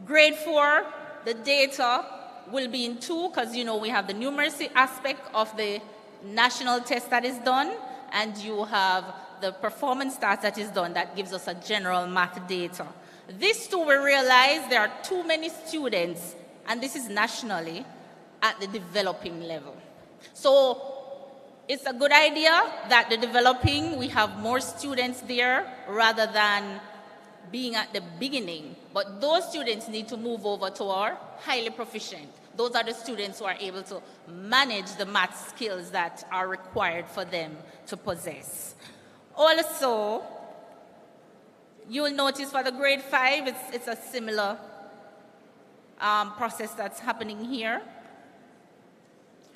grade 4. The data will be in 2 because, you know, we have the numeracy aspect of the national test that is done, and you have the performance task that is done that gives us a general math data. This too, we realize there are too many students, and this is nationally, at the developing level. So it's a good idea that the developing, we have more students there rather than being at the beginning. But those students need to move over to our highly proficient. Those are the students who are able to manage the math skills that are required for them to possess. Also, you'll notice for the grade 5, it's a similar process that's happening here.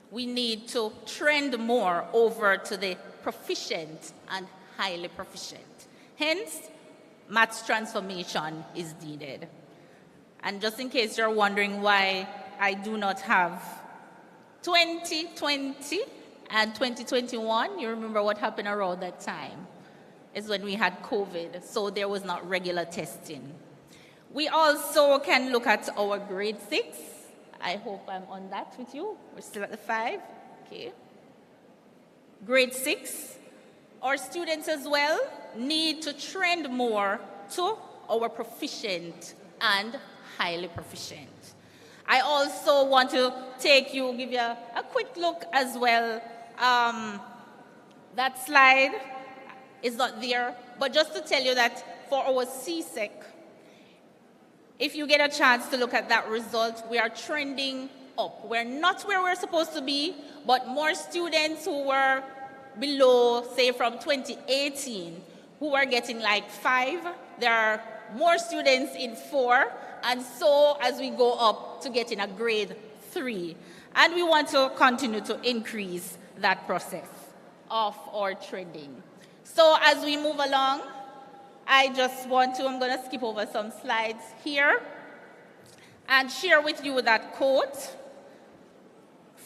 We need to trend more over to the proficient and highly proficient. Hence, maths transformation is needed. And just in case you're wondering why I do not have 2020 and 2021, you remember what happened around that time? Is when we had COVID, so there was not regular testing. We also can look at our grade 6. I hope I'm on that with you. We're still at the 5. Okay. Grade 6. Our students as well need to trend more to our proficient and highly proficient. I also want to give you a quick look as well. That slide is not there, but just to tell you that for our CSEC, if you get a chance to look at that result, we are trending up. We're not where we're supposed to be, but more students who were below, say from 2018, who are getting like 5. There are more students in 4, and so as we go up to getting a grade 3. And we want to continue to increase that process of our trending. So as we move along, I'm going to skip over some slides here and share with you that quote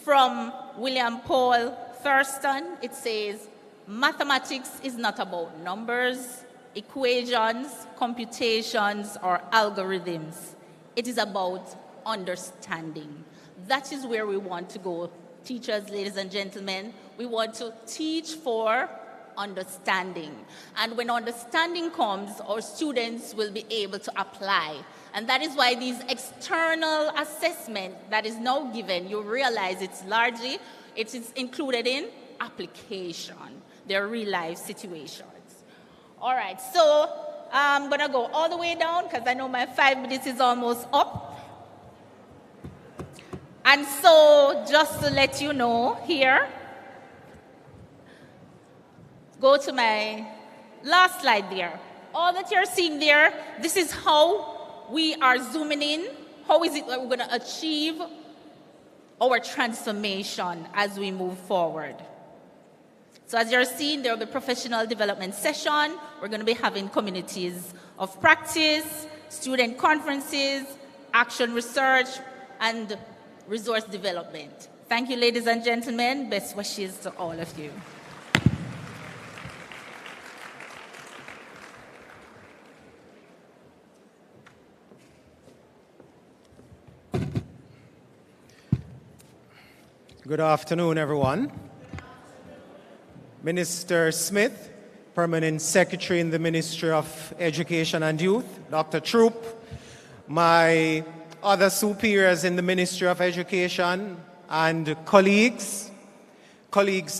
from William Paul Thurston. It says, "Mathematics is not about numbers, equations, computations, or algorithms. It is about understanding. That is where we want to go. Teachers, ladies and gentlemen, we want to teach for understanding. And when understanding comes, our students will be able to apply. And that is why these external assessment that is now given, you realize it is included in application. They're real life situations. All right, so I'm gonna go all the way down because I know my 5 minutes is almost up. And so just to let you know here, go to my last slide there. All that you're seeing there, this is how we are zooming in. How is it that we're going to achieve our transformation as we move forward? So as you're seeing, there will be professional development session. We're going to be having communities of practice, student conferences, action research, and resource development. Thank you, ladies and gentlemen. Best wishes to all of you. Good afternoon, everyone. Minister Smith, Permanent Secretary in the Ministry of Education and Youth, Dr. Troop, my other superiors in the Ministry of Education, and colleague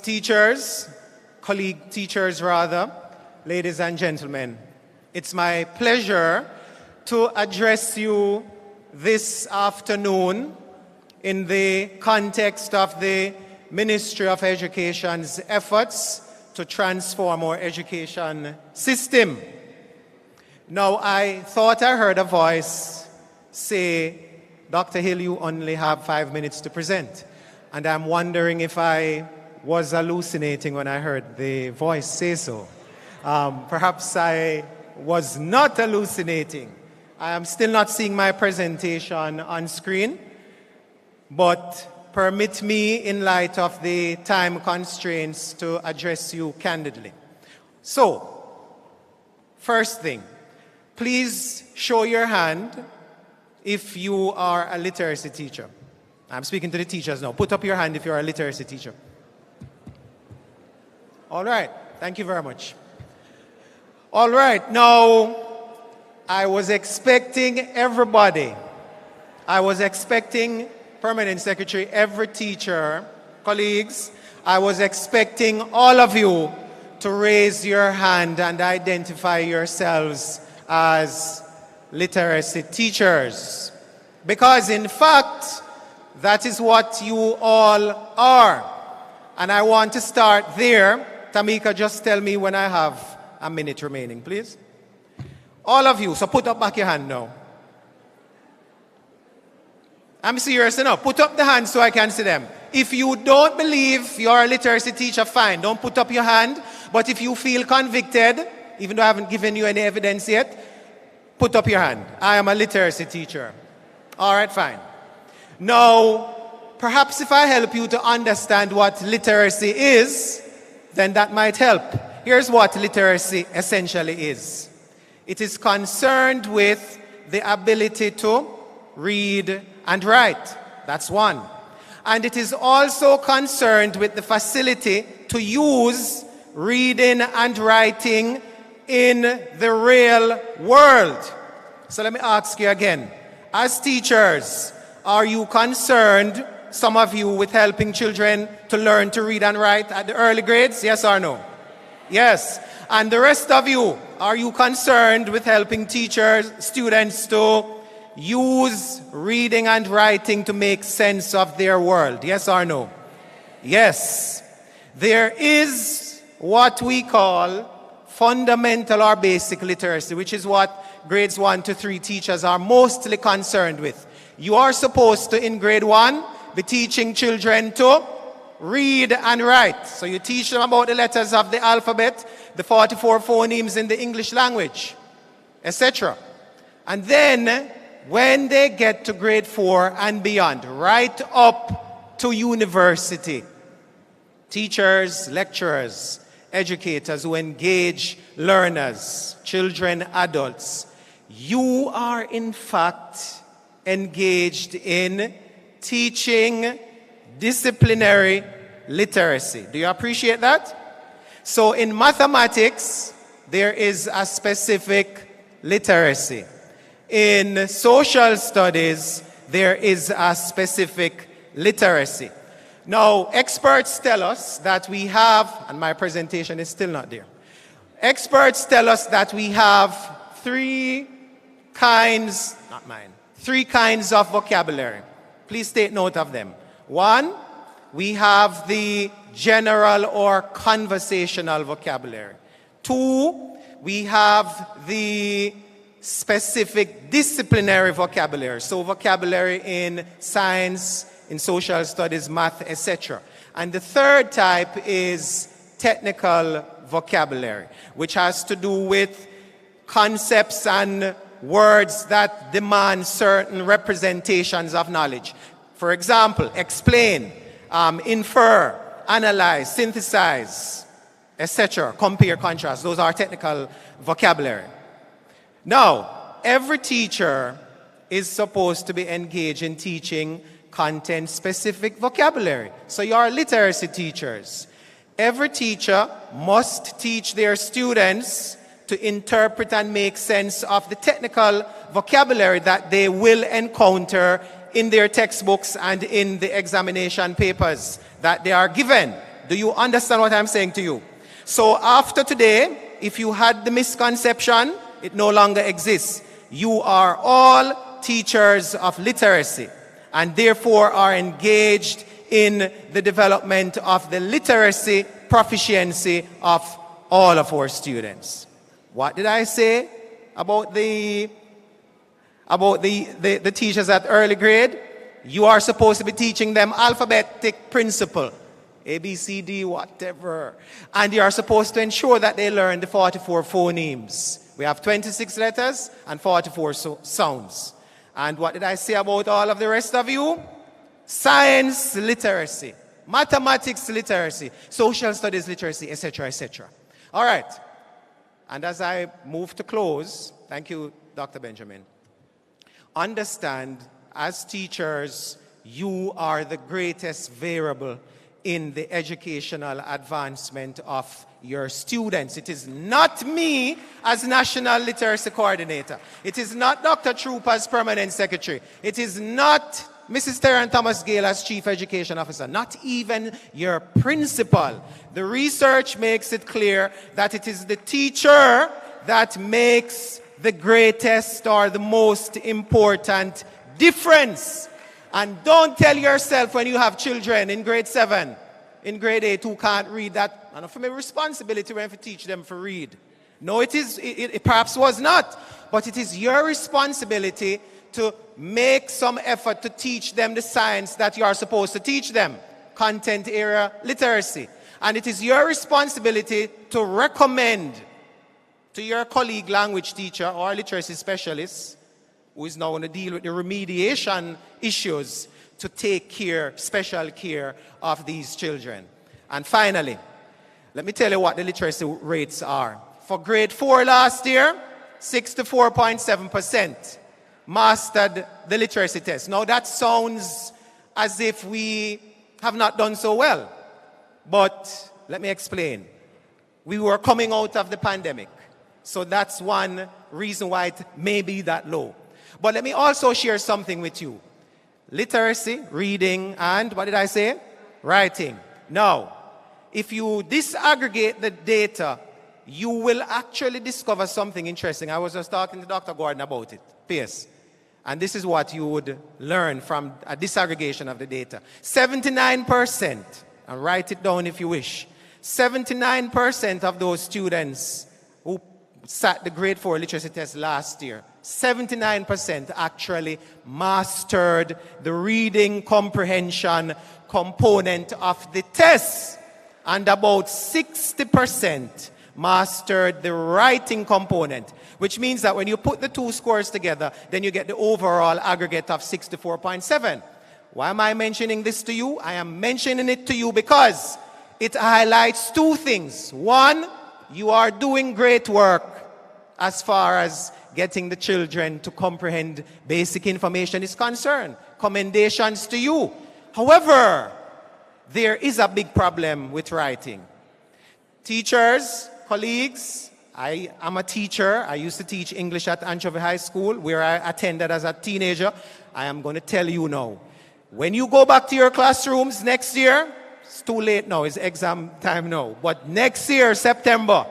teachers, ladies and gentlemen. It's my pleasure to address you this afternoon in the context of the Ministry of Education's efforts to transform our education system. Now, I thought I heard a voice say, Dr. Hill, you only have 5 minutes to present. And I'm wondering if I was hallucinating when I heard the voice say so. Perhaps I was not hallucinating. I am still not seeing my presentation on screen, but permit me, in light of the time constraints, to address you candidly. So, first thing, please show your hand if you are a literacy teacher. I'm speaking to the teachers now. Put up your hand if you're a literacy teacher. All right, thank you very much. All right, now, I was expecting everybody. I was expecting Permanent Secretary, every teacher, colleagues, I was expecting all of you to raise your hand and identify yourselves as literacy teachers. Because in fact, that is what you all are. And I want to start there. Tamika, just tell me when I have a minute remaining, please. All of you, so put up back your hand now. I'm serious enough. Put up the hand so I can see them. If you don't believe you're a literacy teacher, fine. Don't put up your hand. But if you feel convicted, even though I haven't given you any evidence yet, put up your hand. I am a literacy teacher. All right, fine. Now, perhaps if I help you to understand what literacy is, then that might help. Here's what literacy essentially is. It is concerned with the ability to read and write. That's one. And it is also concerned with the facility to use reading and writing in the real world. So let me ask you again. As teachers, are you concerned, some of you, with helping children to learn to read and write at the early grades? Yes or no? Yes. And the rest of you, are you concerned with helping teachers, students to use reading and writing to make sense of their world? Yes or no? Yes. There is what we call fundamental or basic literacy, which is what grades 1 to 3 teachers are mostly concerned with. You are supposed to, in grade 1, be teaching children to read and write. So you teach them about the letters of the alphabet, the 44 phonemes in the English language, etc. And then, when they get to grade 4 and beyond, right up to university, teachers, lecturers, educators who engage learners, children, adults, you are in fact engaged in teaching disciplinary literacy. Do you appreciate that? So in mathematics, there is a specific literacy. In social studies, there is a specific literacy. Now, experts tell us that we have, and my presentation is still not there. Experts tell us that we have three kinds of vocabulary. Please take note of them. One, we have the general or conversational vocabulary. Two, we have the specific disciplinary vocabulary. So vocabulary in science, in social studies, math, etc. And the third type is technical vocabulary, which has to do with concepts and words that demand certain representations of knowledge. For example, explain, infer, analyze, synthesize, etc., compare, contrast. Those are technical vocabulary. Now, every teacher is supposed to be engaged in teaching content-specific vocabulary. So you are literacy teachers. Every teacher must teach their students to interpret and make sense of the technical vocabulary that they will encounter in their textbooks and in the examination papers that they are given. Do you understand what I'm saying to you? So after today, if you had the misconception, it no longer exists. You are all teachers of literacy and therefore are engaged in the development of the literacy proficiency of all of our students. What did I say about the teachers at early grade? You are supposed to be teaching them alphabetic principle, A, B, C, D, whatever. And you are supposed to ensure that they learn the 44 phonemes. We have 26 letters and 44 sounds. And what did I say about all of the rest of you? Science literacy, mathematics literacy, social studies literacy, etc., etc. All right. And as I move to close, thank you, Dr. Benjamin. Understand, as teachers, you are the greatest variable in the educational advancement of your students. It is not me as National Literacy Coordinator. It is not Dr. Troop as Permanent Secretary. It is not Mrs. Terry Thomas Gale as Chief Education Officer, not even your principal. The research makes it clear that it is the teacher that makes the greatest or the most important difference. And don't tell yourself when you have children in grade 7, in grade 8 who can't read that, and for me, responsibility when to teach them to read. No, it perhaps was not, but it is your responsibility to make some effort to teach them the science that you are supposed to teach them, content area literacy. And it is your responsibility to recommend to your colleague language teacher or literacy specialist, who is now going to deal with the remediation issues, to take care, special care of these children. And finally, let me tell you what the literacy rates are. For grade 4 last year, 64.7% mastered the literacy test. Now that sounds as if we have not done so well. But let me explain. We were coming out of the pandemic. So that's one reason why it may be that low. But let me also share something with you. Literacy, reading, and what did I say? Writing. Now, if you disaggregate the data, you will actually discover something interesting. I was just talking to Dr. Gordon about it. P.S. And this is what you would learn from a disaggregation of the data. 79%, and write it down if you wish, 79% of those students who sat the grade 4 literacy test last year, 79% actually mastered the reading comprehension component of the test, and about 60% mastered the writing component, which means that when you put the two scores together, then you get the overall aggregate of 64.7. Why am I mentioning this to you? I am mentioning it to you because it highlights two things. One, you are doing great work as far as getting the children to comprehend basic information is concerned. Commendations to you. However, there is a big problem with writing. Teachers, colleagues, I am a teacher. I used to teach English at Anchovy High School, where I attended as a teenager. I am going to tell you now. When you go back to your classrooms next year, it's too late now, it's exam time now. But next year, September,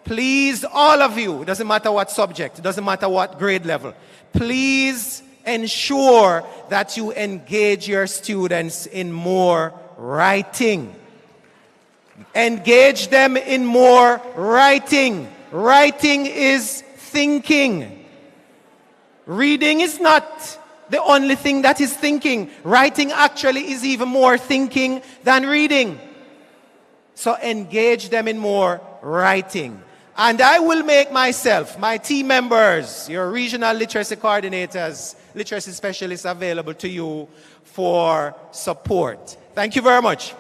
please, all of you, it doesn't matter what subject, it doesn't matter what grade level, please ensure that you engage your students in more writing. Engage them in more writing. Writing is thinking. Reading is not the only thing that is thinking. Writing actually is even more thinking than reading. So engage them in more writing. And I will make myself, my team members, your regional literacy coordinators, literacy specialists available to you for support. Thank you very much.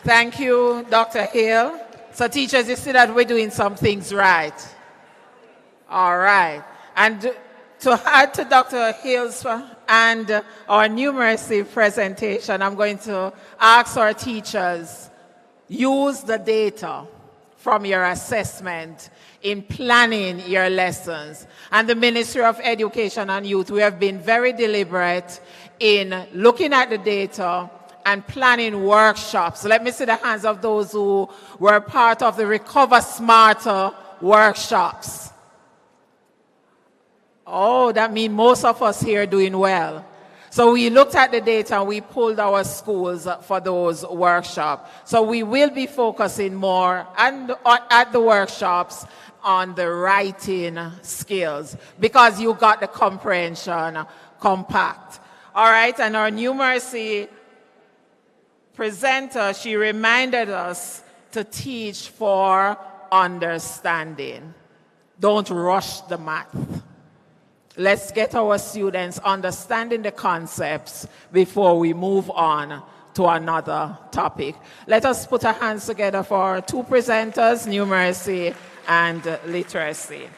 Thank you, Dr. Hill. So teachers, you see that we're doing some things right. All right. And to add to Dr. Hill's and our numeracy presentation, I'm going to ask our teachers, use the data from your assessment in planning your lessons. And the Ministry of Education and Youth, we have been very deliberate in looking at the data and planning workshops. Let me see the hands of those who were part of the Recover Smarter workshops. Oh, that means most of us here are doing well. So we looked at the data and we pulled our schools for those workshops. So we will be focusing more at the workshops on the writing skills because you got the comprehension compact. All right, and our numeracy presenter, she reminded us to teach for understanding. Don't rush the math. Let's get our students understanding the concepts before we move on to another topic. Let us put our hands together for our two presenters, numeracy and literacy.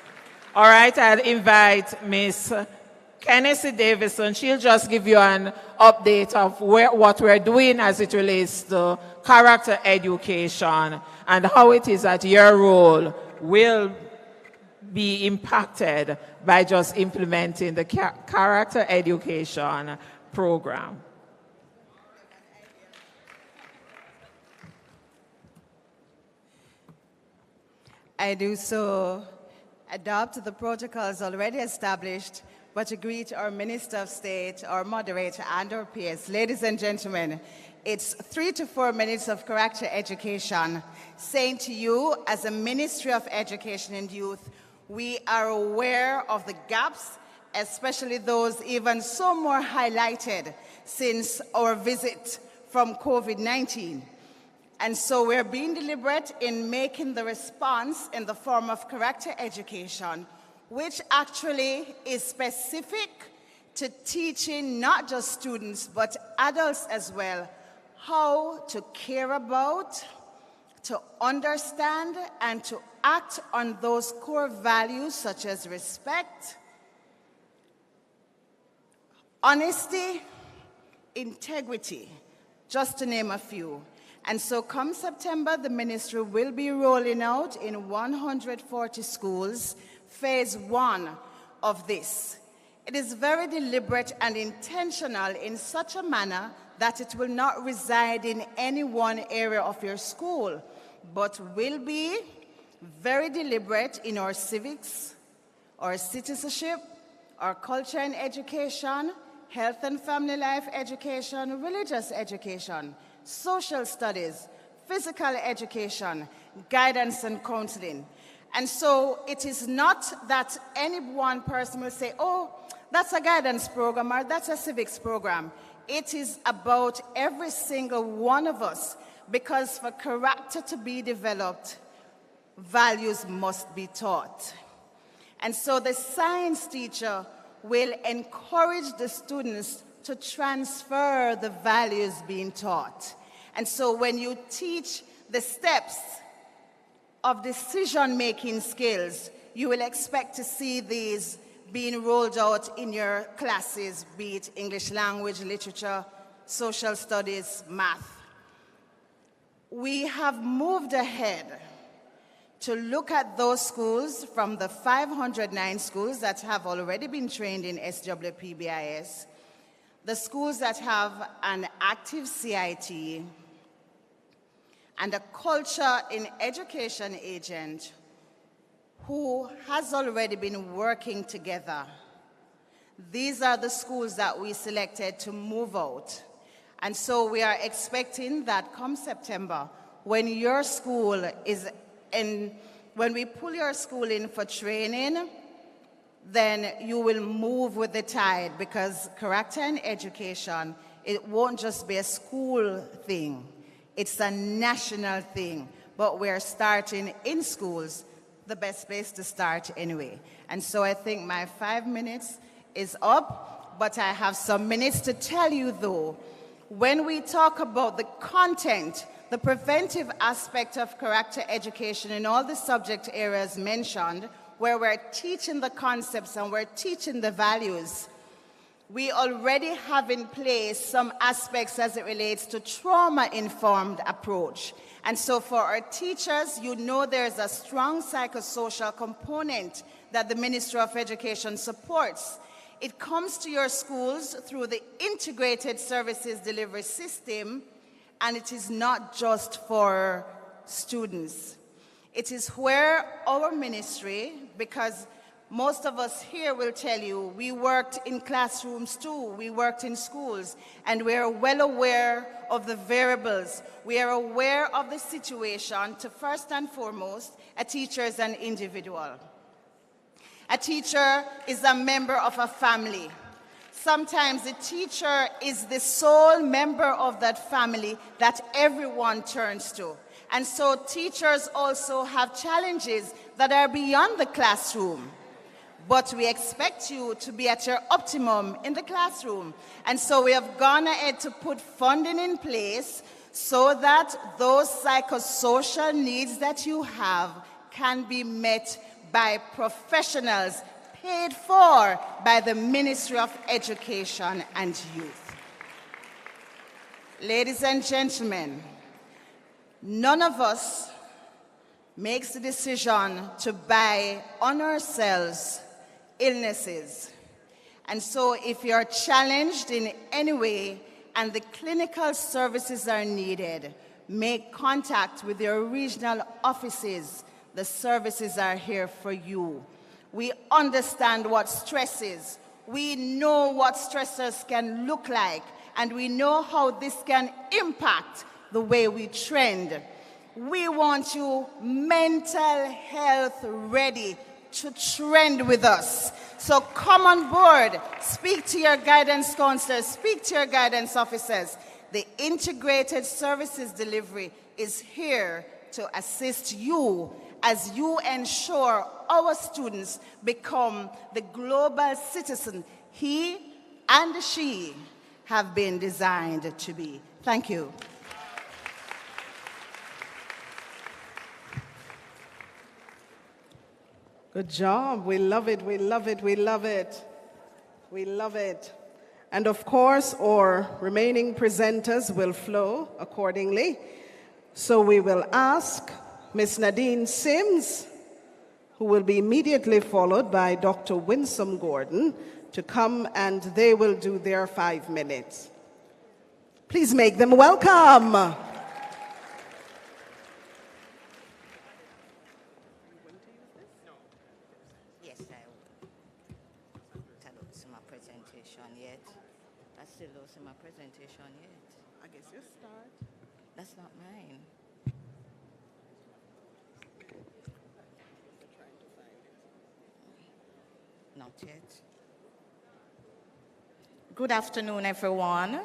All right, I'll invite Miss Kennedy Davison. She'll just give you an update of what we're doing as it relates to character education and how it is that your role will be impacted by just implementing the character education program. I do so adopt the protocols already established, but to greet our Minister of State, our moderator, and our peers. Ladies and gentlemen, it's 3 to 4 minutes of character education, saying to you, as a Ministry of Education and Youth, we are aware of the gaps, especially those even so more highlighted since our visit from COVID-19. And so we're being deliberate in making the response in the form of character education, which actually is specific to teaching not just students, but adults as well, how to care about, to understand, and to act on those core values such as respect, honesty, integrity, just to name a few. And so come September, the ministry will be rolling out in 140 schools phase 1 of this. It is very deliberate and intentional in such a manner that it will not reside in any one area of your school, but will be very deliberate in our civics, our citizenship, our culture and education, health and family life education, religious education, social studies, physical education, guidance and counseling. And so it is not that any one person will say, oh, that's a guidance program or that's a civics program. It is about every single one of us, because for character to be developed, values must be taught. And so the science teacher will encourage the students to transfer the values being taught. And so when you teach the steps of decision-making skills, you will expect to see these being rolled out in your classes, be it English language, literature, social studies, math. We have moved ahead to look at those schools from the 509 schools that have already been trained in SWPBIS, the schools that have an active CIT, and a culture in education agent who has already been working together. These are the schools that we selected to move out. And so we are expecting that come September, when your school is in, when we pull your school in for training, then you will move with the tide, because character and education, it won't just be a school thing. It's a national thing, but we're starting in schools, the best place to start anyway. And so I think my 5 minutes is up, but I have some minutes to tell you though, when we talk about the content, the preventive aspect of character education in all the subject areas mentioned, where we're teaching the concepts and we're teaching the values, we already have in place some aspects as it relates to trauma-informed approach. And so for our teachers, you know there's a strong psychosocial component that the Ministry of Education supports. It comes to your schools through the integrated services delivery system, and it is not just for students. It is where our ministry, because most of us here will tell you, we worked in classrooms too, we worked in schools, and we are well aware of the variables. We are aware of the situation to first and foremost, a teacher is an individual. A teacher is a member of a family. Sometimes the teacher is the sole member of that family that everyone turns to. And so teachers also have challenges that are beyond the classroom. But we expect you to be at your optimum in the classroom. And so we have gone ahead to put funding in place so that those psychosocial needs that you have can be met by professionals paid for by the Ministry of Education and Youth. Ladies and gentlemen, none of us makes the decision to buy on ourselves illnesses. And so if you're challenged in any way and the clinical services are needed, make contact with your regional offices. The services are here for you. We understand what stress is. We know what stressors can look like, and we know how this can impact the way we trend. We want you mental health ready to trend with us. So come on board, speak to your guidance counselors, speak to your guidance officers. The integrated services delivery is here to assist you as you ensure our students become the global citizen he and she have been designed to be. Thank you. Good job. We love it. We love it. We love it. We love it. And of course, our remaining presenters will flow accordingly. So we will ask Ms. Nadine Sims, who will be immediately followed by Dr. Winsome Gordon, to come, and they will do their 5 minutes. Please make them welcome. Yes, I will. I don't see my presentation yet. I still don't see my presentation yet. I guess you start. That's not mine. Not yet. Good afternoon, everyone.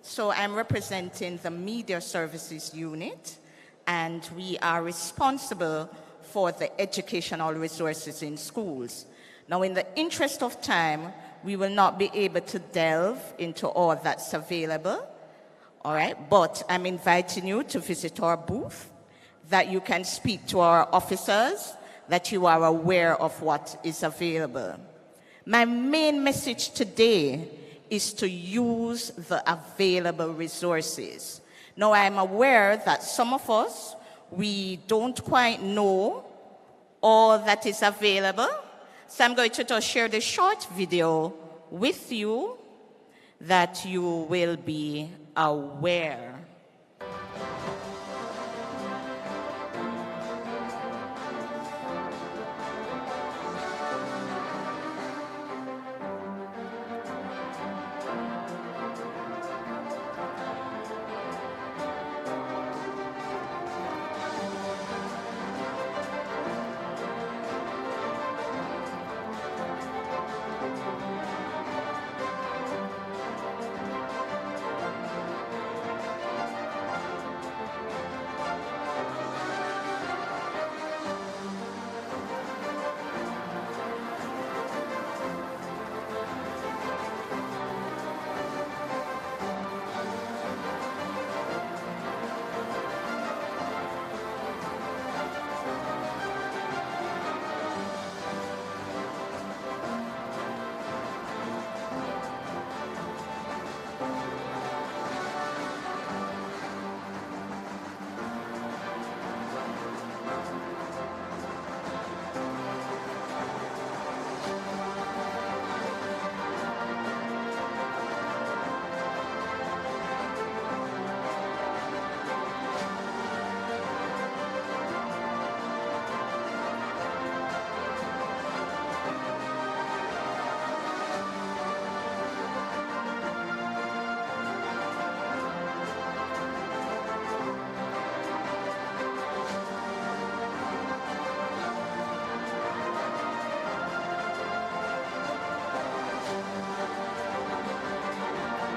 So I'm representing the Media Services Unit, and we are responsible for the educational resources in schools. Now, in the interest of time, we will not be able to delve into all that's available All right, but I'm inviting you to visit our booth, that you can speak to our officers, that you are aware of what is available. My main message today is to use the available resources. Now, I'm aware that some of us, we don't quite know all that is available. So I'm going to just share the short video with you that you will be aware.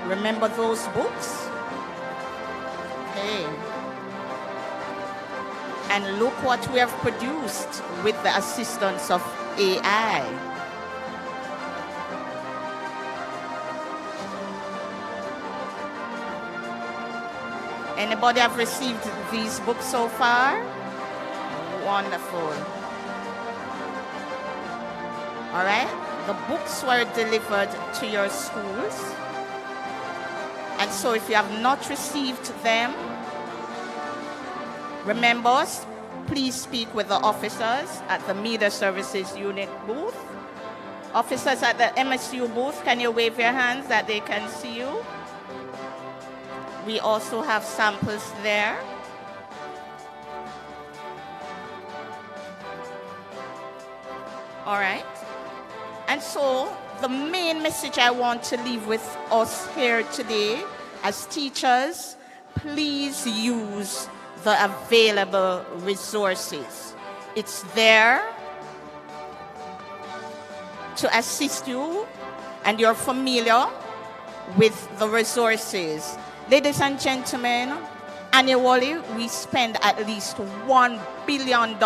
Remember those books? Okay. And look what we have produced with the assistance of AI. Anybody have received these books so far? Wonderful. All right. The books were delivered to your schools. And so if you have not received them, remember, please speak with the officers at the Media Services Unit booth. Officers at the MSU booth, can you wave your hands that they can see you? We also have samples there. All right. And so the main message I want to leave with us here today as teachers, please use the available resources. It's there to assist you, and you're familiar with the resources. Ladies and gentlemen, annually we spend at least $1 billion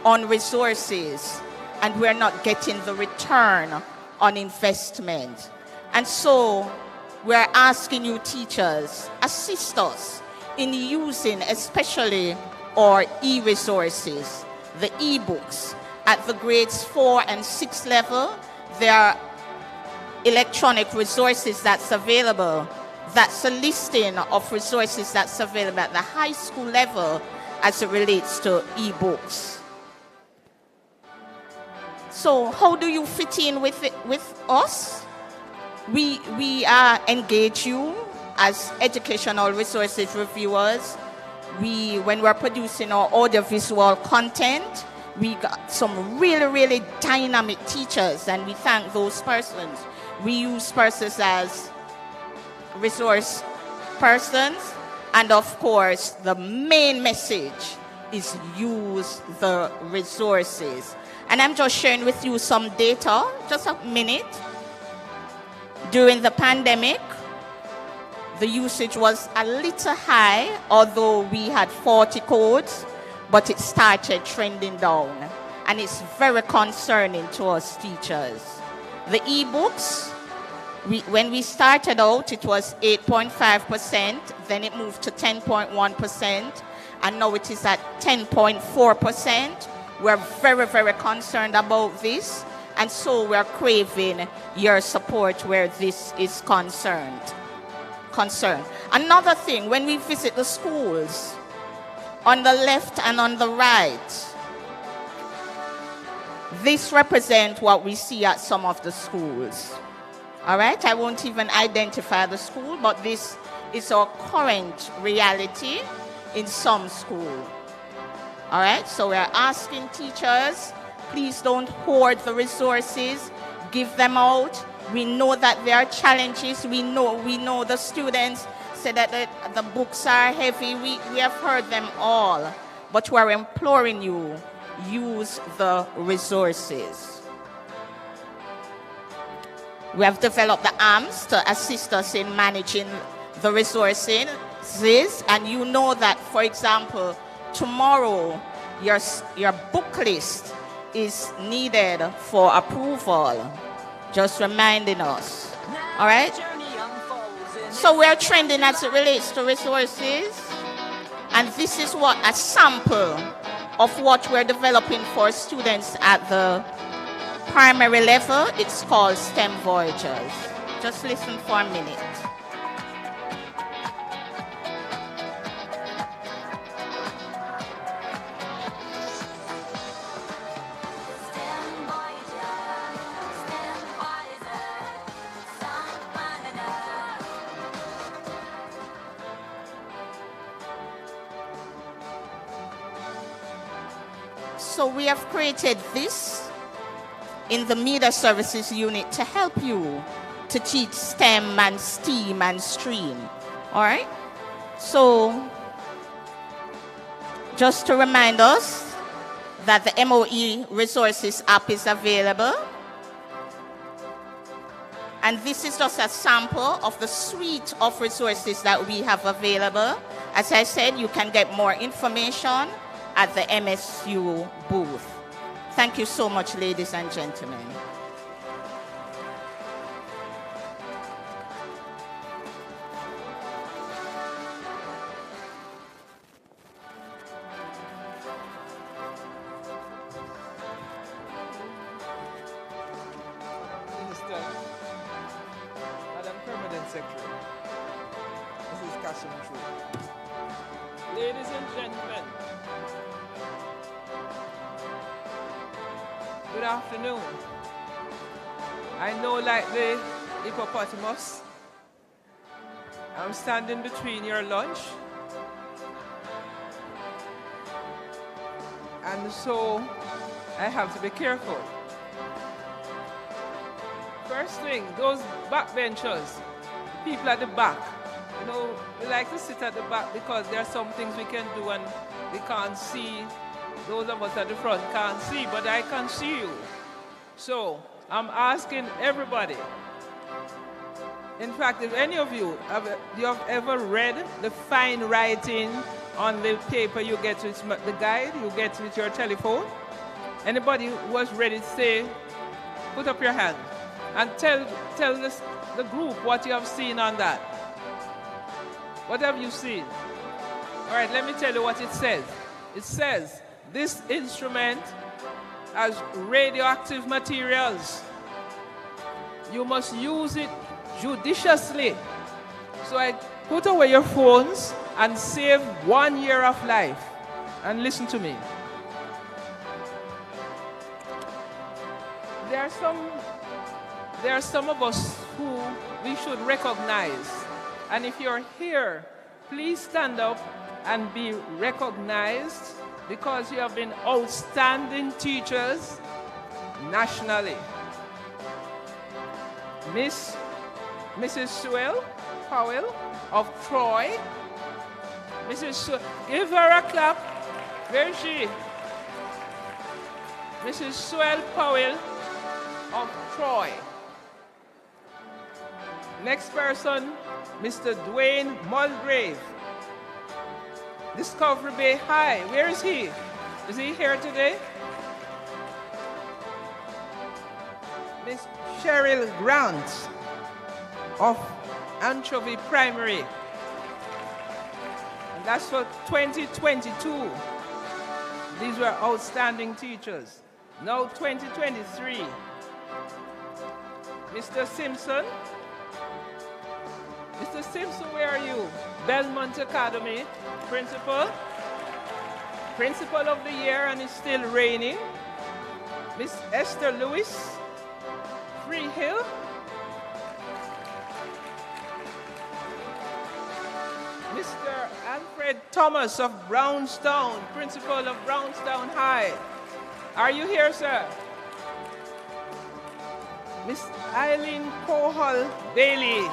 on resources, and we're not getting the return on investment. And so we're asking you teachers, assist us in using especially our e-resources, the e-books. At the grades 4 and 6 level, there are electronic resources that's available. That's a listing of resources that's available at the high school level as it relates to e-books. So how do you fit in with us? We engage you as educational resources reviewers. When we're producing our audiovisual content, we got some really, really dynamic teachers, and we thank those persons. We use persons as resource persons, and of course, the main message is use the resources. And I'm just sharing with you some data, just a minute. During the pandemic, the usage was a little high, although we had 40 codes, but it started trending down. And it's very concerning to us teachers. The e-books, When we started out, it was 8.5%, then it moved to 10.1%, and now it is at 10.4%. We're very, very concerned about this, and so we're craving your support where this is concerned. Another thing, when we visit the schools, on the left and on the right, this represents what we see at some of the schools. All right, I won't even identify the school, but this is our current reality in some schools. All right, so we're asking teachers, please don't hoard the resources, give them out. We know that there are challenges. We know the students say that the books are heavy. We have heard them all, but we're imploring you, use the resources. We have developed the AMS to assist us in managing the resources, and you know that, for example, tomorrow your book list is needed for approval. Just reminding us. All right? So we're trending as it relates to resources, and this is what a sample of what we're developing for students at the primary level. It's called STEM Voyagers. Just listen for a minute. So we have created this in the Media Services Unit to help you to teach STEM and STEAM and STREAM. All right? So just to remind us that the MOE Resources app is available. And this is just a sample of the suite of resources that we have available. As I said, you can get more information at the MSU booth. Thank you so much, ladies and gentlemen. Minister, Madam Permanent Secretary, Mrs. Casson. Ladies and gentlemen, good afternoon. I know, like the hippopotamus, I'm standing between your lunch, and so I have to be careful. First thing, those backbenchers, people at the back, you know, we like to sit at the back because there are some things we can do and we can't see. Those of us at the front can't see, but I can see you. So I'm asking everybody. In fact, if any of you have ever read the fine writing on the paper you get with the guide, you get with your telephone? Anybody who was ready to say, put up your hand and tell the group what you have seen on that. What have you seen? All right, let me tell you what it says. It says, this instrument has radioactive materials. You must use it judiciously. So I put away your phones and save 1 year of life. And listen to me. There are some of us who we should recognize. And if you're here, please stand up and be recognized because you have been outstanding teachers nationally. Mrs. Sewell Powell of Troy. Mrs. Sewell, give her a clap. Where is she? Mrs. Sewell Powell of Troy. Next person, Mr. Dwayne Mulgrave. Discovery Bay High. Where is he? Is he here today? Miss Cheryl Grant. of Anchovy Primary. And that's for 2022. These were outstanding teachers. Now 2023. Mr. Simpson. Mr. Simpson, where are you? Belmont Academy, principal. Principal of the year, and it's still raining. Miss Esther Lewis, Free Hill. Mr. Alfred Thomas of Brownstown, principal of Brownstown High. Are you here, sir? Miss Eileen Kohal Bailey.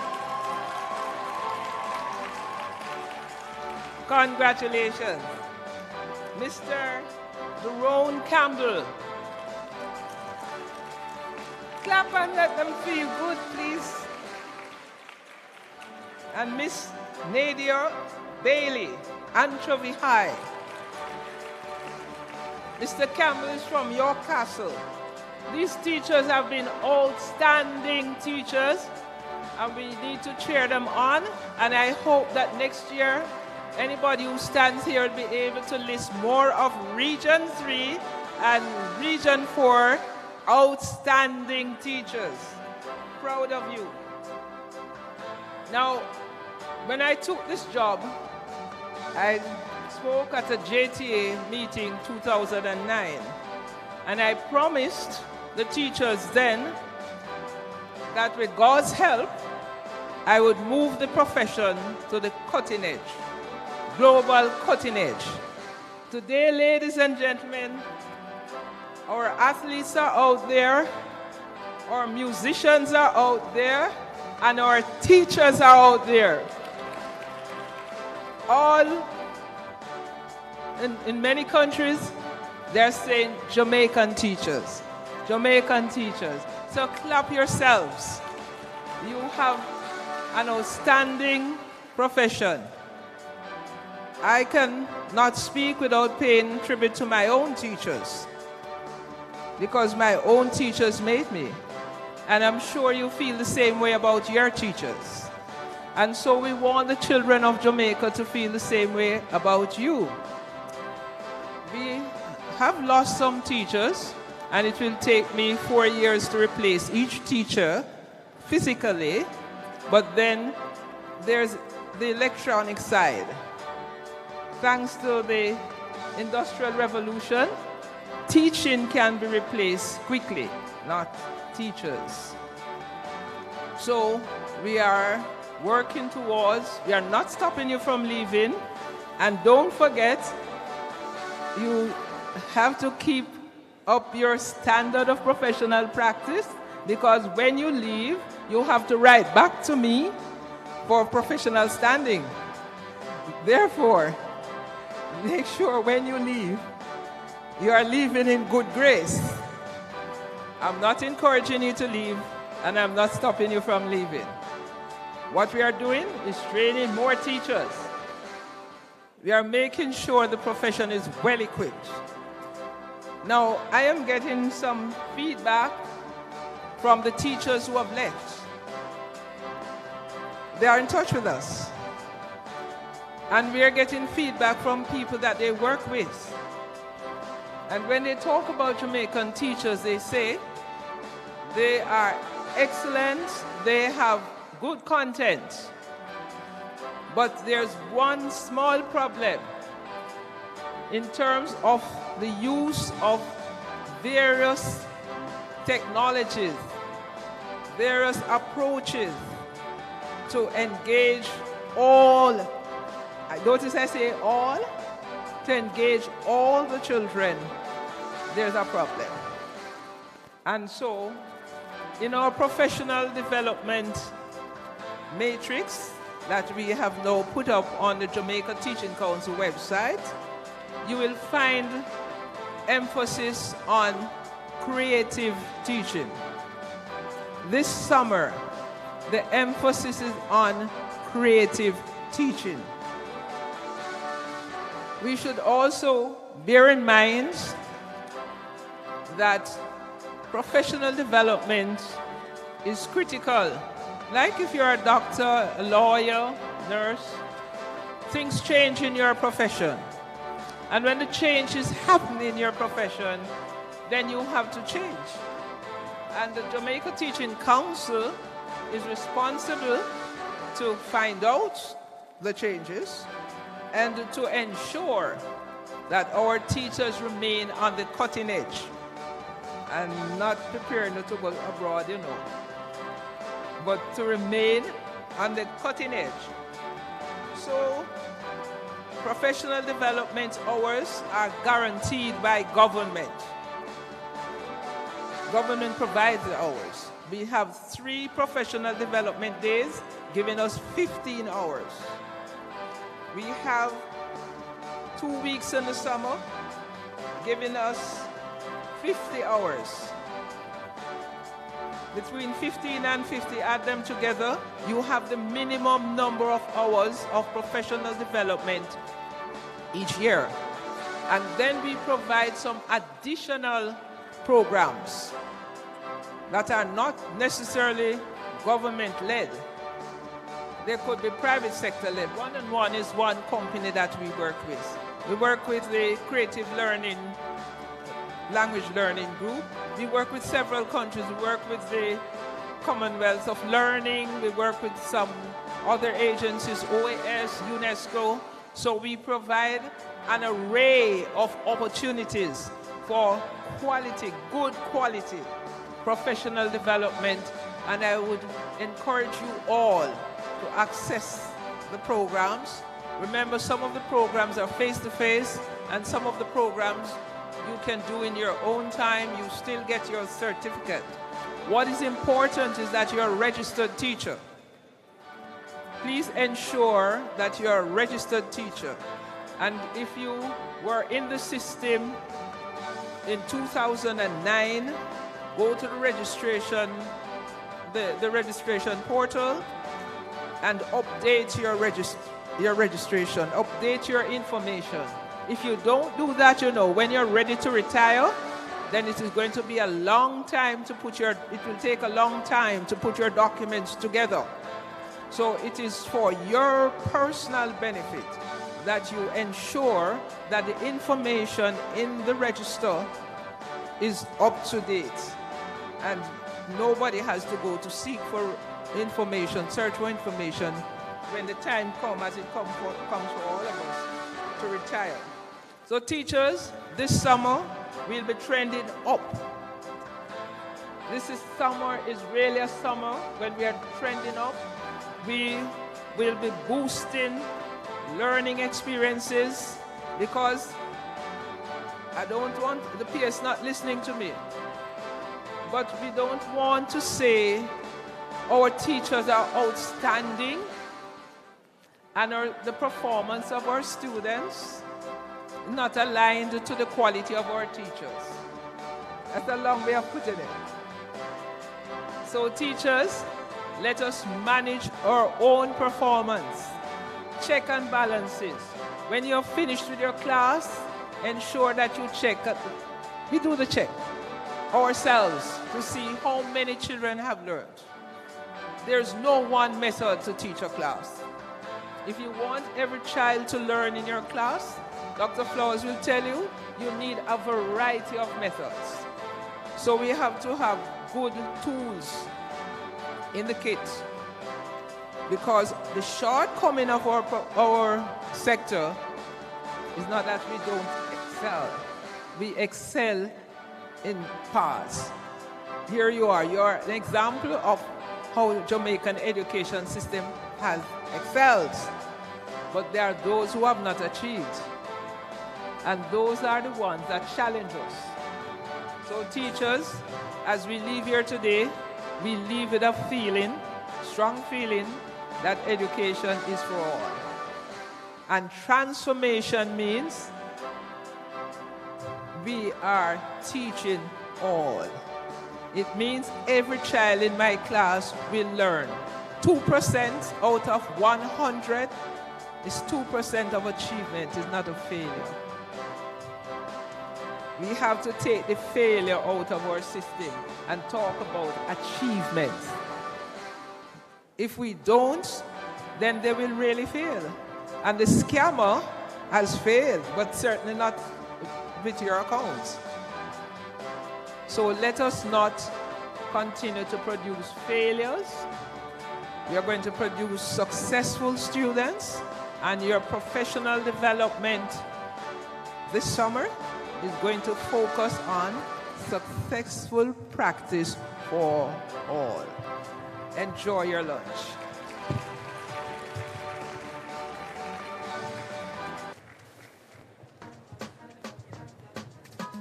Congratulations. Mr. Jerome Campbell. Clap and let them feel good, please. And Miss Nadia Bailey, Anchovy High. Mr. Campbell is from York Castle. These teachers have been outstanding teachers, and we need to cheer them on. And I hope that next year, anybody who stands here will be able to list more of Region 3 and Region 4 outstanding teachers. Proud of you. Now, when I took this job, I spoke at a JTA meeting 2009, and I promised the teachers then that with God's help, I would move the profession to the cutting edge. Global cutting edge. Today, ladies and gentlemen, our athletes are out there, our musicians are out there, and our teachers are out there. All in many countries, they're saying Jamaican teachers. Jamaican teachers. So clap yourselves. You have an outstanding profession. I can not speak without paying tribute to my own teachers, because my own teachers made me. And I'm sure you feel the same way about your teachers. And so we want the children of Jamaica to feel the same way about you. We have lost some teachers, and it will take me 4 years to replace each teacher physically, but then there's the electronic side. Thanks to the Industrial Revolution, teaching can be replaced quickly, not teachers. So we are working towards, we are not stopping you from leaving, and don't forget, you have to keep up your standard of professional practice, because when you leave, you have to write back to me for professional standing. Therefore, make sure when you leave, you are leaving in good grace. I'm not encouraging you to leave, and I'm not stopping you from leaving. What we are doing is training more teachers. We are making sure the profession is well equipped. Now, I am getting some feedback from the teachers who have left. They are in touch with us. And we are getting feedback from people that they work with. And when they talk about Jamaican teachers, they say they are excellent, they have good content. But there's one small problem in terms of the use of various technologies, various approaches to engage all, notice I say all, to engage all the children. There's a problem. And so, in our professional development matrix that we have now put up on the Jamaica Teaching Council website, you will find emphasis on creative teaching. This summer, the emphasis is on creative teaching. We should also bear in mind that professional development is critical like if you're a doctor, a lawyer, nurse, things change in your profession. And when the change is happening in your profession, then you have to change. And the Jamaica Teaching Council is responsible to find out the changes and to ensure that our teachers remain on the cutting edge and not preparing to go abroad, you know, but to remain on the cutting edge. So professional development hours are guaranteed by government. Government provides the hours. We have 3 professional development days giving us 15 hours. We have 2 weeks in the summer giving us 50 hours. Between 15 and 50, add them together, you have the minimum number of hours of professional development each year. And then we provide some additional programs that are not necessarily government-led. They could be private sector-led. One-on-One is one company that we work with. We work with the Creative Learning, Language Learning Group. We work with several countries. We work with the Commonwealth of Learning. We work with some other agencies, OAS, UNESCO. So we provide an array of opportunities for quality, good quality professional development. And I would encourage you all to access the programs. Remember, some of the programs are face-to-face, and some of the programs you can do in your own time. You still get your certificate. What is important is that you're a registered teacher. Please ensure that you're a registered teacher. And if you were in the system in 2009, go to the registration, the registration portal and update your registration, update your information. If you don't do that, you know, when you're ready to retire, then it is going to be a long time to put it will take a long time to put your documents together. So it is for your personal benefit that you ensure that the information in the register is up to date. And nobody has to go to seek for information, search for information when the time comes, as it comes for all of us to retire. So teachers, this summer we'll be trending up. Summer is really a summer when we are trending up. We will be boosting learning experiences, because I don't want the PS not listening to me, but we don't want to say our teachers are outstanding and the performance of our students not aligned to the quality of our teachers. That's a long way of putting it. So teachers, let us manage our own performance. Check and balances. When you're finished with your class, ensure that you check. We do the check ourselves to see how many children have learned. There's no one method to teach a class. If you want every child to learn in your class, Dr. Flowers will tell you, you need a variety of methods. So we have to have good tools in the kit, because the shortcoming of our sector is not that we don't excel. We excel in parts. Here you are. You're an example of how Jamaican education system has excelled. But there are those who have not achieved. And those are the ones that challenge us. So teachers, as we leave here today, we leave with a feeling, strong feeling, that education is for all. And transformation means we are teaching all. It means every child in my class will learn. 2% out of 100 is 2% of achievement, is not a failure. We have to take the failure out of our system and talk about achievements. If we don't, then they will really fail. And the scammer has failed, but certainly not with your accounts. So let us not continue to produce failures. We are going to produce successful students, and your professional development this summer is going to focus on successful practice for all. Enjoy your lunch.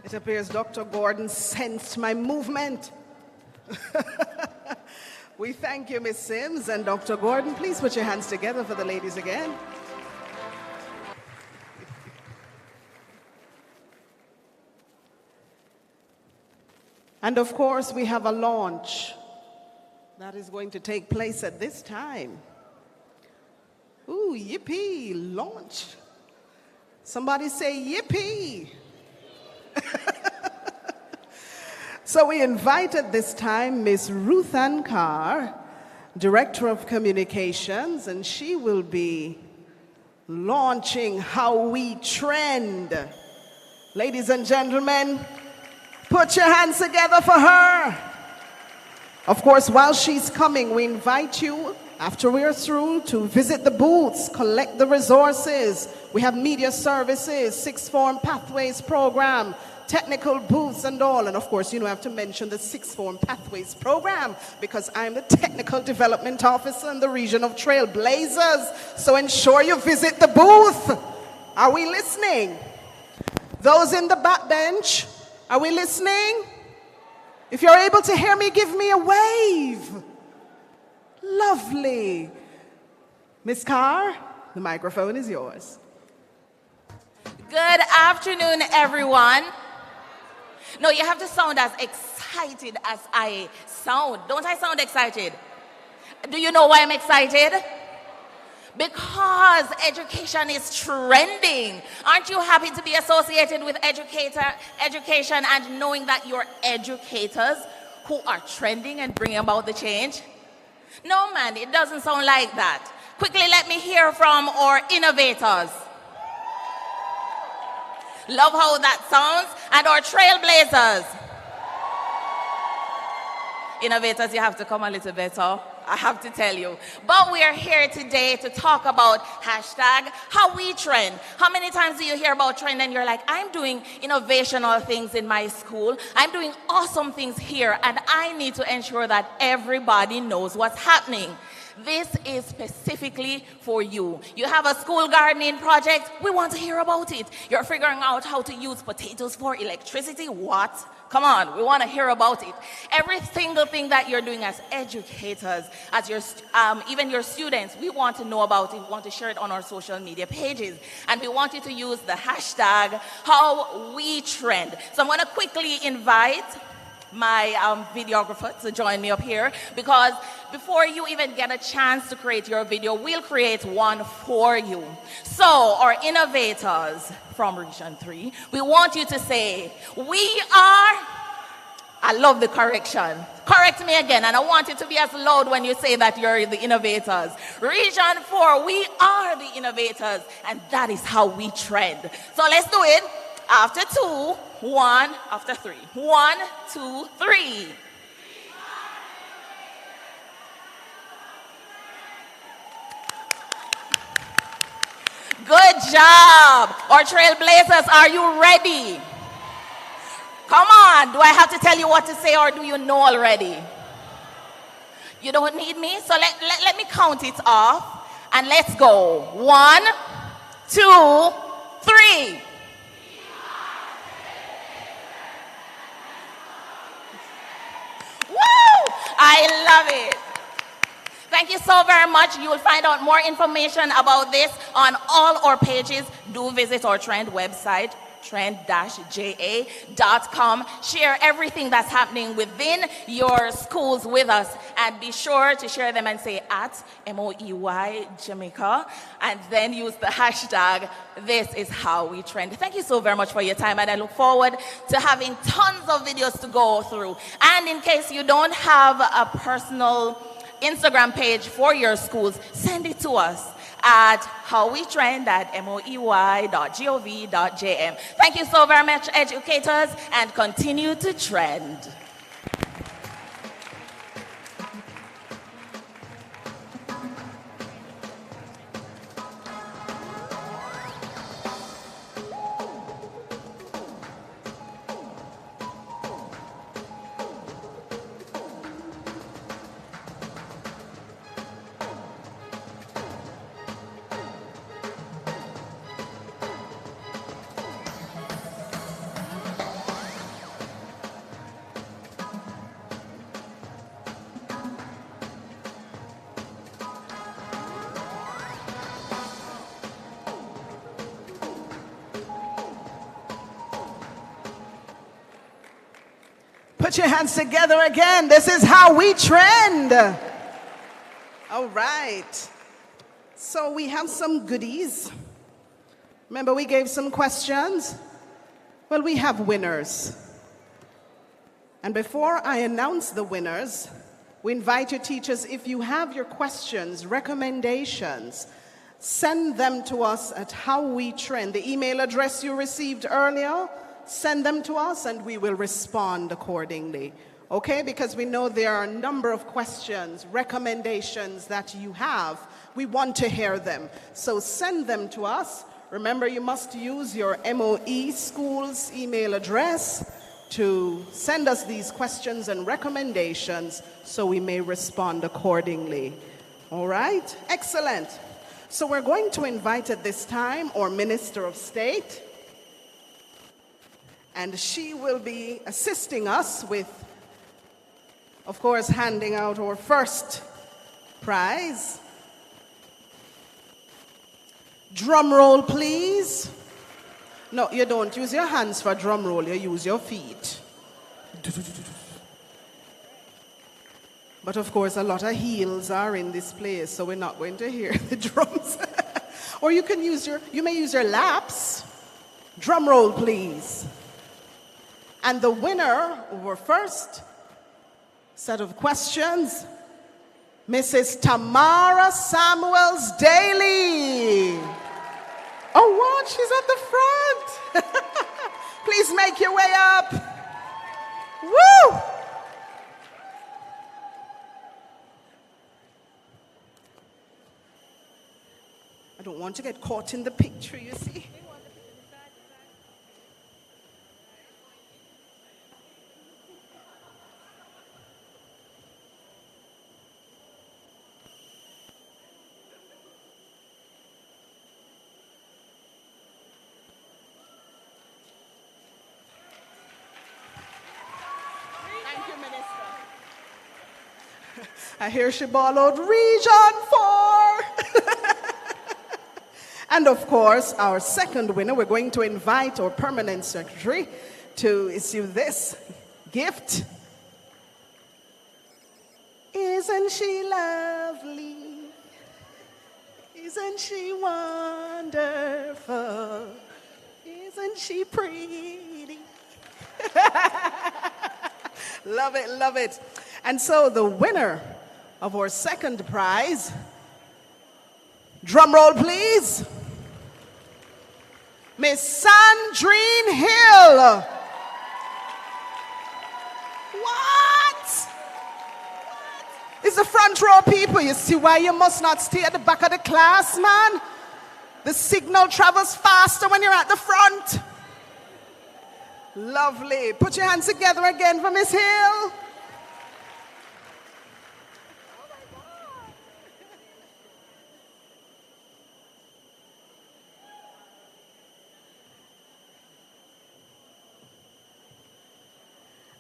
It appears Dr. Gordon sensed my movement. We thank you, Ms. Sims and Dr. Gordon. Please put your hands together for the ladies again. And of course, we have a launch that is going to take place at this time. Ooh, yippee, launch. Somebody say yippee. So we invited this time Miss Ruth Ann Carr, Director of Communications, and she will be launching How We Trend. Ladies and gentlemen, put your hands together for her. Of course, while she's coming, we invite you, after we are through, to visit the booths, collect the resources. We have media services, sixth form pathways program, technical booths and all. And of course, you know, I have to mention the sixth form pathways program because I'm the technical development officer in the region of Trailblazers. So ensure you visit the booth. Are we listening? Those in the back bench, are we listening? If you're able to hear me, give me a wave. Lovely. Miss Carr, the microphone is yours. Good afternoon, everyone. No, you have to sound as excited as I sound. Don't I sound excited? Do you know why I'm excited? Because education is trending. Aren't you happy to be associated with education and knowing that you're educators who are trending and bringing about the change? No, man, it doesn't sound like that. Quickly, let me hear from our innovators. Love how that sounds. And our trailblazers. Innovators, you have to come a little better, I have to tell you. But we are here today to talk about hashtag How We Trend. How many times do you hear about trend and you're like, I'm doing innovational things in my school. I'm doing awesome things here, and I need to ensure that everybody knows what's happening. This is specifically for you. You have a school gardening project, we want to hear about it. You're figuring out how to use potatoes for electricity, what? Come on, we want to hear about it. Every single thing that you're doing as educators, as your, even your students, we want to know about it. We want to share it on our social media pages. And we want you to use the hashtag HowWeTrend. So I'm going to quickly invite my videographer to join me up here, because before you even get a chance to create your video, we'll create one for you. So our innovators from Region 3, we want you to say, we are, I love the correction. Correct me again, and I want you to be as loud when you say that you're the innovators. Region 4, we are the innovators, and that is how we trend. So let's do it. After 2, 1, after 3. 1, 2, 3. Good job. Our trailblazers, are you ready? Come on. Do I have to tell you what to say, or do you know already? You don't need me? So let me count it off, and let's go. 1, 2, 3. Woo! I love it. Thank you so very much. You will find out more information about this on all our pages. Do visit our Trend website, trend-ja.com. Share everything that's happening within your schools with us, and be sure to share them and say at MOEY Jamaica, and then use the hashtag This Is How We Trend. Thank you so very much for your time, and I look forward to having tons of videos to go through. And in case you don't have a personal Instagram page for your schools, send it to us at howwetrend@moey.gov.jm. Thank you so very much, educators, and continue to trend. Put your hands together again. This is how we trend. All right. So we have some goodies. Remember we gave some questions? Well, we have winners. And before I announce the winners, we invite you teachers, if you have your questions, recommendations, send them to us at How We Trend. The email address you received earlier, send them to us and we will respond accordingly. Okay, because we know there are a number of questions, recommendations that you have. We want to hear them. So send them to us. Remember, you must use your MOE school's email address to send us these questions and recommendations so we may respond accordingly. All right? Excellent. So we're going to invite at this time our Minister of State, and she will be assisting us with, of course, handing out our first prize. Drum roll, please. No, you don't use your hands for drum roll, you use your feet. But of course, a lot of heels are in this place, so we're not going to hear the drums. Or you can use you may use your laps. Drum roll, please. And the winner of our first set of questions, Mrs. Tamara Samuels Daly. Oh, what? She's at the front. Please make your way up. Woo! I don't want to get caught in the picture, you see. I hear she ballowed Region 4. And of course, our second winner, we're going to invite our permanent secretary to issue this gift. Isn't she lovely? Isn't she wonderful? Isn't she pretty? Love it, love it. And so the winner of our second prize, drum roll please, Miss Sandrine Hill. What? It's the front row people. You see why you must not stay at the back of the class, man? The signal travels faster when you're at the front. Lovely. Put your hands together again for Miss Hill.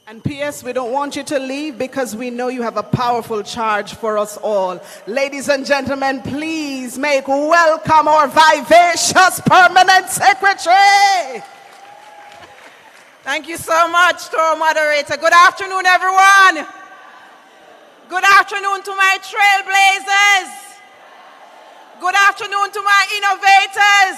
And P.S., we don't want you to leave because we know you have a powerful charge for us all. Ladies and gentlemen, please make welcome our vivacious permanent secretary. Thank you so much to our moderator. Good afternoon, everyone. Good afternoon to my trailblazers. Good afternoon to my innovators.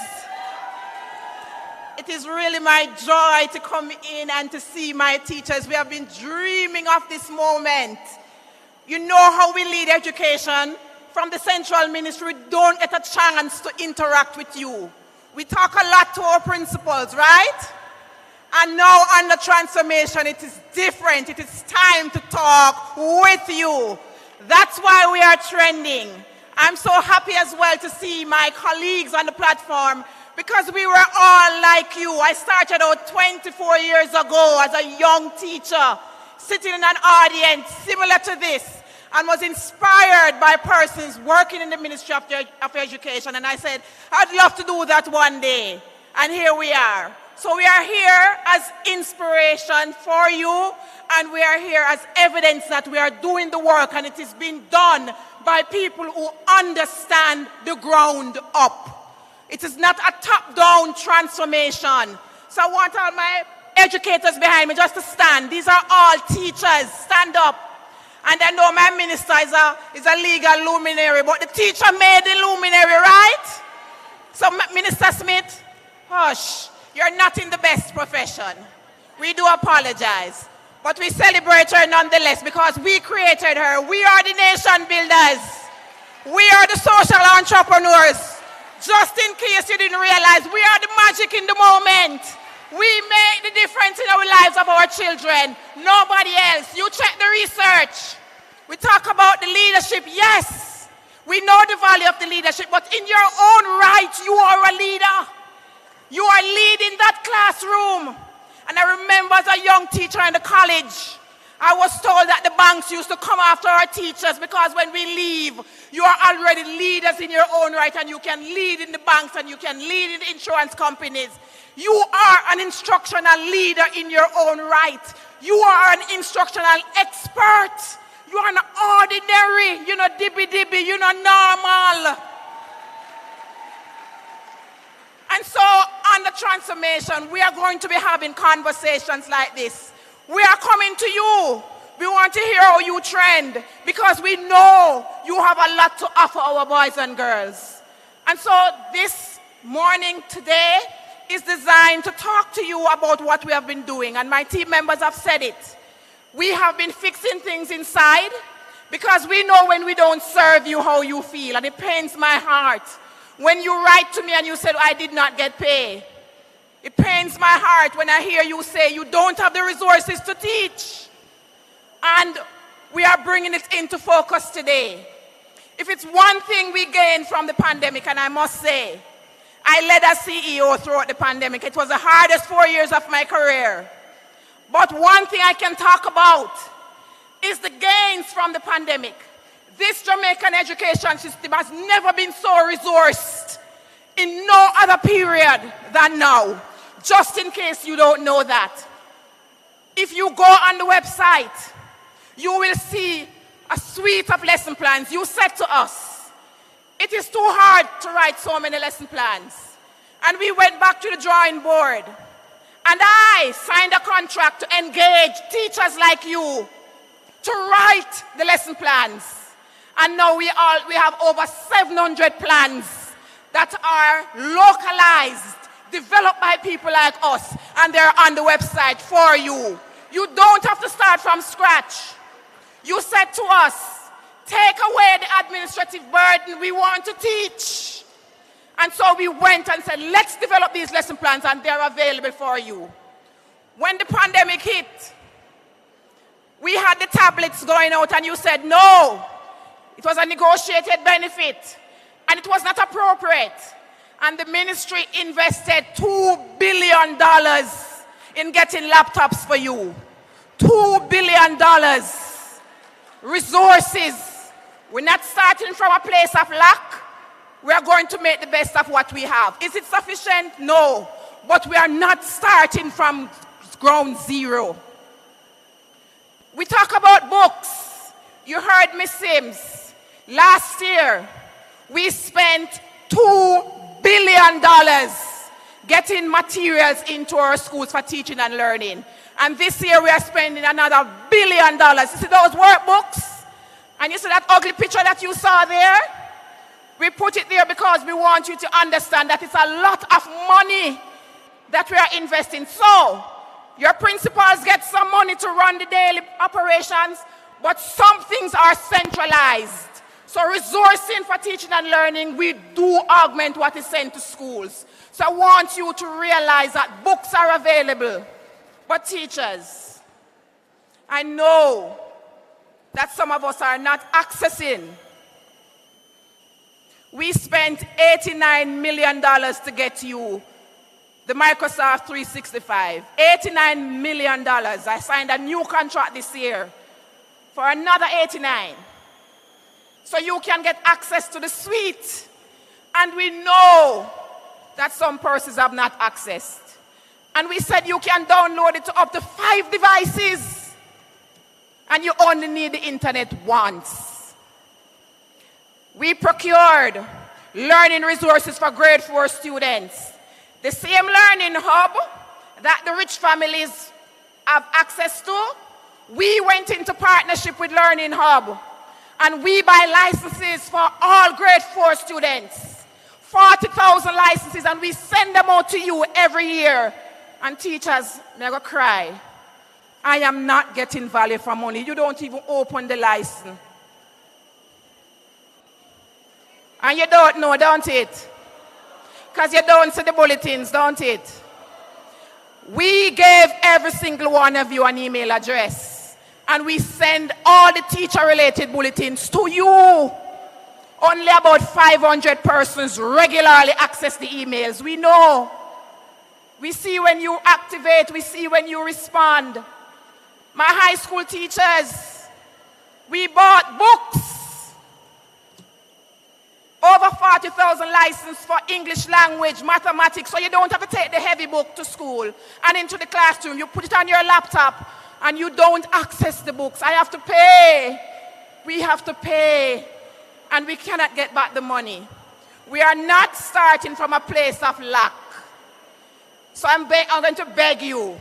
It is really my joy to come in and to see my teachers. We have been dreaming of this moment. You know how we lead education. From the central ministry, we don't get a chance to interact with you. We talk a lot to our principals, right? And now under transformation, it is different. It is time to talk with you. That's why we are trending. I'm so happy as well to see my colleagues on the platform because we were all like you. I started out 24 years ago as a young teacher, sitting in an audience similar to this, and was inspired by persons working in the Ministry of Education. And I said, I'd love to do that one day. And here we are. So we are here as inspiration for you, and we are here as evidence that we are doing the work, and it is being done by people who understand the ground up. It is not a top-down transformation. So I want all my educators behind me just to stand. These are all teachers. Stand up. And I know my minister is a legal luminary, but the teacher made the luminary, right? So Minister Smith, hush. You're not in the best profession. We do apologize. But we celebrate her nonetheless because we created her. We are the nation builders. We are the social entrepreneurs. Just in case you didn't realize, we are the magic in the moment. We make the difference in our lives of our children. Nobody else. You check the research. We talk about the leadership. Yes, we know the value of the leadership, but in your own right, you are a leader. You are leading that classroom. And I remember as a young teacher in the college, I was told that the banks used to come after our teachers because when we leave, you are already leaders in your own right, and you can lead in the banks and you can lead in the insurance companies. You are an instructional leader in your own right. You are an instructional expert. You are not ordinary. You're not dibby-dibby. You're not normal. And so on the transformation, we are going to be having conversations like this. We are coming to you. We want to hear how you trend because we know you have a lot to offer our boys and girls. And so this morning today is designed to talk to you about what we have been doing. And my team members have said it. We have been fixing things inside because we know when we don't serve you how you feel. And it pains my heart when you write to me and you said, I did not get paid. It pains my heart when I hear you say you don't have the resources to teach. And we are bringing it into focus today. If it's one thing we gained from the pandemic, and I must say, I led as CEO throughout the pandemic. It was the hardest 4 years of my career. But one thing I can talk about is the gains from the pandemic. This Jamaican education system has never been so resourced in no other period than now. Just in case you don't know that. If you go on the website, you will see a suite of lesson plans. You said to us, it is too hard to write so many lesson plans. And we went back to the drawing board. And I signed a contract to engage teachers like you to write the lesson plans. And now we have over 700 plans that are localized, developed by people like us, and they're on the website for you. You don't have to start from scratch. You said to us, take away the administrative burden, we want to teach. And so we went and said, let's develop these lesson plans, and they're available for you. When the pandemic hit, we had the tablets going out, and you said no. It was a negotiated benefit, and it was not appropriate. And the ministry invested $2 billion in getting laptops for you. $2 billion. Resources. We're not starting from a place of lack. We are going to make the best of what we have. Is it sufficient? No. But we are not starting from ground zero. We talk about books. You heard Ms. Sims. Last year, we spent $2 billion getting materials into our schools for teaching and learning. And this year, we are spending another $1 billion. You see those workbooks? And you see that ugly picture that you saw there? We put it there because we want you to understand that it's a lot of money that we are investing. So, your principals get some money to run the daily operations, but some things are centralized. So resourcing for teaching and learning, we do augment what is sent to schools. So I want you to realize that books are available. But teachers, I know that some of us are not accessing. We spent $89 million to get you the Microsoft 365. $89 million. I signed a new contract this year for another 89. So you can get access to the suite. And we know that some persons have not accessed. And we said you can download it to up to 5 devices. And you only need the internet once. We procured learning resources for grade 4 students. The same learning hub that the rich families have access to, we went into partnership with Learning Hub. And we buy licenses for all grade 4 students. 40,000 licenses, and we send them out to you every year. And teachers, never cry. I am not getting value for money. You don't even open the license. And you don't know, don't it? Because you don't see the bulletins, don't it? We gave every single one of you an email address. And we send all the teacher-related bulletins to you. Only about 500 persons regularly access the emails. We know. We see when you activate. We see when you respond. My high school teachers, we bought books. Over 40,000 licenses for English language, mathematics, so you don't have to take the heavy book to school and into the classroom. You put it on your laptop. And you don't access the books. I have to pay. We have to pay. And we cannot get back the money. We are not starting from a place of lack. So I'm going to beg you.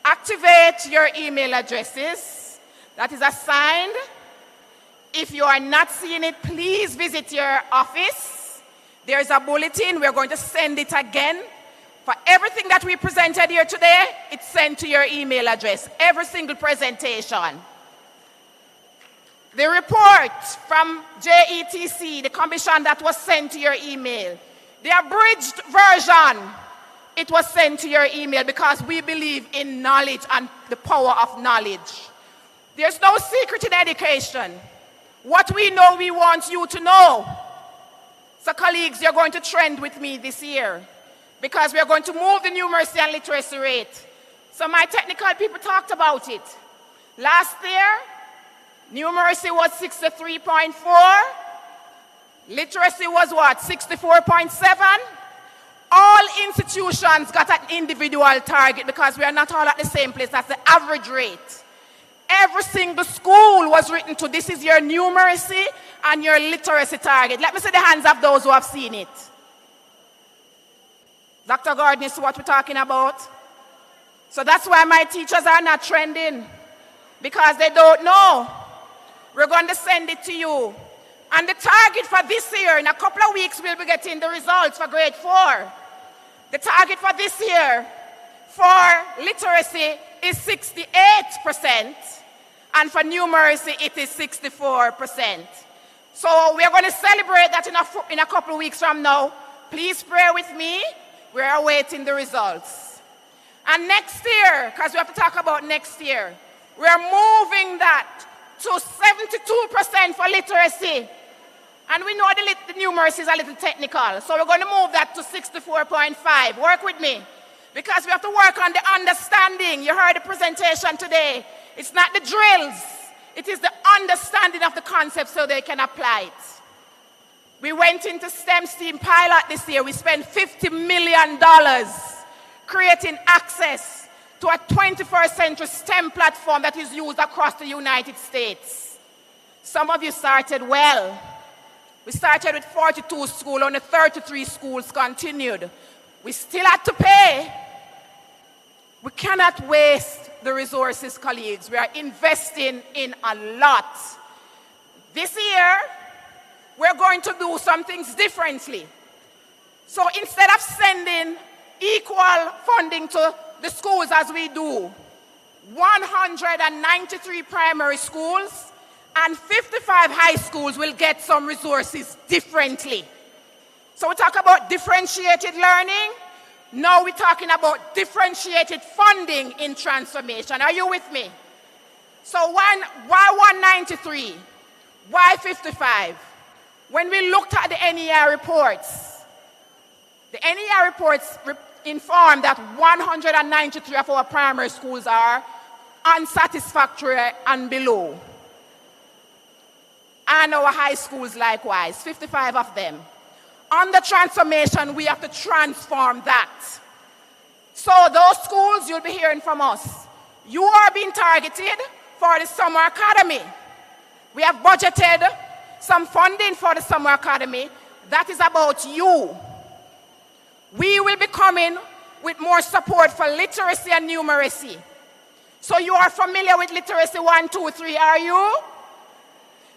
Activate your email addresses. That is assigned. If you are not seeing it, please visit your office. There's a bulletin. We're going to send it again. For everything that we presented here today, it's sent to your email address. Every single presentation. The report from JETC, the commission that was sent to your email. The abridged version, it was sent to your email because we believe in knowledge and the power of knowledge. There's no secret in education. What we know, we want you to know. So colleagues, you're going to trend with me this year, because we are going to move the numeracy and literacy rate. So my technical people talked about it. Last year, numeracy was 63.4. Literacy was what? 64.7. All institutions got an individual target because we are not all at the same place. That's the average rate. Every single school was written to, this is your numeracy and your literacy target. Let me see the hands of those who have seen it. Dr. Gordon, is what we're talking about. So that's why my teachers are not trending, because they don't know. We're going to send it to you. And the target for this year, in a couple of weeks, we'll be getting the results for grade 4. The target for this year for literacy is 68%, and for numeracy, it is 64%. So we're going to celebrate that in a couple of weeks from now. Please pray with me. We're awaiting the results. And next year, because we have to talk about next year, we're moving that to 72% for literacy. And we know the numeracy is a little technical, so we're going to move that to 64.5. Work with me, because we have to work on the understanding. You heard the presentation today. It's not the drills. It is the understanding of the concept so they can apply it. We went into STEM STEAM pilot this year. We spent $50 million creating access to a 21st century STEM platform that is used across the United States. Some of you started well. We started with 42 schools, only 33 schools continued. We still had to pay. We cannot waste the resources, colleagues. We are investing in a lot. This year, we're going to do some things differently. So instead of sending equal funding to the schools as we do, 193 primary schools and 55 high schools will get some resources differently. So we talk about differentiated learning. Now we're talking about differentiated funding in transformation. Are you with me? So why 193? Why 55? When we looked at the NER reports, the NER reports inform that 193 of our primary schools are unsatisfactory and below. And our high schools likewise, 55 of them. On the transformation, we have to transform that. So those schools, you'll be hearing from us. You are being targeted for the Summer Academy. We have budgeted some funding for the Summer Academy. That is about you. We will be coming with more support for literacy and numeracy. So you are familiar with literacy 1, 2, 3, are you?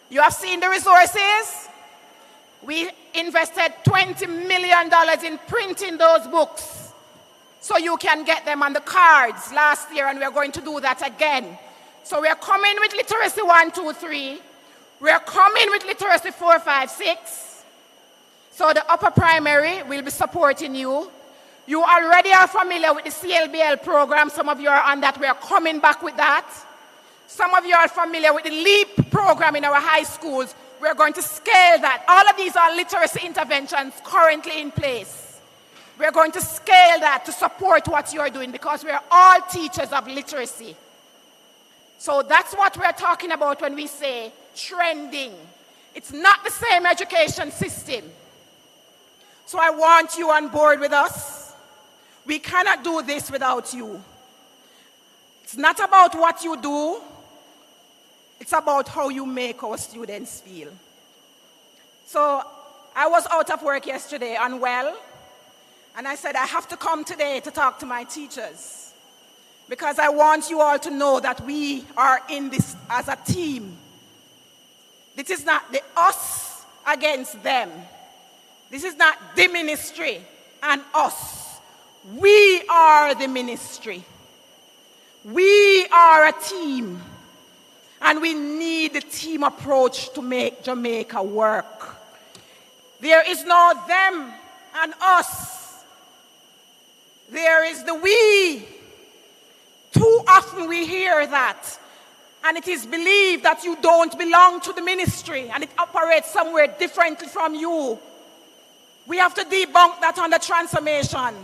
You have seen the resources? We invested $20 million in printing those books so you can get them on the cards last year, and we're going to do that again. So we're coming with literacy 1, 2, 3. We're coming with literacy 4, 5, 6. So the upper primary will be supporting you. You already are familiar with the CLBL program. Some of you are on that. We're coming back with that. Some of you are familiar with the LEAP program in our high schools. We're going to scale that. All of these are literacy interventions currently in place. We're going to scale that to support what you're doing because we're all teachers of literacy. So that's what we're talking about when we say trending. It's not the same education system. So I want you on board with us. We cannot do this without you. It's not about what you do. It's about how you make our students feel. So I was out of work yesterday, unwell, and I said I have to come today to talk to my teachers because I want you all to know that we are in this as a team. This is not the us against them. This is not the ministry and us. We are the ministry. We are a team. And we need the team approach to make Jamaica work. There is no them and us. There is the we. Too often we hear that. And it is believed that you don't belong to the ministry and it operates somewhere differently from you. We have to debunk that on the transformation.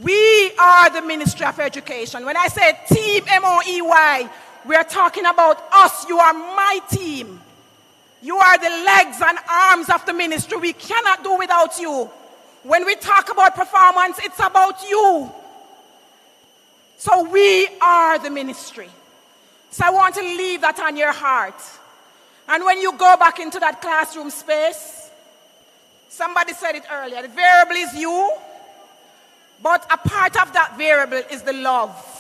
We are the Ministry of Education. When I say team, M-O-E-Y, we are talking about us. You are my team. You are the legs and arms of the ministry. We cannot do without you. When we talk about performance, it's about you. So we are the ministry. So I want to leave that on your heart. And when you go back into that classroom space, somebody said it earlier, the variable is you, but a part of that variable is the love.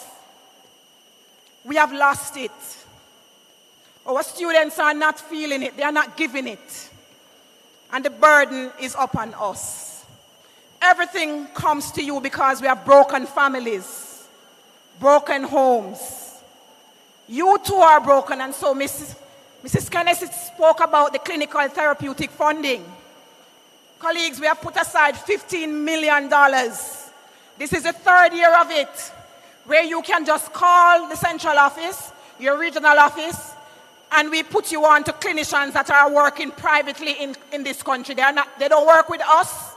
We have lost it. Our students are not feeling it. They are not giving it. And the burden is upon us. Everything comes to you because we have broken families, broken homes. You too are broken. And so Mrs. Kenneth spoke about the clinical therapeutic funding. Colleagues, we have put aside $15 million. This is the third year of it, where you can just call the central office, your regional office, and we put you on to clinicians that are working privately in this country. They don't work with us.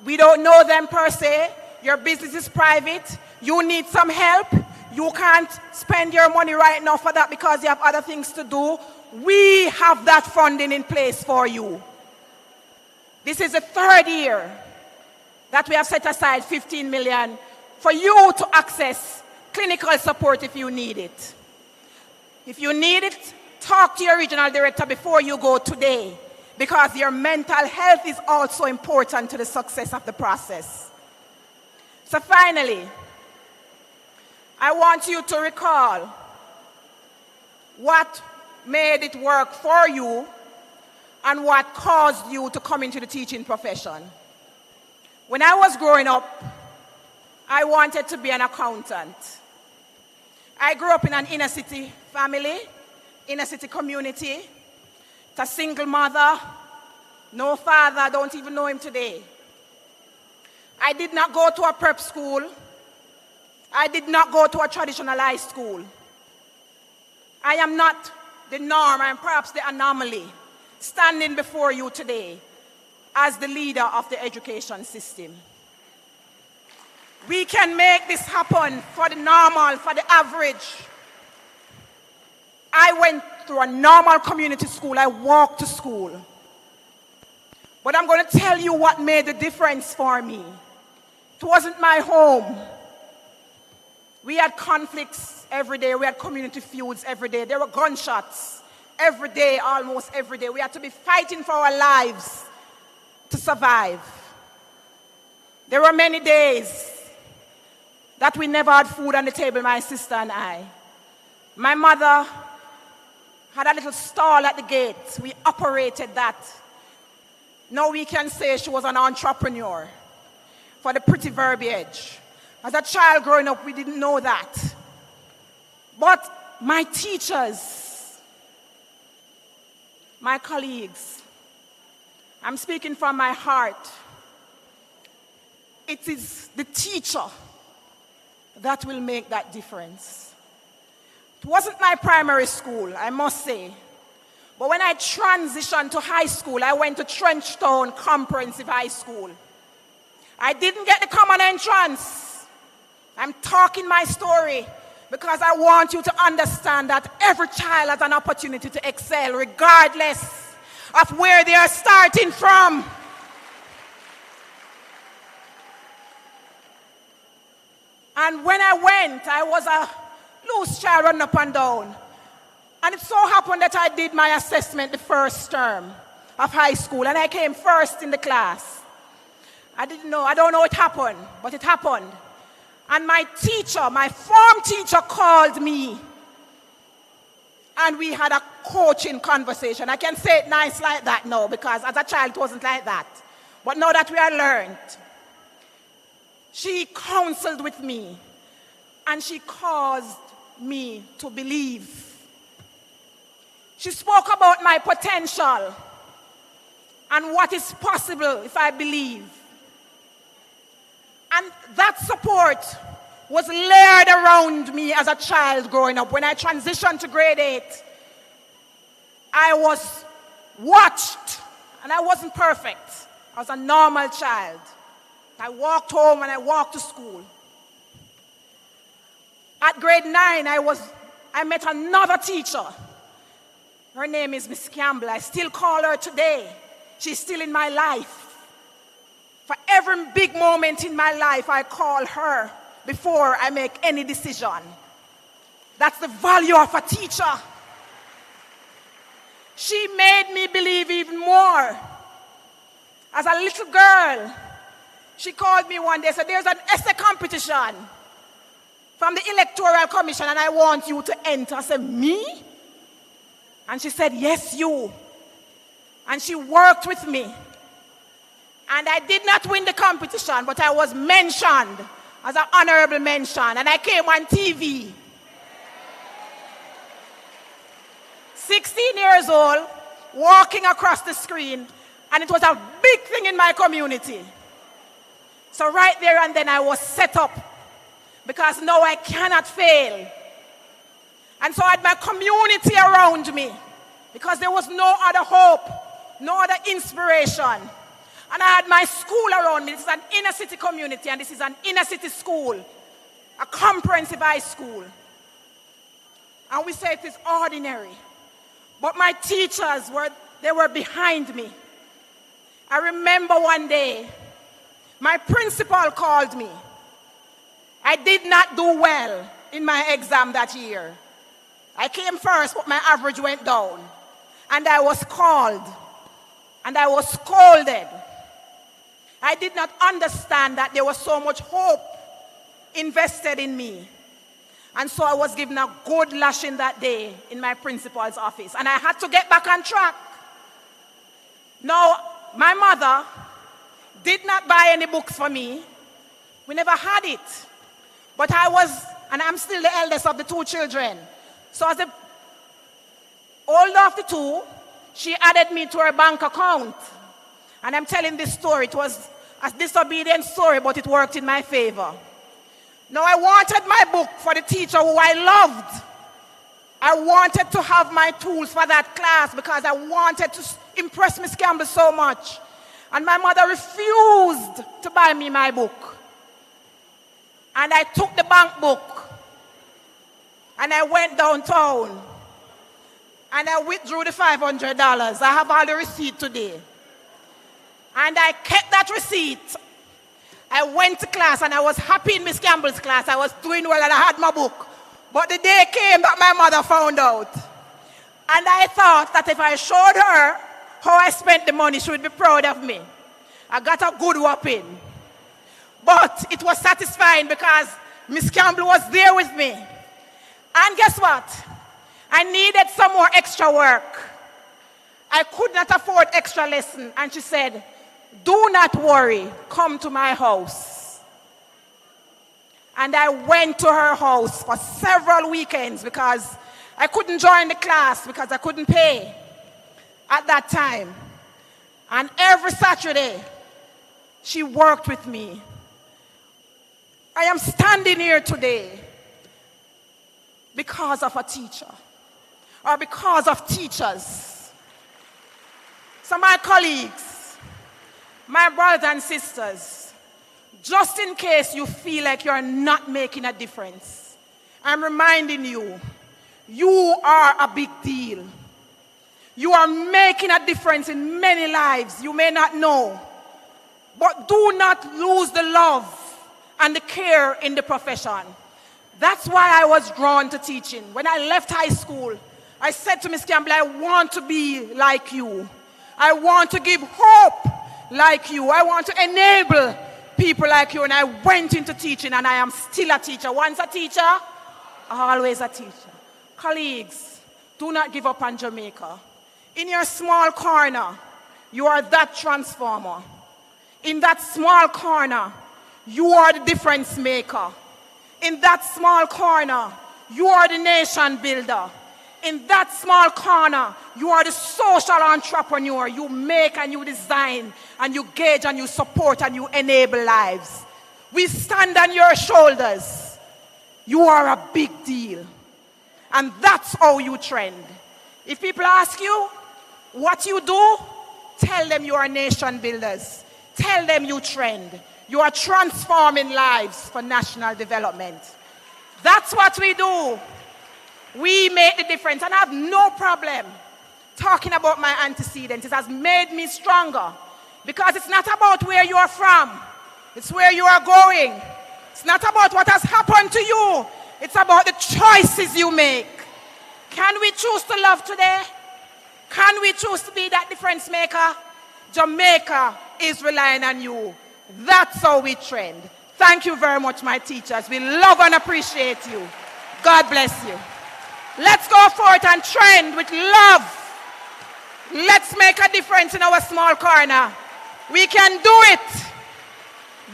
We don't know them per se. Your business is private. You need some help. You can't spend your money right now for that because you have other things to do. We have that funding in place for you. This is the third year that we have set aside $15 million for you to access clinical support if you need it. If you need it, talk to your regional director before you go today, because your mental health is also important to the success of the process. So finally, I want you to recall what made it work for you and what caused you to come into the teaching profession. When I was growing up, I wanted to be an accountant. I grew up in an inner city family, inner city community. It's a single mother, no father, I don't even know him today. I did not go to a prep school. I did not go to a traditional high school. I am not the norm, I am perhaps the anomaly, standing before you today as the leader of the education system. We can make this happen for the normal, for the average. I went through a normal community school. I walked to school. But I'm going to tell you what made the difference for me. It wasn't my home. We had conflicts every day. We had community feuds every day. There were gunshots every day, almost every day. We had to be fighting for our lives to survive. There were many days that we never had food on the table, my sister and I. My mother had a little stall at the gate. We operated that. Now we can say she was an entrepreneur, for the pretty verbiage. As a child growing up, we didn't know that. But my teachers, my colleagues, I'm speaking from my heart. It is the teacher that will make that difference. It wasn't my primary school, I must say. But when I transitioned to high school, I went to Trenchtown Comprehensive High School. I didn't get the common entrance. I'm talking my story because I want you to understand that every child has an opportunity to excel regardless of where they are starting from. And when I went, I was a loose child running up and down. And it so happened that I did my assessment the first term of high school, and I came first in the class. I don't know it happened, but it happened. And my teacher, my form teacher, called me. And we had a coaching conversation. I can say it nice like that now, because as a child it wasn't like that. But now that we are learned, she counseled with me, and she caused me to believe. She spoke about my potential and what is possible if I believe. And that support was layered around me as a child growing up. When I transitioned to grade 8, I was watched, and I wasn't perfect. I was a normal child. I walked home and I walked to school. At grade 9, I met another teacher. Her name is Miss Campbell. I still call her today. She's still in my life. For every big moment in my life, I call her before I make any decision. That's the value of a teacher. She made me believe even more. As a little girl, she called me one day and said, there's an essay competition from the Electoral Commission and I want you to enter. I said, me? And she said, yes, you. And she worked with me. And I did not win the competition, but I was mentioned as an honorable mention. And I came on TV. 16 years old, walking across the screen. And it was a big thing in my community. So right there and then I was set up. Because now I cannot fail. And so I had my community around me. Because there was no other hope, no other inspiration. And I had my school around me. This is an inner city community, and this is an inner city school, a comprehensive high school. And we say it is ordinary. But my teachers were behind me. I remember one day, my principal called me. I did not do well in my exam that year. I came first, but my average went down. And I was called. And I was scolded. I did not understand that there was so much hope invested in me. And so I was given a good lashing that day in my principal's office. And I had to get back on track. Now, my mother did not buy any books for me. We never had it. But I was And I'm still the eldest of the 2 children. So as the older of the 2, she added me to her bank account. And I'm telling this story. It was a disobedient story, but it worked in my favor. Now I wanted my book for the teacher who I loved. I wanted to have my tools for that class because I wanted to impress Miss Campbell so much. And my mother refused to buy me my book. And I took the bank book and I went downtown and I withdrew the $500. I have all the receipt today. And I kept that receipt. I went to class and I was happy in Miss Campbell's class. I was doing well and I had my book. But the day came that my mother found out. And I thought that if I showed her how I spent the money, she would be proud of me. I got a good whopping. But it was satisfying because Miss Campbell was there with me. And guess what? I needed some more extra work. I could not afford extra lesson. And she said, do not worry, come to my house. And I went to her house for several weekends because I couldn't join the class because I couldn't pay at that time. And every Saturday, she worked with me. I am standing here today because of a teacher or because of teachers. So my colleagues, my brothers and sisters, just in case you feel like you're not making a difference, I'm reminding you, you are a big deal. You are making a difference in many lives you may not know. But do not lose the love and the care in the profession. That's why I was drawn to teaching. When I left high school, I said to Miss Campbell, I want to be like you. I want to give hope like you. I want to enable people like you. And I went into teaching and I am still a teacher. Once a teacher, always a teacher. Colleagues, do not give up on Jamaica. In your small corner, you are that transformer. In that small corner, you are the difference maker. In that small corner, you are the nation builder. In that small corner, you are the social entrepreneur. You make and you design and you gauge and you support and you enable lives. We stand on your shoulders. You are a big deal. And that's how you trend. If people ask you what you do, tell them you are nation builders. Tell them you trend. You are transforming lives for national development. That's what we do. We make the difference. And I have no problem talking about my antecedents. It has made me stronger. Because it's not about where you are from. It's where you are going. It's not about what has happened to you. It's about the choices you make. Can we choose to love today? Can we choose to be that difference maker? Jamaica is relying on you. That's how we trend. Thank you very much, my teachers. We love and appreciate you. God bless you. Let's go forth and trend with love. Let's make a difference in our small corner. We can do it.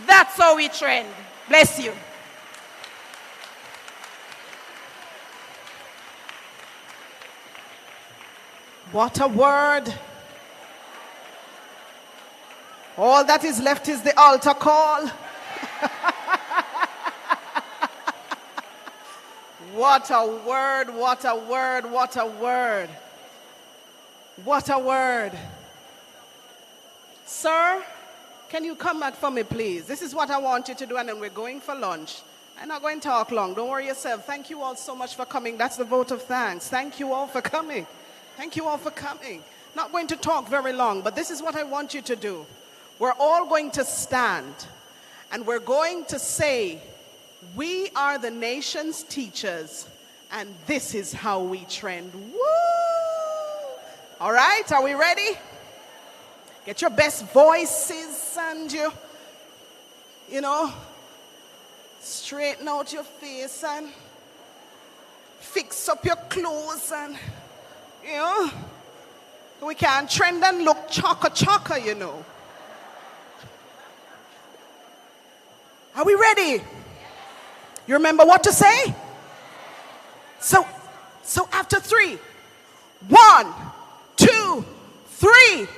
That's how we trend. Bless you. What a word. All that is left is the altar call. What a word, what a word, what a word. What a word. Sir, can you come back for me, please? This is what I want you to do, and then we're going for lunch. I'm not going to talk long. Don't worry yourself. Thank you all so much for coming. That's the vote of thanks. Thank you all for coming. Thank you all for coming. Not going to talk very long, but this is what I want you to do. We're all going to stand, and we're going to say, we are the nation's teachers, and this is how we trend. Woo! All right, are we ready? Get your best voices and you know, straighten out your face and fix up your clothes and, you know, we can trend and look chaka, you know. Are we ready? You remember what to say? So after 3, 1, 2, 3.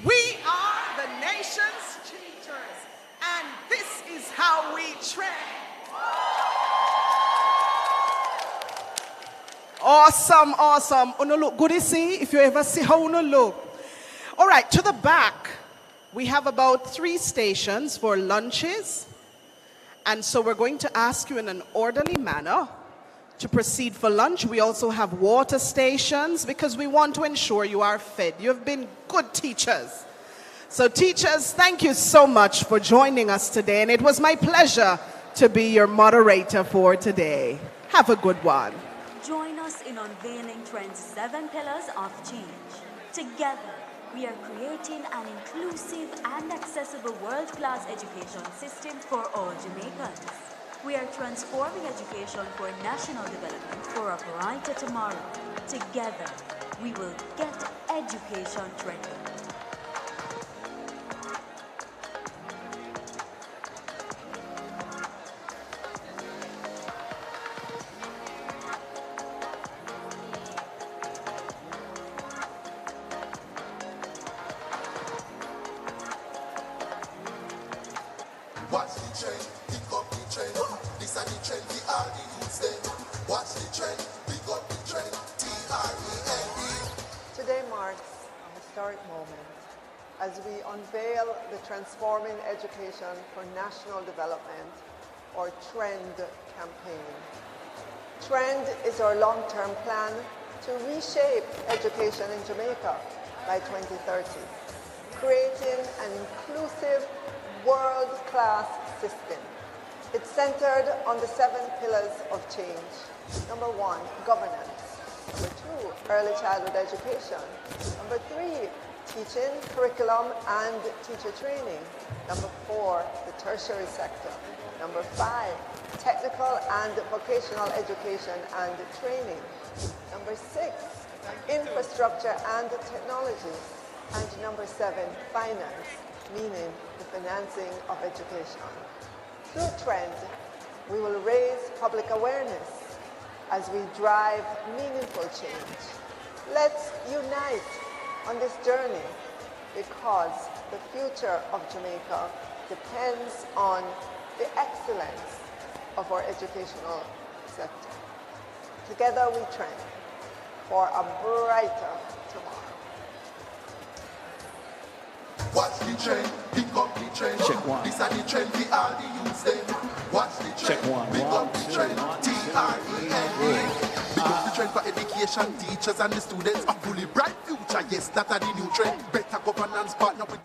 We are the nation's teachers, and this is how we train. Awesome, awesome. Uno look good to see, if you ever see how uno look. All right, to the back, we have about 3 stations for lunches. And so we're going to ask you in an orderly manner to proceed for lunch. We also have water stations because we want to ensure you are fed. You've been good teachers. So teachers, thank you so much for joining us today. And it was my pleasure to be your moderator for today. Have a good one. Join us in unveiling Trend's 7 pillars of change. Together, we are creating an inclusive and accessible world-class education system for all Jamaicans. We are transforming education for national development for a brighter tomorrow. Together, we will get education trending. Watch the trend, pick up the trend. This are the trend, the all the youths them. Watch the trend, pick up the trend. TREND. Today marks a historic moment as we unveil the Transforming Education for National Development, or TREND campaign. TREND is our long-term plan to reshape education in Jamaica by 2030, creating an inclusive world-class system. It's centered on the 7 pillars of change. Number 1, governance. Number 2, early childhood education. Number 3, teaching, curriculum, and teacher training. Number 4, the tertiary sector. Number 5, technical and vocational education and training. Number 6, infrastructure and technology. And number 7, finance, meaning the financing of education. Through TREND, we will raise public awareness as we drive meaningful change. Let's unite on this journey because the future of Jamaica depends on the excellence of our educational sector. Together we trend for a brighter tomorrow. Watch the trend, pick up the trend. Check 1. This are the trend, the all the youths them. Watch the trend, Check 1. pick up the trend. TREND. Pick up the trend for education, teachers and the students. A fully bright future, yes, that are the new trend. Better governance, partner with